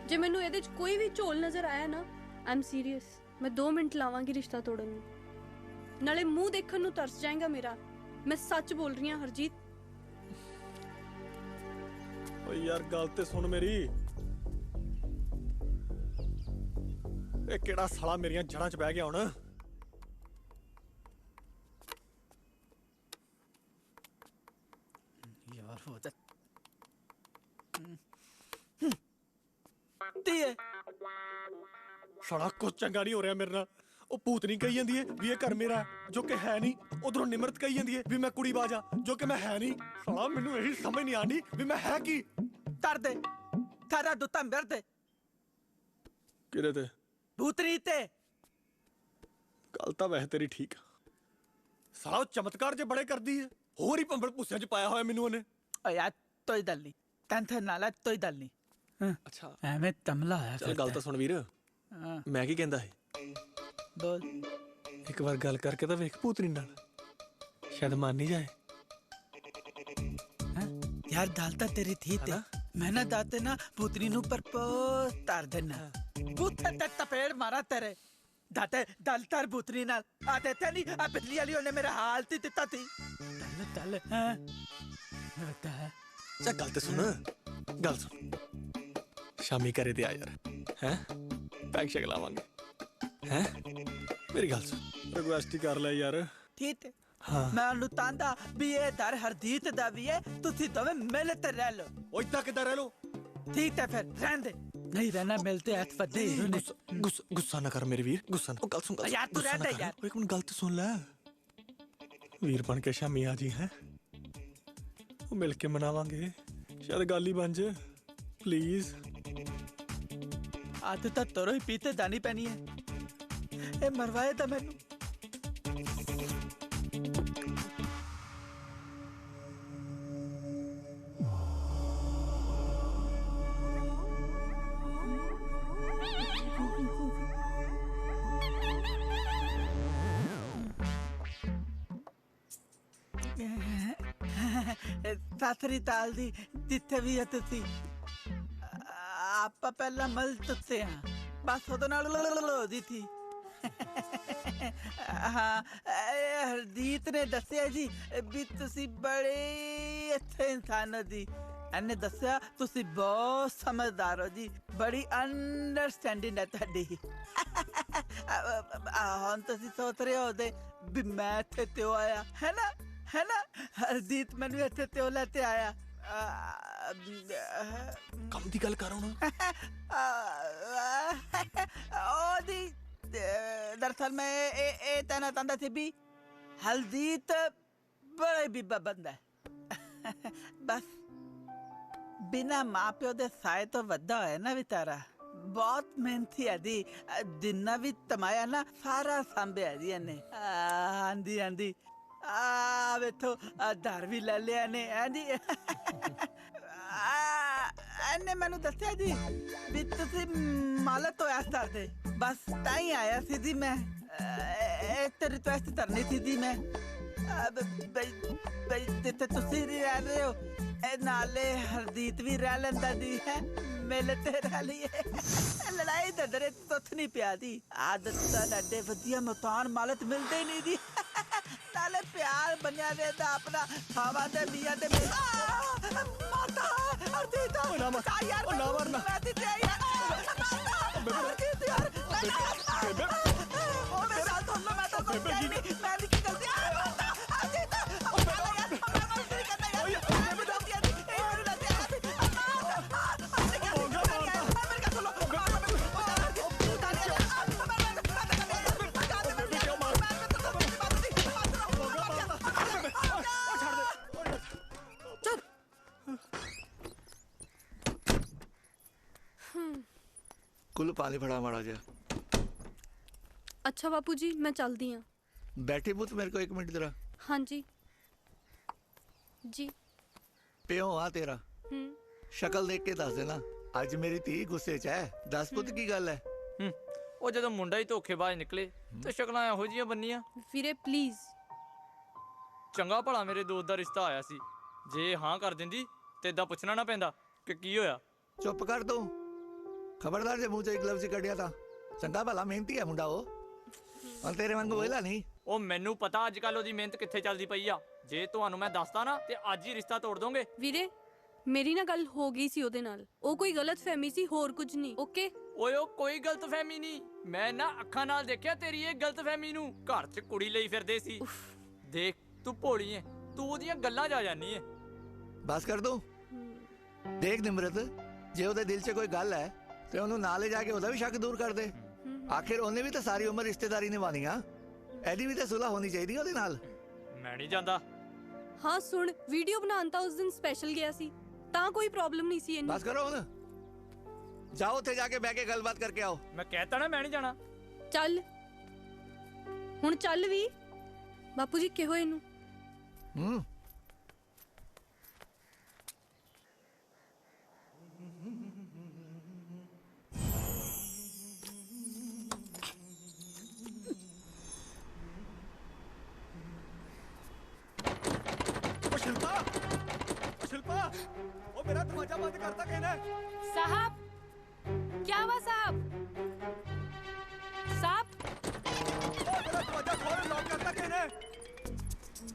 ਜੇ ਮੈਨੂੰ ਇਹਦੇ 'ਚ ਕੋਈ ਵੀ ਝੋਲ ਨਜ਼ਰ ਆਇਆ ਨਾ, ਆਈ ਐਮ ਸੀਰੀਅਸ, ਮੈਂ 2 ਮਿੰਟ ਲਾਵਾਂਗੀ ਰਿਸ਼ਤਾ ਤੋੜਨ ਨੂੰ। ਨਾਲੇ ਮੂੰਹ ਦੇਖਣ ਨੂੰ ਤਰਸ ਜਾਏਗਾ ਮੇਰਾ। ਮੈਂ ਸੱਚ ਬੋਲ ਰਹੀ ਹਾਂ ਹਰਜੀਤ। ਓਏ ਯਾਰ ਗੱਲ ਤੇ ਸੁਣ ਮੇਰੀ। ਇਹ ਕਿਹੜਾ ਸਾਲਾ ਮੇਰੀਆਂ ਜੜਾਂ 'ਚ ਬਹਿ ਗਿਆ ਹੁਣ। यार वो तो है ਸਾਲਾ ਕੁਝ ਚੰਗਾ ਨਹੀਂ ਹੋ ਰਿਹਾ ਮੇਰੇ ਨਾਲ। ਉਹ ਭੂਤਨੀ ਕਹੀ ਜਾਂਦੀ ਹੈ ਵੀ ਇਹ ਘਰ ਮੇਰਾ ਹੈ, ਜੋ ਕਿ ਹੈ ਨਹੀਂ। ਉਧਰੋਂ ਨਿਮਰਤ ਕਹੀ ਜਾਂਦੀ ਹੈ ਵੀ ਮੈਂ ਕੁੜੀ ਬਾਜਾ, ਜੋ ਕਿ ਮੈਂ ਹੈ ਨਹੀਂ। ਸਾਲਾ ਮੈਨੂੰ ਇਹੀ ਸਮਝ ਨਹੀਂ ਆਉਂਦੀ ਵੀ ਮੈਂ ਹੈ ਕੀ। कर दे थारा दुता मेरे ते ਕਿਹਦੇ ਤੇ? भूतनी ते। ਗੱਲ ਤਾਂ ਵੈਸੇ ਤੇਰੀ ਠੀਕ ਆ। ਸਾਲਾ ਉਹ ਚਮਤਕਾਰ ਜੇ ਬੜੇ ਕਰਦੀ ਹੈ। ਹੋਰ ਹੀ ਭੰਬਲ ਭੁੱਸਿਆਂ 'ਚ ਪਾਇਆ ਹੋਇਆ ਮੈਨੂੰ ਉਹਨੇ। ओ यार कोई दल नहीं, टेंशन ना ले, कोई दल नहीं। ਅੱਛਾ ਐਵੇਂ ਤਮਲਾ ਆਇਆ ਚੱਲ ਗੱਲ ਤਾਂ ਸੁਣ ਵੀਰ। ਹਾਂ ਮੈਂ ਕੀ ਕਹਿੰਦਾ ਸੀ? बोल। ਇੱਕ ਵਾਰ ਗੱਲ ਕਰਕੇ ਤਾਂ ਵੇਖ ਭੂਤਨੀ ਨਾਲ, ਸ਼ਾਇਦ ਮੰਨ ਹੀ ਜਾਏ। यार दाल तो तेरी थी ते मैं ना दाते ना पुतनी नु प्रपोज तार देना बूथे ते तपेड़ मारा तेरे दाते दल तार पुतनी नाल आते थे नहीं आ बिजली वाली ने मेरा हाल ती दिता थी दल दल हां मैं बता ਚੱਲ ਗੱਲ ਤੇ ਸੁਣ, ਗੱਲ ਸੁਣ। ਸ਼ਾਮੀ ਘਰੇ ਤੇ ਆ ਯਾਰ, ਹੈਂ ਪੈਗ ਸ਼ੈਗ ਲਾਵਾਂਗੇ, ਹੈਂ ਮੇਰੀ ਗੱਲ ਸੁਣ। ਰਿਕੁਐਸਟ ਹੀ ਕਰ ਲੈ ਯਾਰ। ठीक है हाँ मैं उन्हें तांदा भी ये दर हरदीत दा भी है तुसी दोवे मिलते रह लो। ओ इतना किधर रह लो? ठीक है फिर रहने दे, नहीं रहना मिलते ऐत फदे ने। गुस्सा ना कर मेरे वीर, गुस्सा ना। गल सुन यार तू रहने दे यार। एक मिनट गल तो सुन ले। वीर बन के शामी आ जी, हैं वो मिल के मनावांगे, शायद गल ही बन जाए। प्लीज आज तो तोरो ही पीते दानी पैनी है ए मरवाए था मैनू। साथरी ताल दी जिथे भी है तुसी आपा पहला मल तुते हाँ बस ਉਹਦੇ ਨਾਲ ਲੋਦੀ थी। हाँ हरदीत ने दसिया जी भी तुसी बड़े अच्छे इंसान हो जी। ਇਹਨੇ ਦੱਸਿਆ ਤੁਸੀਂ ਬਹੁਤ ਸਮਝਦਾਰ ਹੋ ਜੀ, ਬੜੀ ਅੰਡਰਸਟੈਂਡਿੰਗ ਹੈ ਤੁਹਾਡੀ। ਹੁਣ ਤੁਸੀਂ ਸੋਚ ਰਹੇ ਹੋ ਵੀ ਮੈਂ ਇੱਥੇ ਤੇ ਆਇਆ ਹੈ ਨਾ, है ना हरदीत मैनू इत्थे ते लेते आया कम दी गल करो ना। ओदी दरअसल मैं ए कहना चाहता थी भी हरदीत बड़ा बीबा बंदा है। बस बिना माँ प्यो दे साए तो वड्डा होया ना बेचारा, बहुत मेहनती है दी, जिन्ना भी कमाया ना सारा सांभया जी इन्हें। आंदी आंदी आ बेथो धर भी ले लिया ने जी। इन्हें मैनू दस्या जी भी तुसी मालत होया स्तर दे, बस ताई आया सी जी मैं ते रिक्वेस्ट करनी थी जी मैं बई जिथे तुसी रह रहे हो नाले हरदीत भी रह लेंदा जी है, मिलते रह लिए। लड़ाई दडरे तुथ नहीं पिया दी, आदत लाडे वधिया मकान मालत मिलते ही नहीं जी। नाले प्यार बनिया रहता अपना खावा दे मिया दे माता हरदीत यार ना मरना मैं ते यार हरदीत यार ओ मेरे साथ सुन लो, मैं तो मैं नहीं की गलती हरदीत कुल पानी फड़ा माड़ा जा। अच्छा बापू जी मैं चलती हाँ। बैठी पुत मेरे को एक मिनट जरा। हाँ जी जी प्यो हाँ तेरा, शक्ल देख के दस देना आज मेरी धी गुस्से च है। दस पुत की गल है? ਉਹ ਜਦੋਂ ਮੁੰਡਾ ਹੀ ਧੋਖੇਬਾਜ਼ ਨਿਕਲੇ ਤੇ ਸ਼ਕਲਾਂ ਇਹੋ ਜੀਆਂ ਬੰਨੀਆਂ। ਵੀਰੇ ਪਲੀਜ਼। ਚੰਗਾ ਭਲਾ ਮੇਰੇ ਦੋਸਤ ਦਾ ਰਿਸ਼ਤਾ ਆਇਆ ਸੀ, ਜੇ ਹਾਂ ਕਰ ਦਿੰਦੀ ਤੇ ਇਦਾਂ ਪੁੱਛਣਾ ਨਾ ਪੈਂਦਾ ਕਿ ਕੀ ਹੋਇਆ। चुप कर तू, खबरदार जे मुंह च एक लफ्ज कढ़िया था। चंगा भला मेहनती है मुंडा वो, और तेरे वांगू वेला नहीं। ਉਹ ਮੈਨੂੰ ਪਤਾ ਅੱਜ ਕੱਲ ਉਹਦੀ ਮਿਹਨਤ ਕਿੱਥੇ ਚੱਲਦੀ ਪਈ ਆ। ਜੇ ਤੁਹਾਨੂੰ ਮੈਂ ਦੱਸਦਾ ਨਾ ਤੇ ਅੱਜ ਹੀ ਰਿਸ਼ਤਾ ਤੋੜ ਦੋਗੇ। ਵੀਰੇ ਮੇਰੀ ਨਾ ਗੱਲ ਹੋ ਗਈ ਸੀ ਉਹਦੇ ਨਾਲ। ਉਹ ਕੋਈ ਗਲਤਫਹਿਮੀ ਸੀ, ਹੋਰ ਕੁਝ ਨਹੀਂ। ਓਕੇ ਓਏ ਉਹ ਕੋਈ ਗਲਤਫਹਿਮੀ ਨਹੀਂ, ਮੈਂ ਨਾ ਅੱਖਾਂ ਨਾਲ ਦੇਖਿਆ ਤੇਰੀ ਇਹ ਗਲਤਫਹਿਮੀ ਨੂੰ। ਘਰ 'ਚ ਕੁੜੀ ਲਈ ਫਿਰਦੇ ਸੀ। ਦੇਖ ਤੂੰ ਭੋਲੀ ਐ, ਤੂੰ ਉਹਦੀਆਂ ਗੱਲਾਂ 'ਚ ਆ ਜਾਨੀ ਐ। ਬਸ ਕਰ ਦੂੰ। ਦੇਖ ਨਿਮਰਤ, ਜੇ ਉਹਦੇ ਦਿਲ 'ਚ ਕੋਈ ਗੱਲ ਹੈ ਤੇ ਉਹਨੂੰ ਨਾਲ ਲੈ ਜਾ ਕੇ ਉਹਦਾ ਵੀ ਸ਼ੱਕ ਦੂਰ ਕਰ ਦੇ। ਆਖਿਰ ਉਹਨੇ ਵੀ ਤਾਂ ਸਾਰੀ ਉਮਰ ਰਿਸ਼ਤੇਦਾਰੀ ਨਿਭਾਣੀ ਆ, ਇਹਦੀ ਵੀ ਤਾਂ ਸੁਲ੍ਹਾ ਹੋਣੀ ਚਾਹੀਦੀ ਉਹਦੇ ਨਾਲ। ਮੈਂ ਨਹੀਂ ਜਾਂਦਾ। ਹਾਂ ਸੁਣ, ਵੀਡੀਓ ਬਣਾਉਣ ਤਾਂ ਉਸ ਦਿਨ ਸਪੈਸ਼ਲ ਗਿਆ ਸੀ, ਤਾਂ ਕੋਈ ਪ੍ਰੋਬਲਮ ਨਹੀਂ ਸੀ ਇਹਨੂੰ। ਬਸ ਕਰੋ ਹੁਣ, ਜਾਓ ਉੱਥੇ ਜਾ ਕੇ ਬਹਿ ਕੇ ਗੱਲਬਾਤ ਕਰਕੇ ਆਓ। ਮੈਂ ਕਹਿਤਾ ਨਾ ਮੈਂ ਨਹੀਂ ਜਾਣਾ। ਚੱਲ ਹੁਣ ਚੱਲ ਵੀ। ਬਾਪੂ ਜੀ ਕਿਹੋ ਇਹਨੂੰ? शिल्पा, ओ मेरा दरवाजा बंद करता कहना है। साहब, क्या हुआ साहब? साहब, ओ मेरा दरवाजा खोल, लॉक करता कहना है।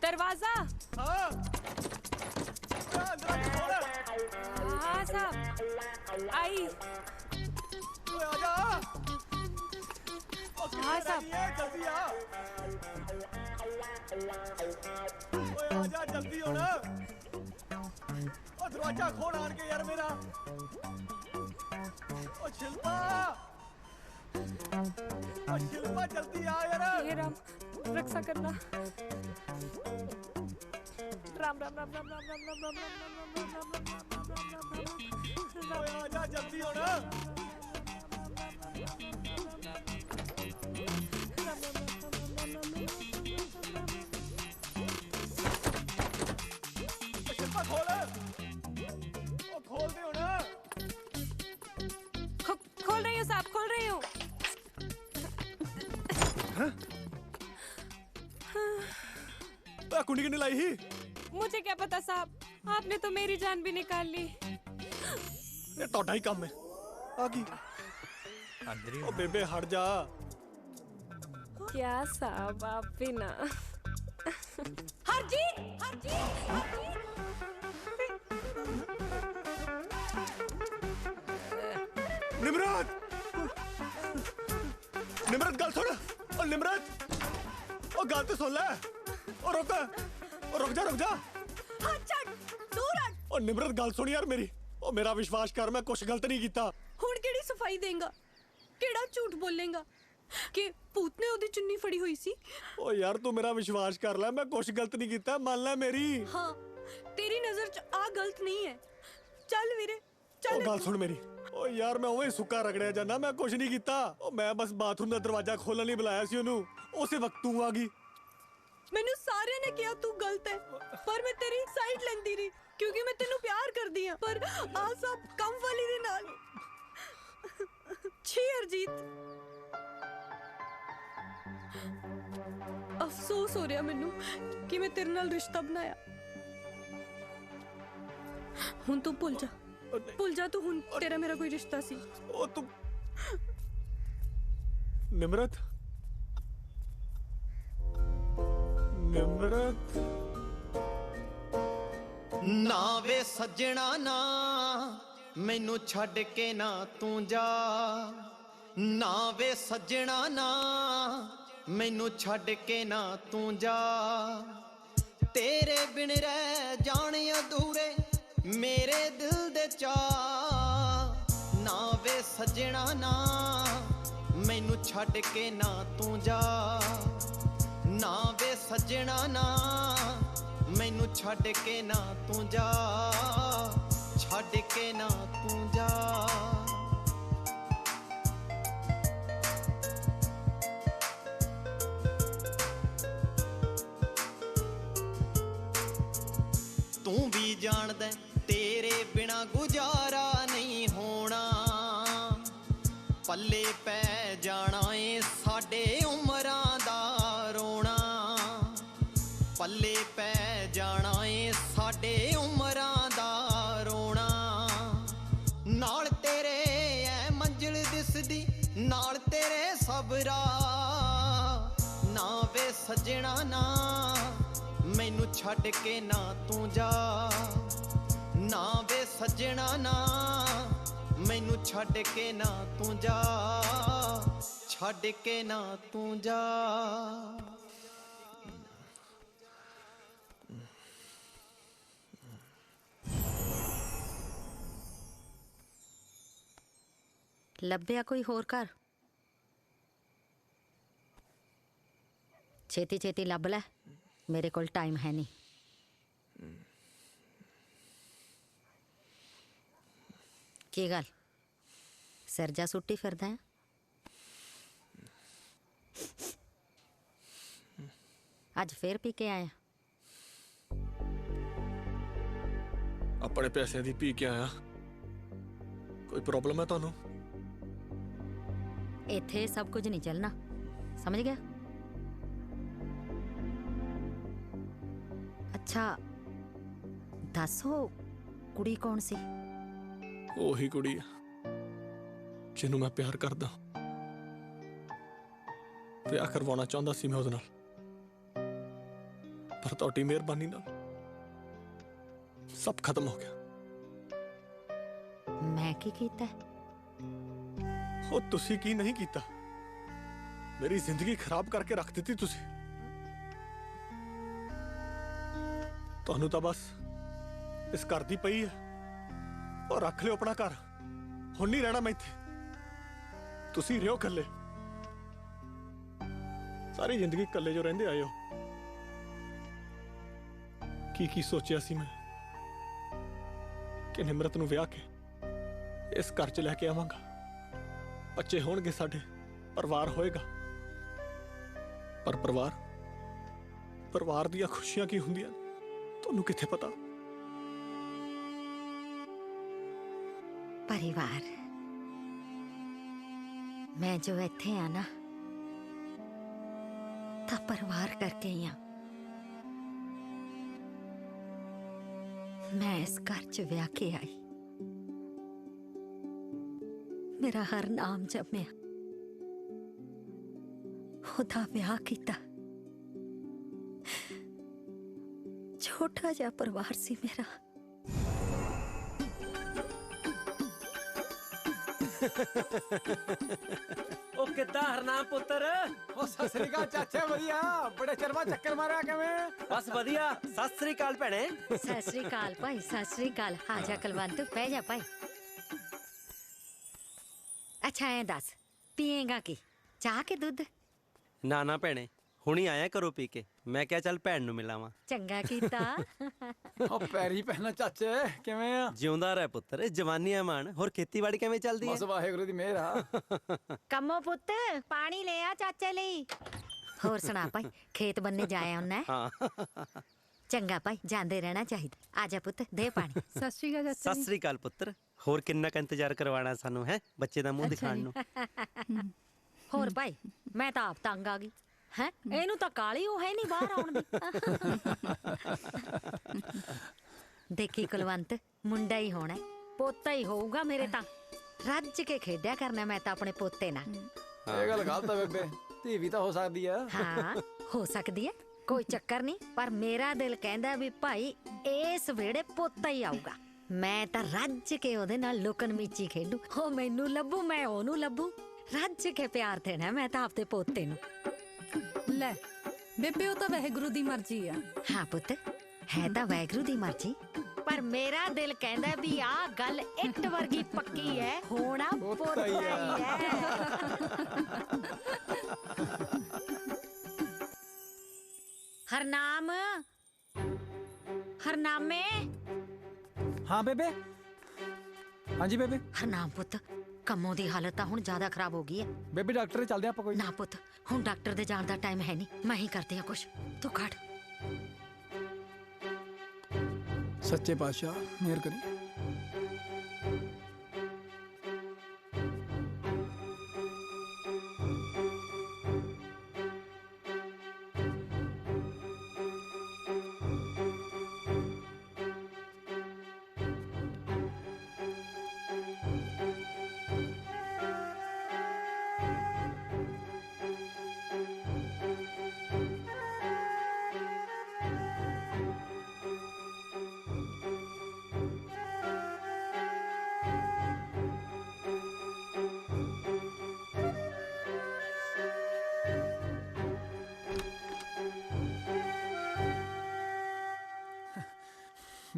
दरवाजा? हाँ, अंदर आके खोल। हाँ साहब, आई। ओए आजा। हाँ साहब। जल्दी आ। ओए आजा जल्दी हो ना। ओ दरवाजा खोल आन के यार मेरा। ओ शिल्पा, ओ शिल्पा जल्दी आ यार। ये राम, रक्षा करना। राम राम राम राम राम राम राम राम राम राम राम राम। ओए आजा जल्दी हो ना। शिल्पा खोल, ओ खोल दे हो ना। खोल रही हूँ साहब, खोल रही हूँ। कुंडी किन्नी लाई ही? मुझे क्या पता साहब, आपने तो मेरी जान भी निकाल ली। ये तोड़ा ही काम है। आगी अंदर ओ बेबे हट जा। क्या साहब आप भी ना। हरजीत, हरजीत, हरजीत। निमरत, निमरत गल सुन। ओ निमरत, ओ गल तो सुन ले। ओ रुक, ओ रुक जा, रुक जा। हाँ छड़, दूर हट। ओ निमरत गल सुन यार मेरी। ओ मेरा विश्वास कर, मैं कुछ गलत नहीं कीता। ਹੁਣ ਕਿਹੜੀ ਸਫਾਈ ਦੇਂਗਾ? ਕਿਹੜਾ ਝੂਠ ਬੋਲੇਗਾ ਕਿ ਭੂਤ ਨੇ ਉਹਦੀ ਚੁੰਨੀ ਫੜੀ ਹੋਈ ਸੀ? ओ यार तू मेरा विश्वास कर ले, मैं कुछ गलत नहीं कीता, मान ले मेरी। हाँ, तेरी नजर च आ गलत नहीं है। चल वीरे, ओ चल। गल सुन मेरी। ओ यार मैं उवें सुक्का रगड़िया जाना, मैं कुछ नहीं कीता। ओ मैं बस बाथरूम दा दरवाजा खोलण लई बुलाया सी ओनू, उसे वक्त तू आ गई। ਮੈਨੂੰ ਸਾਰਿਆਂ ਨੇ ਕਿਹਾ ਤੂੰ ਗਲਤ ਹੈ, ਪਰ ਮੈਂ ਤੇਰੀ ਸਾਈਡ ਲੈਂਦੀ ਰਹੀ ਕਿਉਂਕਿ ਮੈਂ ਤੈਨੂੰ ਪਿਆਰ ਕਰਦੀ ਹਾਂ। ਪਰ ਆ ਸਭ ਕੰਮ ਵਾਲੀ ਦੇ ਨਾਲ। ਛੀ ਹਰਜੀਤ, ਅਫਸੋਸ ਹੋ ਰਿਹਾ ਮੈਨੂੰ ਕਿ ਮੈਂ ਤੇਰੇ ਨਾਲ ਰਿਸ਼ਤਾ ਬਣਾਇਆ। ਹੁਣ ਤੂੰ ਭੁੱਲ ਜਾ ਤੂੰ, ਹੁਣ ਤੇਰਾ ਮੇਰਾ ਕੋਈ ਰਿਸ਼ਤਾ ਸੀ। ओ तू निमरत, निमरत। ਨਾ ਵੇ ਸੱਜਣਾ ਨਾ ਮੈਨੂੰ ਛੱਡ ਕੇ ਨਾ ਤੂੰ ਜਾ। ਨਾ ਵੇ ਸੱਜਣਾ ਨਾ ਮੈਨੂੰ ਛੱਡ ਕੇ ਨਾ ਤੂੰ ਜਾ। ਤੇਰੇ ਬਿਨ ਰਹਿ ਜਾਣ ਅਧੂਰੇ ਮੇਰੇ ਦਿਲ ਦੇ ਚਾਅ। ਨਾ ਵੇ ਸੱਜਣਾ ਨਾ ਮੈਨੂੰ ਛੱਡ ਕੇ ਨਾ ਤੂੰ ਜਾ। ਨਾ ਵੇ ਸੱਜਣਾ ਨਾ ਮੈਨੂੰ ਛੱਡ ਕੇ ਨਾ ਤੂੰ ਜਾ। ਛੱਡ ਕੇ ਨਾ ਤੂੰ ਜਾ। ਤੂੰ ਵੀ ਜਾਣਦਾ ਤੇਰੇ ਬਿਨਾ ਗੁਜ਼ਾਰਾ ਨਹੀਂ ਹੋਣਾ। ਪੱਲੇ ਪੈ ਜਾਣਾ ਏ ਸਾਡੇ ਉਮਰਾਂ ਦਾ ਰੋਣਾ। ਪੱਲੇ ਪੈ ਜਾਣਾ ਏ ਸਾਡੇ ਉਮਰਾਂ ਦਾ ਰੋਣਾ। ਨਾਲ ਤੇਰੇ ਐ ਮੰਜ਼ਿਲ ਦਿਸਦੀ, ਨਾਲ ਤੇਰੇ ਸਬਰਾ। ਨਾ ਵੇ ਸੱਜਣਾ ਨਾ ਮੈਨੂੰ ਛੱਡ ਕੇ ਨਾ ਤੂੰ ਜਾ। ना वे सजना ना मैनू छड़ के ना तू जा, छड़ के ना तू जा। ਲੱਭਿਆ ਕੋਈ ਹੋਰ ਘਰ? ਛੇਤੀ ਛੇਤੀ ਲੱਭ ਲੈ, ਮੇਰੇ ਕੋਲ ਟਾਈਮ ਹੈ ਨਹੀਂ। ਕੀ ਗੱਲ ਸਿਰ ਜਾ ਸੁੱਟੀ ਫਿਰਦਾ ਹੈ? ਅੱਜ ਫੇਰ ਪੀ ਕੇ ਆਇਆ? अपने पैसे दी पी के आया। कोई प्रॉब्लम है ਤੁਹਾਨੂੰ? ਇੱਥੇ ਸਭ ਕੁਝ ਨਹੀਂ ਚੱਲਣਾ, ਸਮਝ ਗਿਆ? ਅੱਛਾ ਦੱਸੋ ਕੁੜੀ ਕੌਣ ਸੀ? ਉਹੀ ਕੁੜੀ ਆ ਜਿਹਨੂੰ ਮੈਂ ਪਿਆਰ ਕਰਦਾ, ਵਿਆਹ ਕਰਵਾਉਣਾ ਚਾਹੁੰਦਾ ਸੀ ਮੈਂ ਉਹਦੇ ਨਾਲ, ਪਰ ਤੁਹਾਡੀ ਮਿਹਰਬਾਨੀ ਨਾਲ ਸਭ ਖਤਮ ਹੋ ਗਿਆ। ਮੈਂ ਕੀ ਕੀਤਾ? ਉਹ ਤੁਸੀਂ ਕੀ ਨਹੀਂ ਕੀਤਾ? ਮੇਰੀ ਜ਼ਿੰਦਗੀ ਖਰਾਬ ਕਰਕੇ ਰੱਖ ਦਿੱਤੀ ਤੁਸੀਂ। ਤੁਹਾਨੂੰ ਤਾਂ ਬਸ ਇਸ ਘਰ ਦੀ ਪਈ ਹੈ, ਉਹ ਰੱਖ ਲਿਓ ਆਪਣਾ ਘਰ। ਹੁਣ ਨਹੀਂ ਰਹਿਣਾ ਮੈਂ ਇੱਥੇ, ਤੁਸੀਂ ਰਹੋ ਇਕੱਲੇ। ਸਾਰੀ ਜ਼ਿੰਦਗੀ ਇਕੱਲੇ ਜੋ ਰਹਿੰਦੇ ਆਏ ਹੋ। ਕੀ ਸੋਚਿਆ ਸੀ ਮੈਂ ਕਿ ਨਿਮਰਤ ਨੂੰ ਵਿਆਹ ਕੇ ਇਸ ਘਰ 'ਚ ਲੈ ਕੇ ਆਵਾਂਗਾ, ਬੱਚੇ ਹੋਣਗੇ ਸਾਡੇ, ਪਰਿਵਾਰ ਹੋਏਗਾ। ਪਰ ਪਰਿਵਾਰ ਦੀਆਂ ਖੁਸ਼ੀਆਂ ਕੀ ਹੁੰਦੀਆਂ ਤੁਹਾਨੂੰ ਕਿੱਥੇ ਪਤਾ? परिवार मैं जो इत्थे आ ना तो परिवार करके ही हाँ। मैं इस घर च ब्याह के आई, मेरा हर नाम जम्मिया, ओदा ब्याह किया। छोटा जा परिवार सी मेरा। ओ किद्दां हरनाम पुत्तर? ओ सत श्री अकाल चाचा, बढ़िया, बड़े चਿਰ ਬਾਅਦ ਚੱਕਰ ਮਾਰਿਆ ਕਿਵੇਂ? बस वधिया। सत श्री अकाल भैणे। सत श्री अकाल भाई, सत श्री अकाल। आ जा कुलवंत, बह जा भाई। अच्छा ऐ दस, पिएगा की चाह के दूध? ना ना भैणे, हुणी आया करो पी के। मैं क्या चल भैन नूं मिलावां। चंगा कीता। ओ पैरी पैना चाचे, किवें आ? जिउंदा रह पुत्तर, जवानी है मान। होर खेतीबाड़ी किवें चलदी है? बस वाहेगुरू दी मेहर आ। कमो पुत्त पानी ले आ चाचे लई। होर सुना भाई, खेत बनने जाया हुन्ना? हाँ। चंगा भाई, जांदे रहना चाहिए। आजा पुत्त, दे पानी। सत श्री अकाल चाचा। सत श्री अकाल पुत्तर। होर किन्ना क इंतजार करवाना सानू है बच्चे दा मुंह दिखाण नूं। होर भाई, मैं तो आप तंग आ गई है। ਇਹਨੂੰ ਤਾਂ ਕਾਲੀ ਉਹ ਹੈ ਨਹੀਂ ਬਾਹਰ ਆਉਣ ਦੀ। ਦੇਖੀ ਕੁਲਵੰਤ, ਮੁੰਡਾ ਹੀ ਹੋਣਾ, ਪੋਤਾ ਹੀ ਹੋਊਗਾ ਮੇਰੇ ਤਾਂ। ਰੱਜ ਕੇ ਖੇਡਿਆ ਕਰਨਾ ਮੈਂ ਤਾਂ ਆਪਣੇ ਪੋਤੇ ਨਾਲ। ਇਹ ਗੱਲ ਗਲਤ ਹੈ ਬੇਬੇ, ਧੀ ਵੀ ਤਾਂ ਹੋ ਸਕਦੀ ਆ। ਹਾਂ ਹੋ ਸਕਦੀ ਹੈ, ਕੋਈ ਚੱਕਰ ਨਹੀਂ, ਪਰ ਮੇਰਾ ਦਿਲ ਕਹਿੰਦਾ ਵੀ ਭਾਈ ਇਸ ਵੇੜੇ ਪੋਤਾ ਹੀ ਆਊਗਾ। ਮੈਂ ਤਾਂ ਰੱਜ ਕੇ ਉਹਦੇ ਨਾਲ ਲੁਕਣ ਮੀਚੀ ਖੇਡੂ, ਉਹ ਮੈਨੂੰ ਲੱਭੂ, ਮੈਂ ਉਹਨੂੰ ਲੱਭੂ। ਰੱਜ ਕੇ ਪਿਆਰ ਦੇਣਾ ਮੈਂ ਤਾਂ ਆਪਦੇ ਪੋਤੇ ਨੂੰ। ਲੈ ਬੇਬੇ, ਉਹ ਤਾਂ ਵਾਹਿਗੁਰੂ ਦੀ ਮਰਜ਼ੀ ਆ। ਹਾਂ ਪੁੱਤ, ਹੈ ਤਾਂ ਵਾਹਿਗੁਰੂ ਦੀ ਮਰਜ਼ੀ, ਪਰ ਮੇਰਾ ਦਿਲ ਕਹਿੰਦਾ ਵੀ ਆਹ ਗੱਲ ਇੱਟ ਵਰਗੀ ਪੱਕੀ ਹੈ, ਹੋਣਾ ਪੋਤਾ ਹੀ ਹੈ। ਹਰਨਾਮ, ਹਰਨਾਮੇ। हाँ बेबे। हाँ जी बेबे। ਹਰਨਾਮ ਪੁੱਤ, ਕੰਮੋਂ ਦੀ ਹਾਲਤ ਤਾਂ ਹੁਣ ਜ਼ਿਆਦਾ ਖਰਾਬ ਹੋ ਗਈ ਹੈ। ਬੇਬੇ ਡਾਕਟਰ ਦੇ ਚੱਲਦੇ ਆਪਾਂ ਕੋਈ। ਨਾ ਪੁੱਤ, ਹੁਣ ਡਾਕਟਰ ਦੇ ਜਾਣ ਦਾ ਟਾਈਮ ਹੈ ਨਹੀਂ, ਮੈਂ ਹੀ ਕਰਦੀ ਆ ਕੁਛ, ਤੂੰ ਖੜ। ਸੱਚੇ ਪਾਤਸ਼ਾਹ ਮਿਹਰ ਕਰੀ।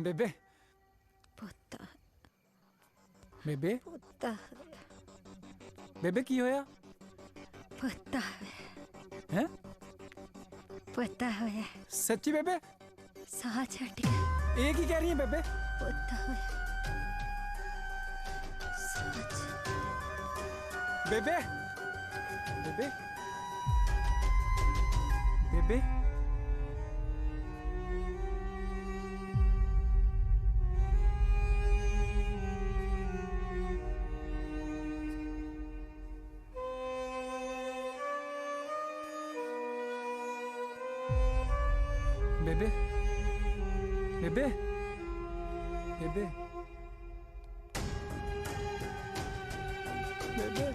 ਬੇਬੇ ਪੁੱਤ ਬੇਬੇ ਪੁੱਤ ਬੇਬੇ ਕੀ ਹੋਇਆ ਪੁੱਤ ਹੈ ਪੁੱਤ ਹੋਇਆ ਸੱਚੀ ਬੇਬੇ ਸਾਹ ਛੱਡ ਗਿਆ ਇਹ ਕੀ ਕਹਿ ਰਹੀ ਹੈ ਬੇਬੇ ਪੁੱਤ ਹੋਇਆ ਸੱਚ ਬੇਬੇ ਬੇਬੇ ਬੇਬੇ ਬੇਬੇ ਬੇਬੇ ਬੇਬੇ ਬੇਬੇ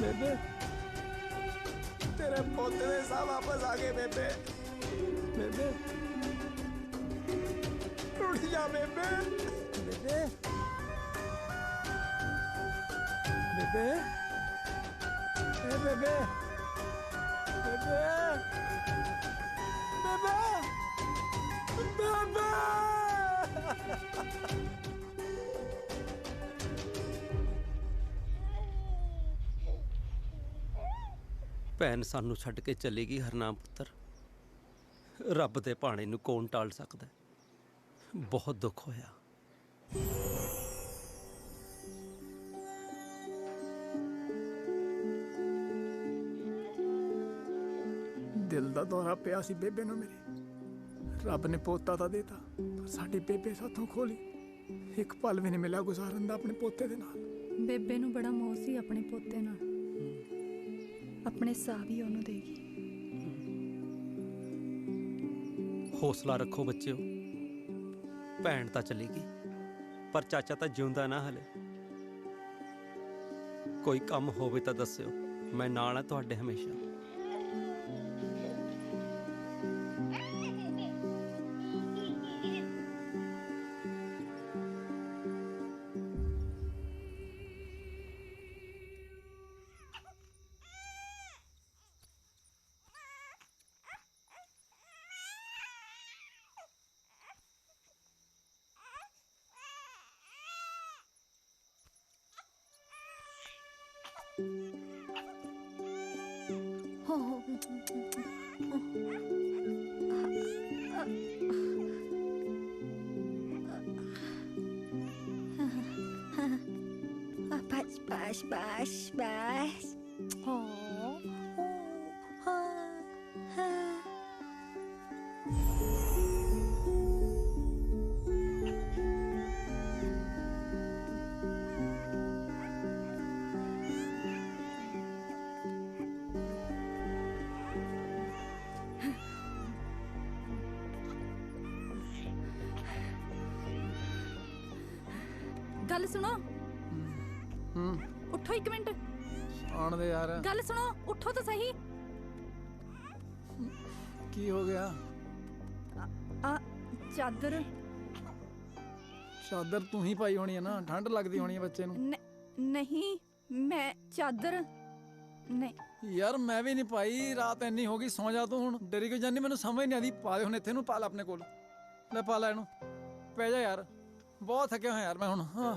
ਬੇਬੇ ਤੇਰੇ ਪੋਤੇ ਦੇ ਸਾਹ ਵਾਪਸ ਆ ਗਏ ਬੇਬੇ ਬੇਬੇ ਉੱਠ ਜਾ ਬੇਬੇ ਬੇਬੇ ਬੇਬੇ ਏ ਬੇਬੇ ਬੇਬੇ ਬੇਬੇ ਬੇਬੇ ਭੈਣ ਸਾਨੂੰ ਛੱਡ ਕੇ ਚਲੀ ਗਈ ਹਰਨਾਮ ਪੁੱਤਰ। ਰੱਬ ਦੇ ਭਾਣੇ ਨੂੰ ਕੌਣ ਟਾਲ ਸਕਦਾ? ਬਹੁਤ ਦੁੱਖ ਹੋਇਆ। ਦਿਲ ਦਾ ਦੌਰਾ ਪਿਆ ਸੀ ਬੇਬੇ ਨੂੰ ਮੇਰੇ। ਰੱਬ ਨੇ ਪੋਤਾ ਤਾਂ ਦੇਤਾ ਪਰ ਸਾਡੀ ਬੇਬੇ ਸਾਥੋਂ ਖੋਲੀ। ਇੱਕ ਪਲ ਵੀ ਨਹੀਂ ਮਿਲਿਆ ਗੁਜ਼ਾਰਨ ਦਾ ਆਪਣੇ ਪੋਤੇ ਦੇ ਨਾਲ। ਬੇਬੇ ਨੂੰ ਬੜਾ ਮੋਹ ਸੀ ਆਪਣੇ ਪੋਤੇ ਨਾਲ। ਆਪਣੇ ਸਾਹ ਵੀ ਉਹਨੂੰ ਦੇਗੀ। ਹੌਸਲਾ ਰੱਖੋ ਬੱਚਿਓ, ਭੈਣ ਤਾਂ ਚਲੀ ਗਈ ਪਰ ਚਾਚਾ ਤਾਂ ਜਿਉਂਦਾ ਨਾ ਹਲੇ। ਕੋਈ ਕੰਮ ਹੋਵੇ ਤਾਂ ਦੱਸਿਓ, ਮੈਂ ਨਾਲ ਹਾਂ ਤੁਹਾਡੇ ਹਮੇਸ਼ਾ। बस गल सुनो। उठो एक मिनट। आने दे यार। गल सुनो, उठो तो सही। की हो गया? चादर चादर तू ही पाई होनी है ना, ठंड लगती होनी है बच्चे नू। नहीं मैं चादर नहीं यार मैं भी नहीं पाई। रात इन्नी हो गई, सौ जा तू हुण। डरी क्यों जानी? मैनू समझ नहीं आती। पा दे हुण इत्थे नू, पा ला अपने कोल। ले पा ला इनू, पै जा यार। बहुत थके होए यार मैं हुण। हाँ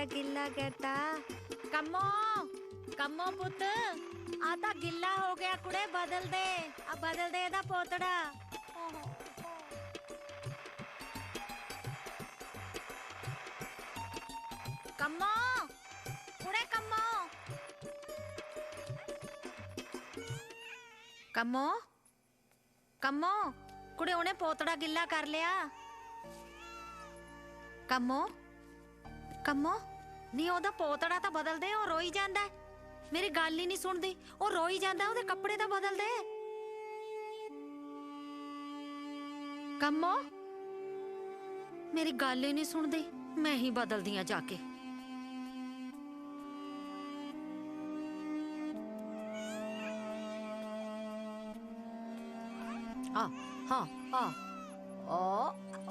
गिल्ला कहता कमो कमो पुत आता गिल्ला हो गया कुड़े, बदल दे। अब बदल दे दा पोतड़ा। कमो कुड़े कमो कमो कमो कुड़े उन्हें पोतड़ा गिल्ला कर लिया। कमो ਕੰਮੋ ਨੀ ਉਹਦਾ ਪੋਤੜਾ ਤਾਂ ਬਦਲ ਦੇ, ਉਹ ਰੋਈ ਜਾਂਦਾ ਹੈ। ਮੇਰੀ ਗੱਲ ਹੀ ਨਹੀਂ ਸੁਣਦੀ, ਉਹ ਰੋਈ ਜਾਂਦਾ, ਉਹਦੇ ਕੱਪੜੇ ਤਾਂ ਬਦਲ ਦੇ। ਕੰਮੋ ਮੇਰੀ ਗੱਲ ਹੀ ਨਹੀਂ ਸੁਣਦੀ, ਮੈਂ ਹੀ ਬਦਲਦੀ ਆ ਜਾ ਕੇ। हाँ हाँ हाँ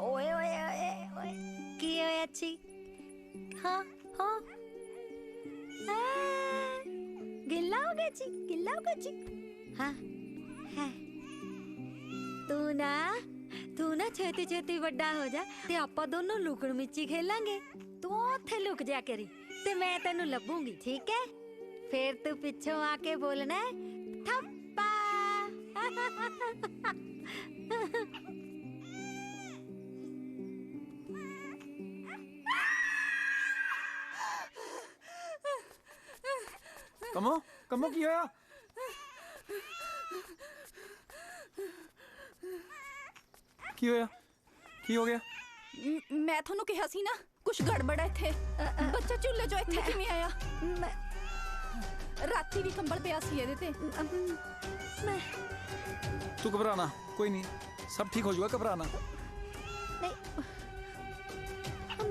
ओए ओए ओए ओए की ओए अच्छी हाँ हाँ गिल्ला हो गया जी, गिल्ला हो गया जी। हाँ है तू ना छेती छेती बड़ा हो जा ते आपा दोनों लुकड़ मिची खेलांगे। तू उत्थे लुक जा करी ते मैं तेनू लभूंगी, ठीक है? फिर तू पिछों आके बोलना है ठप्पा। कमो कमो की होया? की होया? की हो गया? मैं थानू कहा सी ना कुछ गड़बड़ है इत्थे। बच्चा झूले जो इत्थे किवें आया? राती भी कंबल पिया सी एदे ते। तू घबराना कोई नहीं, सब ठीक हो जाएगा, घबराना नहीं।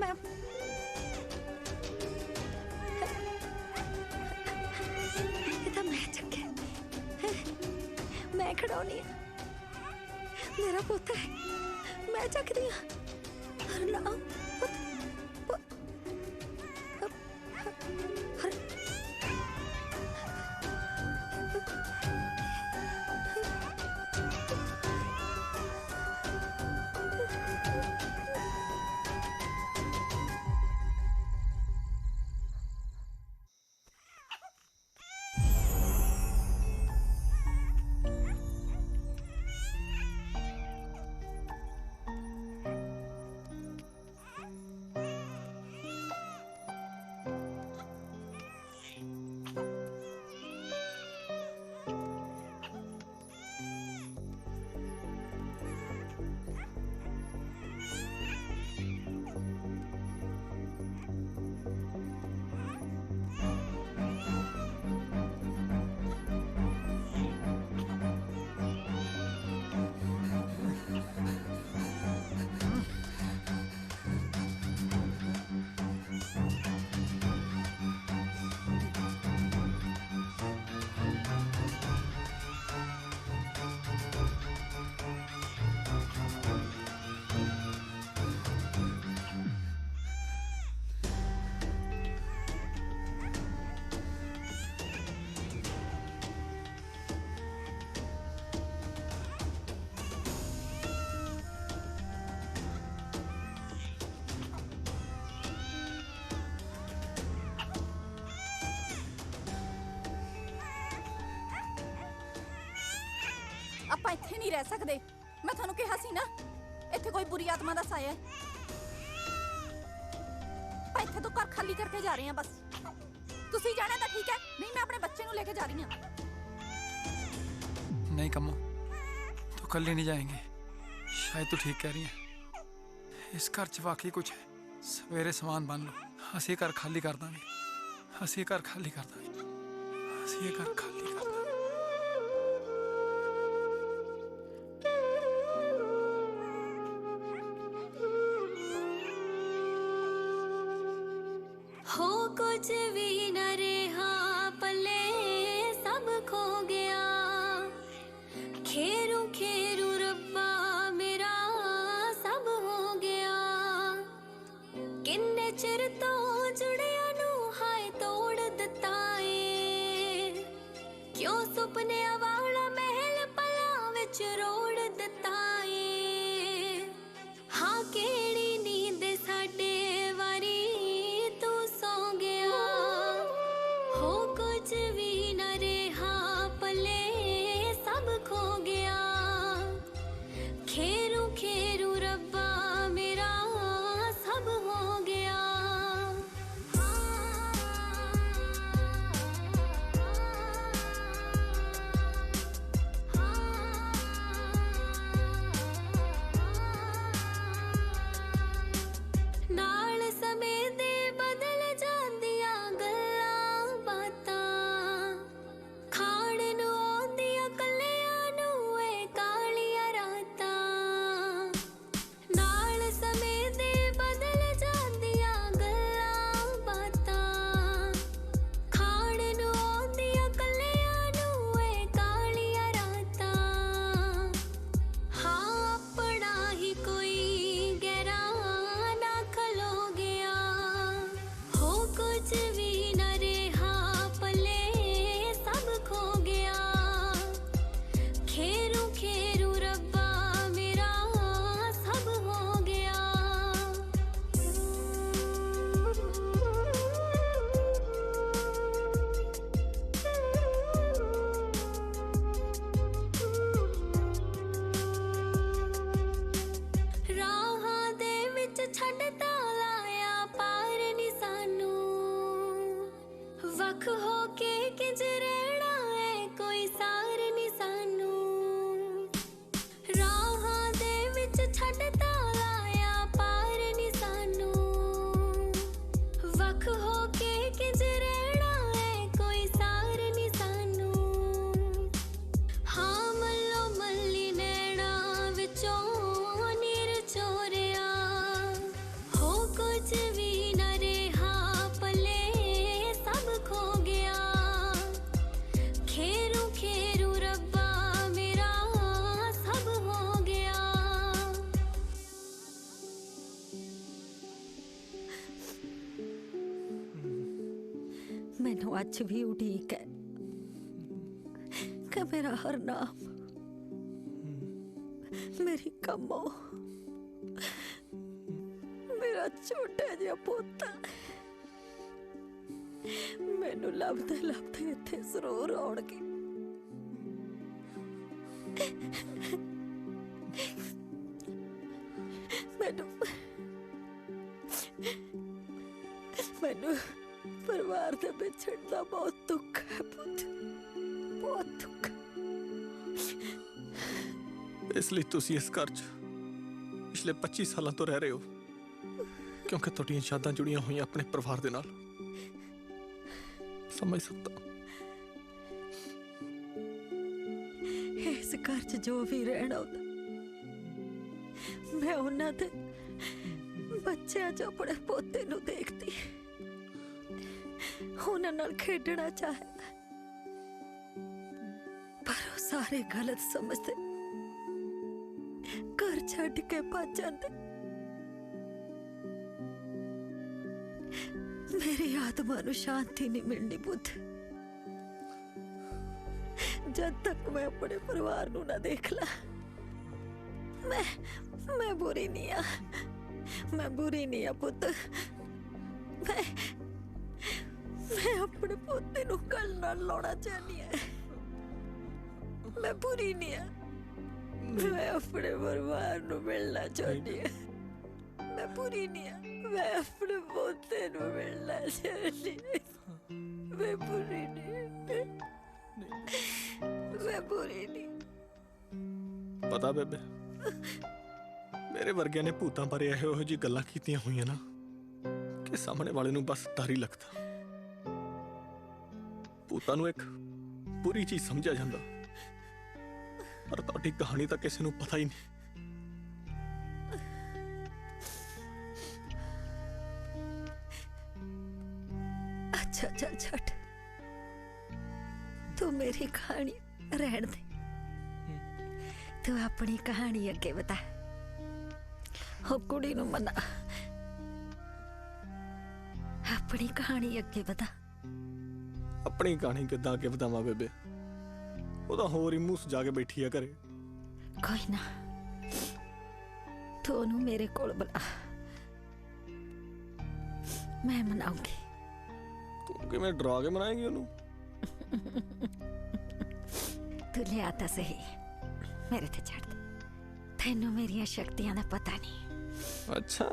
मैं तो मैं चुके, मैं खड़ौनी है, मेरा पुत्र है, मैं चक दिया और ना ਆਪਾਂ ਇੱਥੇ ਨਹੀਂ ਰਹਿ ਸਕਦੇ। ਮੈਂ ਤੁਹਾਨੂੰ ਕਿਹਾ ਸੀ ਨਾ ਇੱਥੇ ਕੋਈ ਬੁਰੀ ਆਤਮਾ ਦਾ ਸਾਇਆ ਹੈ। ਆਪਾਂ ਇੱਥੇ ਤੋਂ ਘਰ ਖਾਲੀ ਕਰਕੇ ਜਾ ਰਹੇ ਹਾਂ ਬਸ। ਤੁਸੀਂ ਜਾਣਾ ਤਾਂ ਠੀਕ ਹੈ, ਨਹੀਂ ਮੈਂ ਆਪਣੇ ਬੱਚੇ ਨੂੰ ਲੈ ਕੇ ਜਾ ਰਹੀ ਹਾਂ। नहीं कमो, तो कल ही नहीं जाएंगे। शायद तू ठीक कह रही है, इस घर च वाकई कुछ है। सवेरे सामान बन लो, ਅਸੀਂ घर खाली कर देंगे, ਅਸੀਂ घर खाली कर देंगे, ਅਸੀਂ घर खाली कर देंगे। हो कुछ भी न रहा पले सब खो गया, खेरू खेरू रब्बा मेरा सब हो गया। किन्ने चिर तो जुड़िया नू हाय तोड़ दिता ए, क्यों सुपने वाला महल पला विच रोड़ दिता ए। हाँ केड़ी नींद साडे वारी तू सो गया, चों नीर चोरिया हो कुछ भी न रहा पले सब खो गया खेरू खेरू रब्बा मेरा सब हो गया मैनू अज भी उड़ीक है कि मेरा हर नाम मेरी कमो मेरा छोटा जिहा पोता मैनू लभदे लभदे इत्थे जरूर आउणगे मैनू मैनू परिवार दे विछड़ दा बहुत दुख है पुत बहुत दुख इसलिए तुसी इस घर च पिछले 25 सालों तो रह रहे हो क्योंकि तुहाडियां यादां जुड़ियां हुई अपने परिवार दे नाल समझ सकता इस घर च जो भी रहना होता मैं उन्हां दे बच्चों च अपने पोते नू देखती उन्हां नाल खेडना चाहे पर वो सारे गलत समझते घर छड़ के भज जाते मेरी आत्मा नू शांति नहीं मिलनी पुत जब तक मैं अपने परिवार नू ना देख ला मैं बुरी नहीं आ मैं बुरी नहीं आ पुत मैं अपने पोते नू गल नाल लाउणा चाहनी है मैं बुरी नहीं आ मैं अपने परिवार नू मिलना चाहती है मैं बुरी नहीं आ मैं अपने पोते नू मिलना चाहती है मैं बुरी नहीं मैं बुरी नहीं पता बेबे मेरे वर्गिया ने भूतां बारे ਇਹੋ ਜਿਹੀ ਗੱਲਾਂ ਕੀਤੀਆਂ ਹੋਈਆਂ ਨਾ ਕਿ ਸਾਹਮਣੇ ਵਾਲੇ ਨੂੰ ਬਸ ਡਰ ਹੀ ਲੱਗਦਾ ਭੂਤਾਂ ਨੂੰ ਇੱਕ ਬੁਰੀ ਚੀਜ਼ ਸਮਝਿਆ ਜਾਂਦਾ पर ਤੁਹਾਡੀ कहानी ਤਾਂ ਕਿਸੇ ਨੂੰ पता ही नहीं अच्छा चल छट तू मेरी कहानी रहन दे तू अपनी कहानी अगे बता हो कुड़ी नू मना अपनी कहानी अगे बता अपनी कहानी किद्दां अगे बतावां बेबे ਉਹਦਾ ਹੋਰ ਹੀ ਮੂੰਹ ਸਜਾ ਕੇ ਬੈਠੀ ਆ ਘਰੇ कोई ना तू ओनू मेरे कोल बुला मैं मनाऊंगी तू किवें डरा के मनाएगी ਉਹਨੂੰ तू ले आता सही मेरे ते छड़ दे तेनू मेरिया शक्तियां दा पता नहीं अच्छा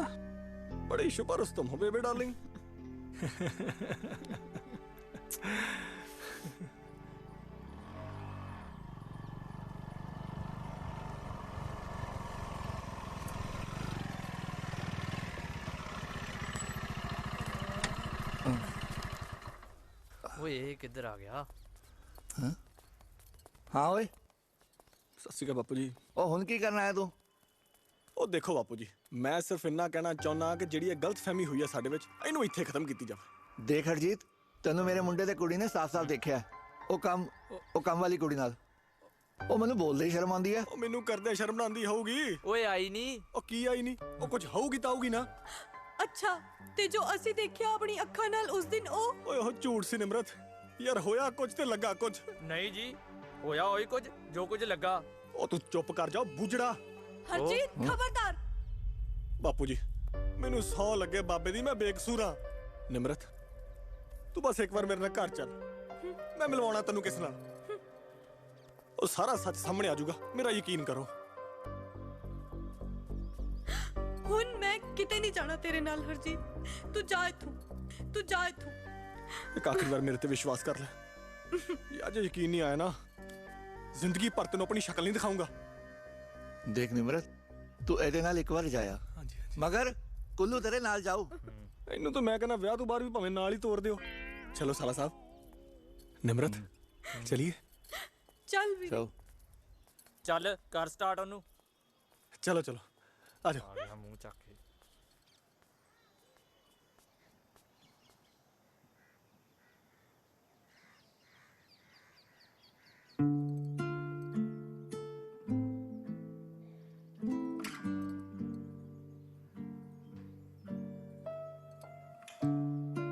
बड़ी शुभरस तुम हो बेबे डार्लिंग ओए ये किधर आ गया हाँ हाँ ओए सत श्री अकाल बापू जी ओ हुन की करना है तू ओ देखो बापू जी मैं सिर्फ इन्ना कहना चाहना कि ਜਿਹੜੀ ਇਹ ਗਲਤਫਹਿਮੀ ਹੋਈ ਹੈ ਸਾਡੇ ਵਿੱਚ ਇਹਨੂੰ ਇੱਥੇ ਖਤਮ ਕੀਤੀ ਜਾਵੇ देख हरजीत ਤੈਨੂੰ ਮੇਰੇ ਮੁੰਡੇ ਤੇ ਕੁੜੀ ਨੇ ਸਾਫ਼-ਸਾਫ਼ ਦੇਖਿਆ ਉਹ ਕੰਮ ਵਾਲੀ ਕੁੜੀ ਨਾਲ ਉਹ ਮੈਨੂੰ ਬੋਲਦੇ ਹੀ ਸ਼ਰਮ ਆਉਂਦੀ ਹੈ ਉਹ ਮੈਨੂੰ ਕਰਦੇ ਸ਼ਰਮ ਨਾ ਆਉਂਦੀ ਹੋਊਗੀ ਓਏ ਆਈ ਨਹੀਂ ਉਹ ਕੀ ਆਈ ਨਹੀਂ ਉਹ ਕੁਝ ਹੋਊਗੀ ਤਾਂ ਹੋਊਗੀ ਨਾ अच्छा ते जो ਅਸੀਂ ਦੇਖਿਆ ਆਪਣੀ ਅੱਖਾਂ ਨਾਲ ਉਸ ਦਿਨ ਉਹ ਓਏ ਉਹ ਝੂਠ ਸੀ ਨਿਮਰਤ ਯਾਰ ਹੋਇਆ ਕੁਝ ਤੇ ਲੱਗਾ ਕੁਝ ਨਹੀਂ ਜੀ ਹੋਇਆ ਹੋਈ ਕੁਝ ਜੋ ਕੁਝ ਲੱਗਾ ਉਹ ਤੂੰ ਚੁੱਪ ਕਰ ਜਾ ਬੁੱਜੜਾ ਹਰਜੀਤ ਖਬਰਦਾਰ ਬਾਪੂ ਜੀ ਮੈਨੂੰ 100 ਲੱਗੇ ਬਾਬੇ ਦੀ ਮੈਂ ਬੇਕਸੂਰ ਹਾਂ ਨਿਮਰਤ ਤੂੰ ਬਸ ਇੱਕ ਵਾਰ ਮੇਰੇ ਨਾਲ ਘਰ ਚੱਲ ਮੈਂ ਮਿਲਵਾਉਣਾ ਤੈਨੂੰ ਕਿਸ ਨਾਲ ਉਹ ਸਾਰਾ ਸੱਚ ਸਾਹਮਣੇ ਆ ਜਾਊਗਾ ਮੇਰਾ ਯਕੀਨ ਕਰੋ ਹੁਣ ਮੈਂ ਕਿਤੇ ਨਹੀਂ ਜਾਣਾ ਤੇਰੇ ਨਾਲ ਹਰਜੀਤ ਤੂੰ ਜਾ ਇੱਥੋਂ ਇੱਕ ਆਖਰੀ ਵਾਰ ਮੇਰੇ ਤੇ ਵਿਸ਼ਵਾਸ ਕਰ ਲੈ ਯਾਰ ਜੇ ਯਕੀਨ ਨਹੀਂ ਆਇਆ ਨਾ ਜ਼ਿੰਦਗੀ ਭਰ ਤੈਨੂੰ ਆਪਣੀ ਸ਼ਕਲ ਨਹੀਂ ਦਿਖਾਊਂਗਾ ਦੇਖ ਨਿਮਰਤ ਤੂੰ ਇਹਦੇ ਨਾਲ ਇੱਕ ਵਾਰ ਜਾਇਆ ਮਗਰ ਕੁੱਲੂ ਤੇਰੇ ਨਾਲ ਜਾਊ ਇਹਨੂੰ ਤਾਂ ਮੈਂ ਕਹਿੰਦਾ ਵਿਆਹ ਤੋਂ ਬਾਅਦ ਵੀ ਭਾਵੇਂ ਨਾਲ ਹੀ ਤੋੜ ਦਿਓ ਚਲੋ ਸਾਲਾ ਸਾਹਿਬ ਨਿਮਰਤ ਚਲਿਏ ਚੱਲ ਵੀ ਚੱਲ ਕਰ ਸਟਾਰਟ ਉਹਨੂੰ चलो चलो आ जाओ। मुंह चक के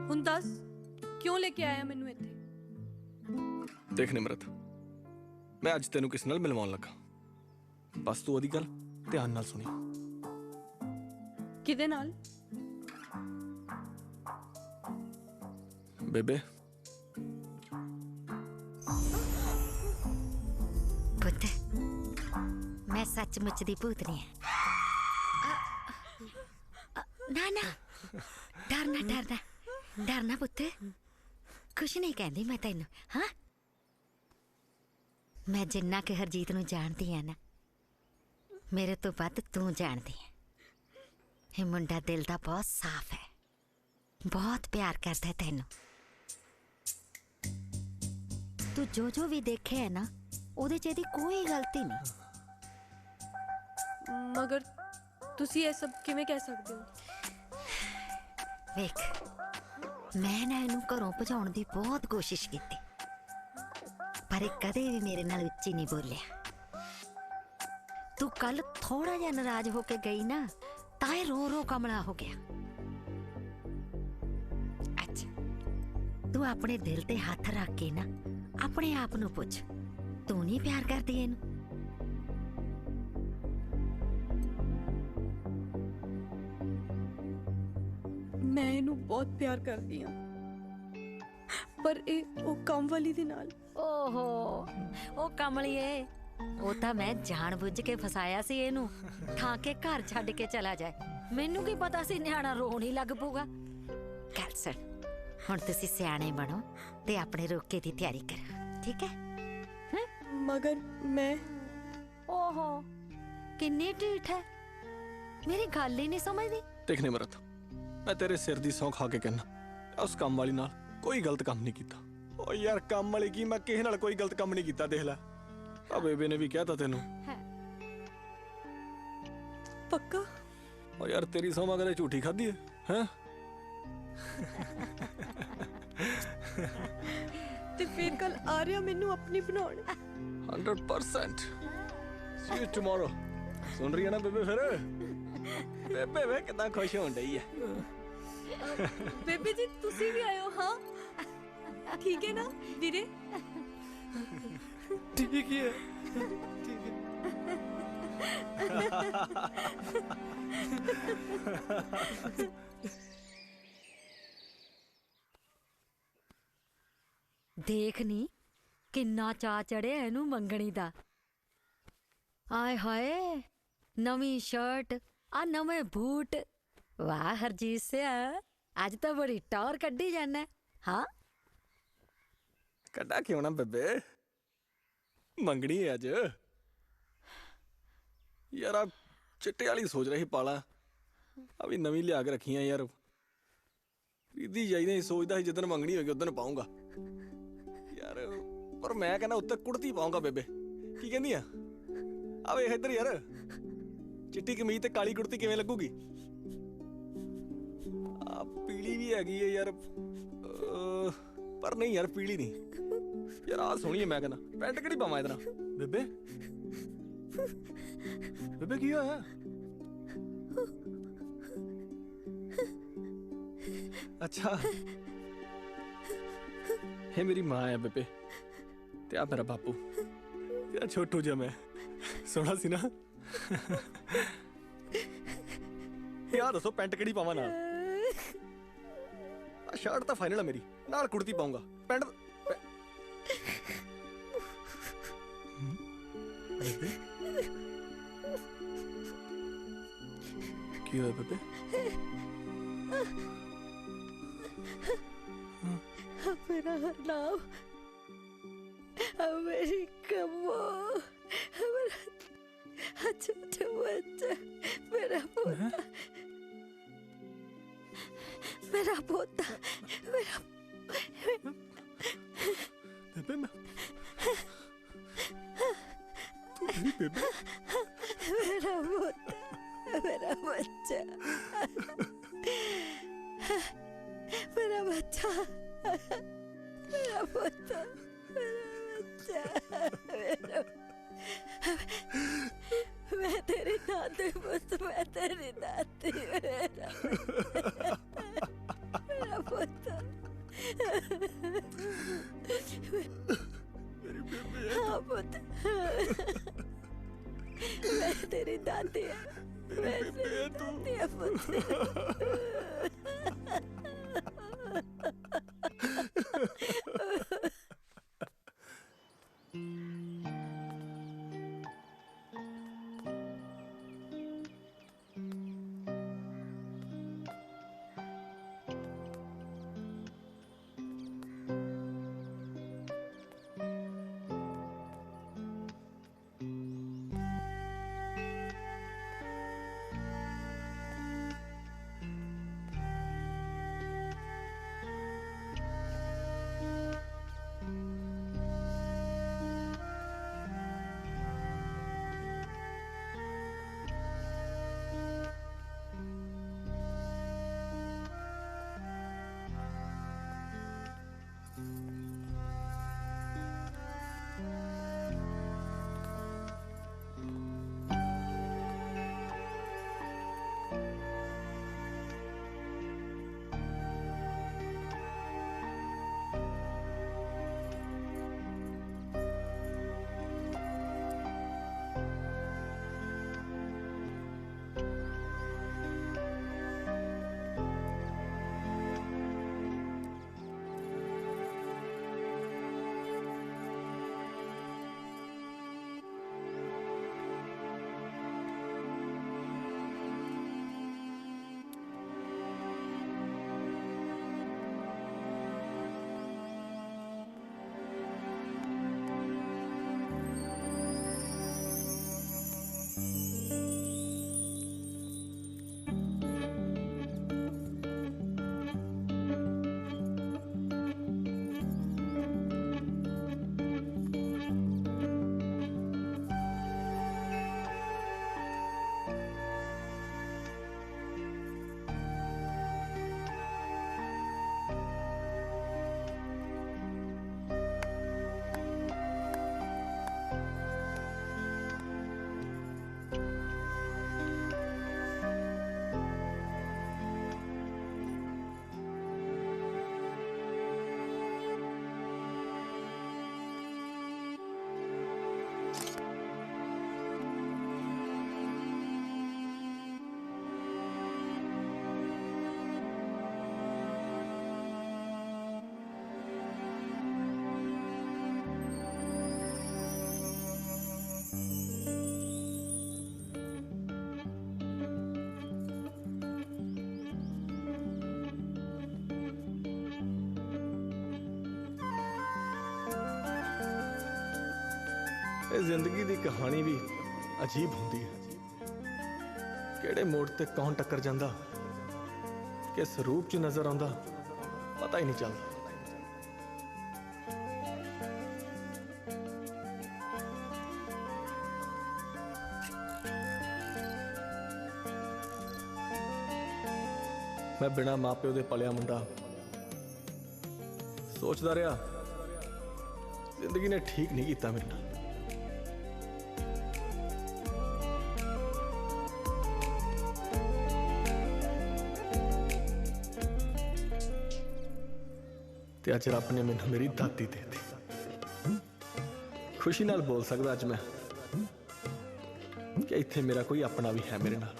ਹੁਣ ਦੱਸ ਕਿਉਂ ਲੈ ਕੇ ਆਇਆ ਮੈਨੂੰ ਇੱਥੇ? देख निमरत, मैं अज तेनू किस नाल मिलवाउण लगा, बस तू ओदी गल ध्यान नाल सुनी। ਕਿਹਦੇ ਨਾਲ? बेबे पुत्त, मैं सचमुच दी भूतनी है। ना ना, डरना डरना डरना पुत्त, कुछ नहीं कहती मैं तेन। हाँ, मैं जिन्ना कि हरजीत नूं जानती है ना, मेरे तो वध तू जानती है। ये मुंडा दिल दा बहुत साफ है, बहुत प्यार करता है तेनू। तू जो जो भी देखे है ना, ਉਹਦੇ 'ਚ ਇਹਦੀ ਕੋਈ ਗਲਤੀ ਨਹੀਂ। ਮਗਰ ਤੁਸੀਂ ਇਹ ਸਭ ਕਿਵੇਂ ਕਹਿ ਸਕਦੇ ਹੋ? ਵੇਖ, ਮੈਂ ਨਾ ਇਹਨੂੰ ਘਰੋਂ ਭਜਾਉਣ ਦੀ ਬਹੁਤ ਕੋਸ਼ਿਸ਼ ਕੀਤੀ, ਪਰ ਇਹ ਕਦੇ ਵੀ ਮੇਰੇ ਨਾਲ ਉੱਚੀ ਨਹੀਂ ਬੋਲਿਆ। ਤੂੰ ਕੱਲ ਥੋੜਾ ਜਿਹਾ ਨਾਰਾਜ਼ ਹੋ ਕੇ ਗਈ ਨਾ, ਤਾਂ ਇਹ ਰੋ ਰੋ ਕਮਲਾ ਹੋ ਗਿਆ। ਅੱਛਾ, ਤੂੰ ਆਪਣੇ ਦਿਲ ਤੇ ਹੱਥ ਰੱਖ ਕੇ ਨਾ ਆਪਣੇ ਆਪ ਨੂੰ ਪੁੱਛ, ਤੂੰ ਨਹੀਂ ਪਿਆਰ ਕਰਦੀ ਇਹਨੂੰ? ਮੈਂ ਇਹਨੂੰ ਬਹੁਤ ਪਿਆਰ ਕਰਦੀ ਹਾਂ, ਪਰ ਇਹ ਉਹ ਕੰਮ ਵਾਲੀ ਦੇ ਨਾਲ। ਓਹੋ, ਉਹ ਕਮਲੀਏ, ਉਹ ਤਾਂ ਮੈਂ ਜਾਣਬੁੱਝ ਕੇ ਫਸਾਇਆ ਸੀ ਇਹਨੂੰ, ਠਾਂ ਕੇ ਘਰ ਛੱਡ ਕੇ ਚਲਾ ਜਾਏ। ਮੈਨੂੰ ਕੀ ਪਤਾ ਸੀ ਨਿਆਣਾ ਰੋਣ ਹੀ ਲੱਗ ਪਊਗਾ। ਗੱਲ ਸੁਣ, ਹੁਣ ਤੁਸੀਂ ਸਿਆਣੇ ਬਣੋ ਤੇ ਆਪਣੇ ਰੋਕੇ ਦੀ ਤਿਆਰੀ ਕਰੋ, ਠੀਕ ਹੈ? ਮਗਰ ਮੈਂ ਓਹੋ, ਕਿੰਨੀ ਢੀਠ ਹੈ, ਮੇਰੀ ਗੱਲ ਹੀ ਨਹੀਂ ਸਮਝਦੀ। देख निमरत, मैं तेरे सिर दी सौं खा के कहना, उस काम वाली नाल कोई गलत काम नहीं कीता। ओ यार काम वाली की, मैं किसी नाल कोई गलत काम नहीं कीता। देख लै, आ बेबे ने भी कहता तेनू। पक्का? ओ यार तेरी सौं मैं कदे झूठी खाधी है, हैं? ਤੇ ਫਿਰ ਕੱਲ ਆ ਰਿਹਾ ਮੈਨੂੰ ਆਪਣੀ ਬਣਾਉਣ। 100%। See you tomorrow। सुन रही है ना बेबे? फिर बेबे वे कितना खुश होने डई है। ਬੇਬੀ ਜੀ ਤੁਸੀਂ ਵੀ ਆਇਓ? ਹਾਂ ਠੀਕ ਹੈ ਨਾ ਵੀਰੇ? ठीक ही है, ठीक है। ਦੇਖ ਨੀ ਕਿੰਨਾ ਚਾਅ ਚੜਿਆ ਇਹਨੂੰ ਮੰਗਣੀ ਦਾ। ਆਏ ਹਾਏ, ਨਵੀਂ ਸ਼ਰਟ, ਆ ਨਵੇਂ ਬੂਟ। ਵਾਹ ਹਰਜੀਤ ਸਿਆ, ਅੱਜ ਤਾਂ ਬੜੀ ਟੌਰ ਕੱਢੀ ਜਾਣਾ। ਹਾਂ, कड्डा क्यों ना बेबे, मंगनी है अज। यार आप चिट्टे वाली सोच रही पाला, अभी नवी लिया के रखी है यार। खरीदी जाई नहीं, सोचता ही जिदन मंगनी होगी उदन पाऊंगा यार। पर मैं कहना उत्ते कुड़ती पाऊंगा बेबे, की कहनी है? आ वेख इधर यार, चिट्टी कमीज ते काली कुड़ती किवें लगूगी? आ पीली भी हैगी है यार, पर नहीं यार पीली नहीं यार। आ सोहनी है, मैं कहना पैंट किहड़ी पावां इहदे नाल? बेबे बेबे की होया? अच्छा, ये मेरी माँ है बेबे, ते आ मेरा बापू। तेरा छोटू जिहा मैं सोहना सी ना। यार दसो पैंट किहड़ी पावां नाल? शर्ट तो फाइनल है मेरी, नाल कुर्ती पाऊंगा। पैंट बेबे की हुआ बेबे? मेरा नाम, मेरी कमो, मेरा छोटा बच्चा, मेरा पोता, मेरा पोता, मेरा बेबे मैं तू मेरी बेबे, मेरा पोता। मेरा बच्चा, मेरा बच्चा, मेरा बच्चा, मेरा मैं तेरी नाती पुत, मैं तेरी नाती, मेरा पुत, हाँ पुत, मैं तेरी दादी है, मैं तेरी दादी है पुत। जिंदगी की कहानी भी अजीब होंदी है। केड़े मोड़ ते कौन टक्कर जांदा, किस रूप च नजर आंदा, पता ही नहीं चलता। मैं बिना मां प्यो दे पलिया मुंडा सोचदा रहा जिंदगी ने ठीक नहीं किया मेरे नाल। ते अज रब ने मैनू मेरी दादी दे दी। खुशी नाल बोल सकदा अज मैं कि इत्थे मेरा कोई अपना भी है मेरे नाल।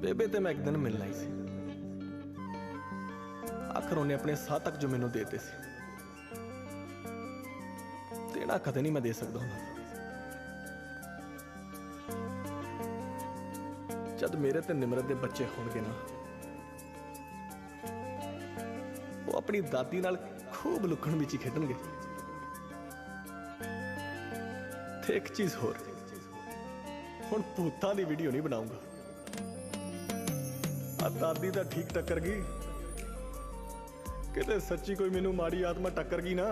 बेबे ते मैं एक दिन मिलना ही सी। आखिर उन्हें अपने साथ तक जो मैनू देते सी देना कदे नहीं मैं दे सकता हूं। जद मेरे ते निमरत दे बच्चे होणगे ना, वो अपनी दादी नाल खूब लुकण मिची खेडणगे। ते एक चीज होर, हुण भूतां दी वीडियो नहीं बनाऊंगा। आ दादी दा ठीक टक्कर गई ਕਿਤੇ ਸੱਚੀ ਕੋਈ ਮੈਨੂੰ ਮਾੜੀ ਆਤਮਾ ਟੱਕਰ ਗਈ ਨਾ,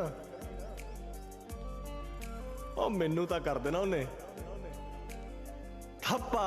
ਉਹ ਮੈਨੂੰ ਤਾਂ ਕਰ ਦੇਣਾ ਉਹਨੇ ਥੱਪਾ।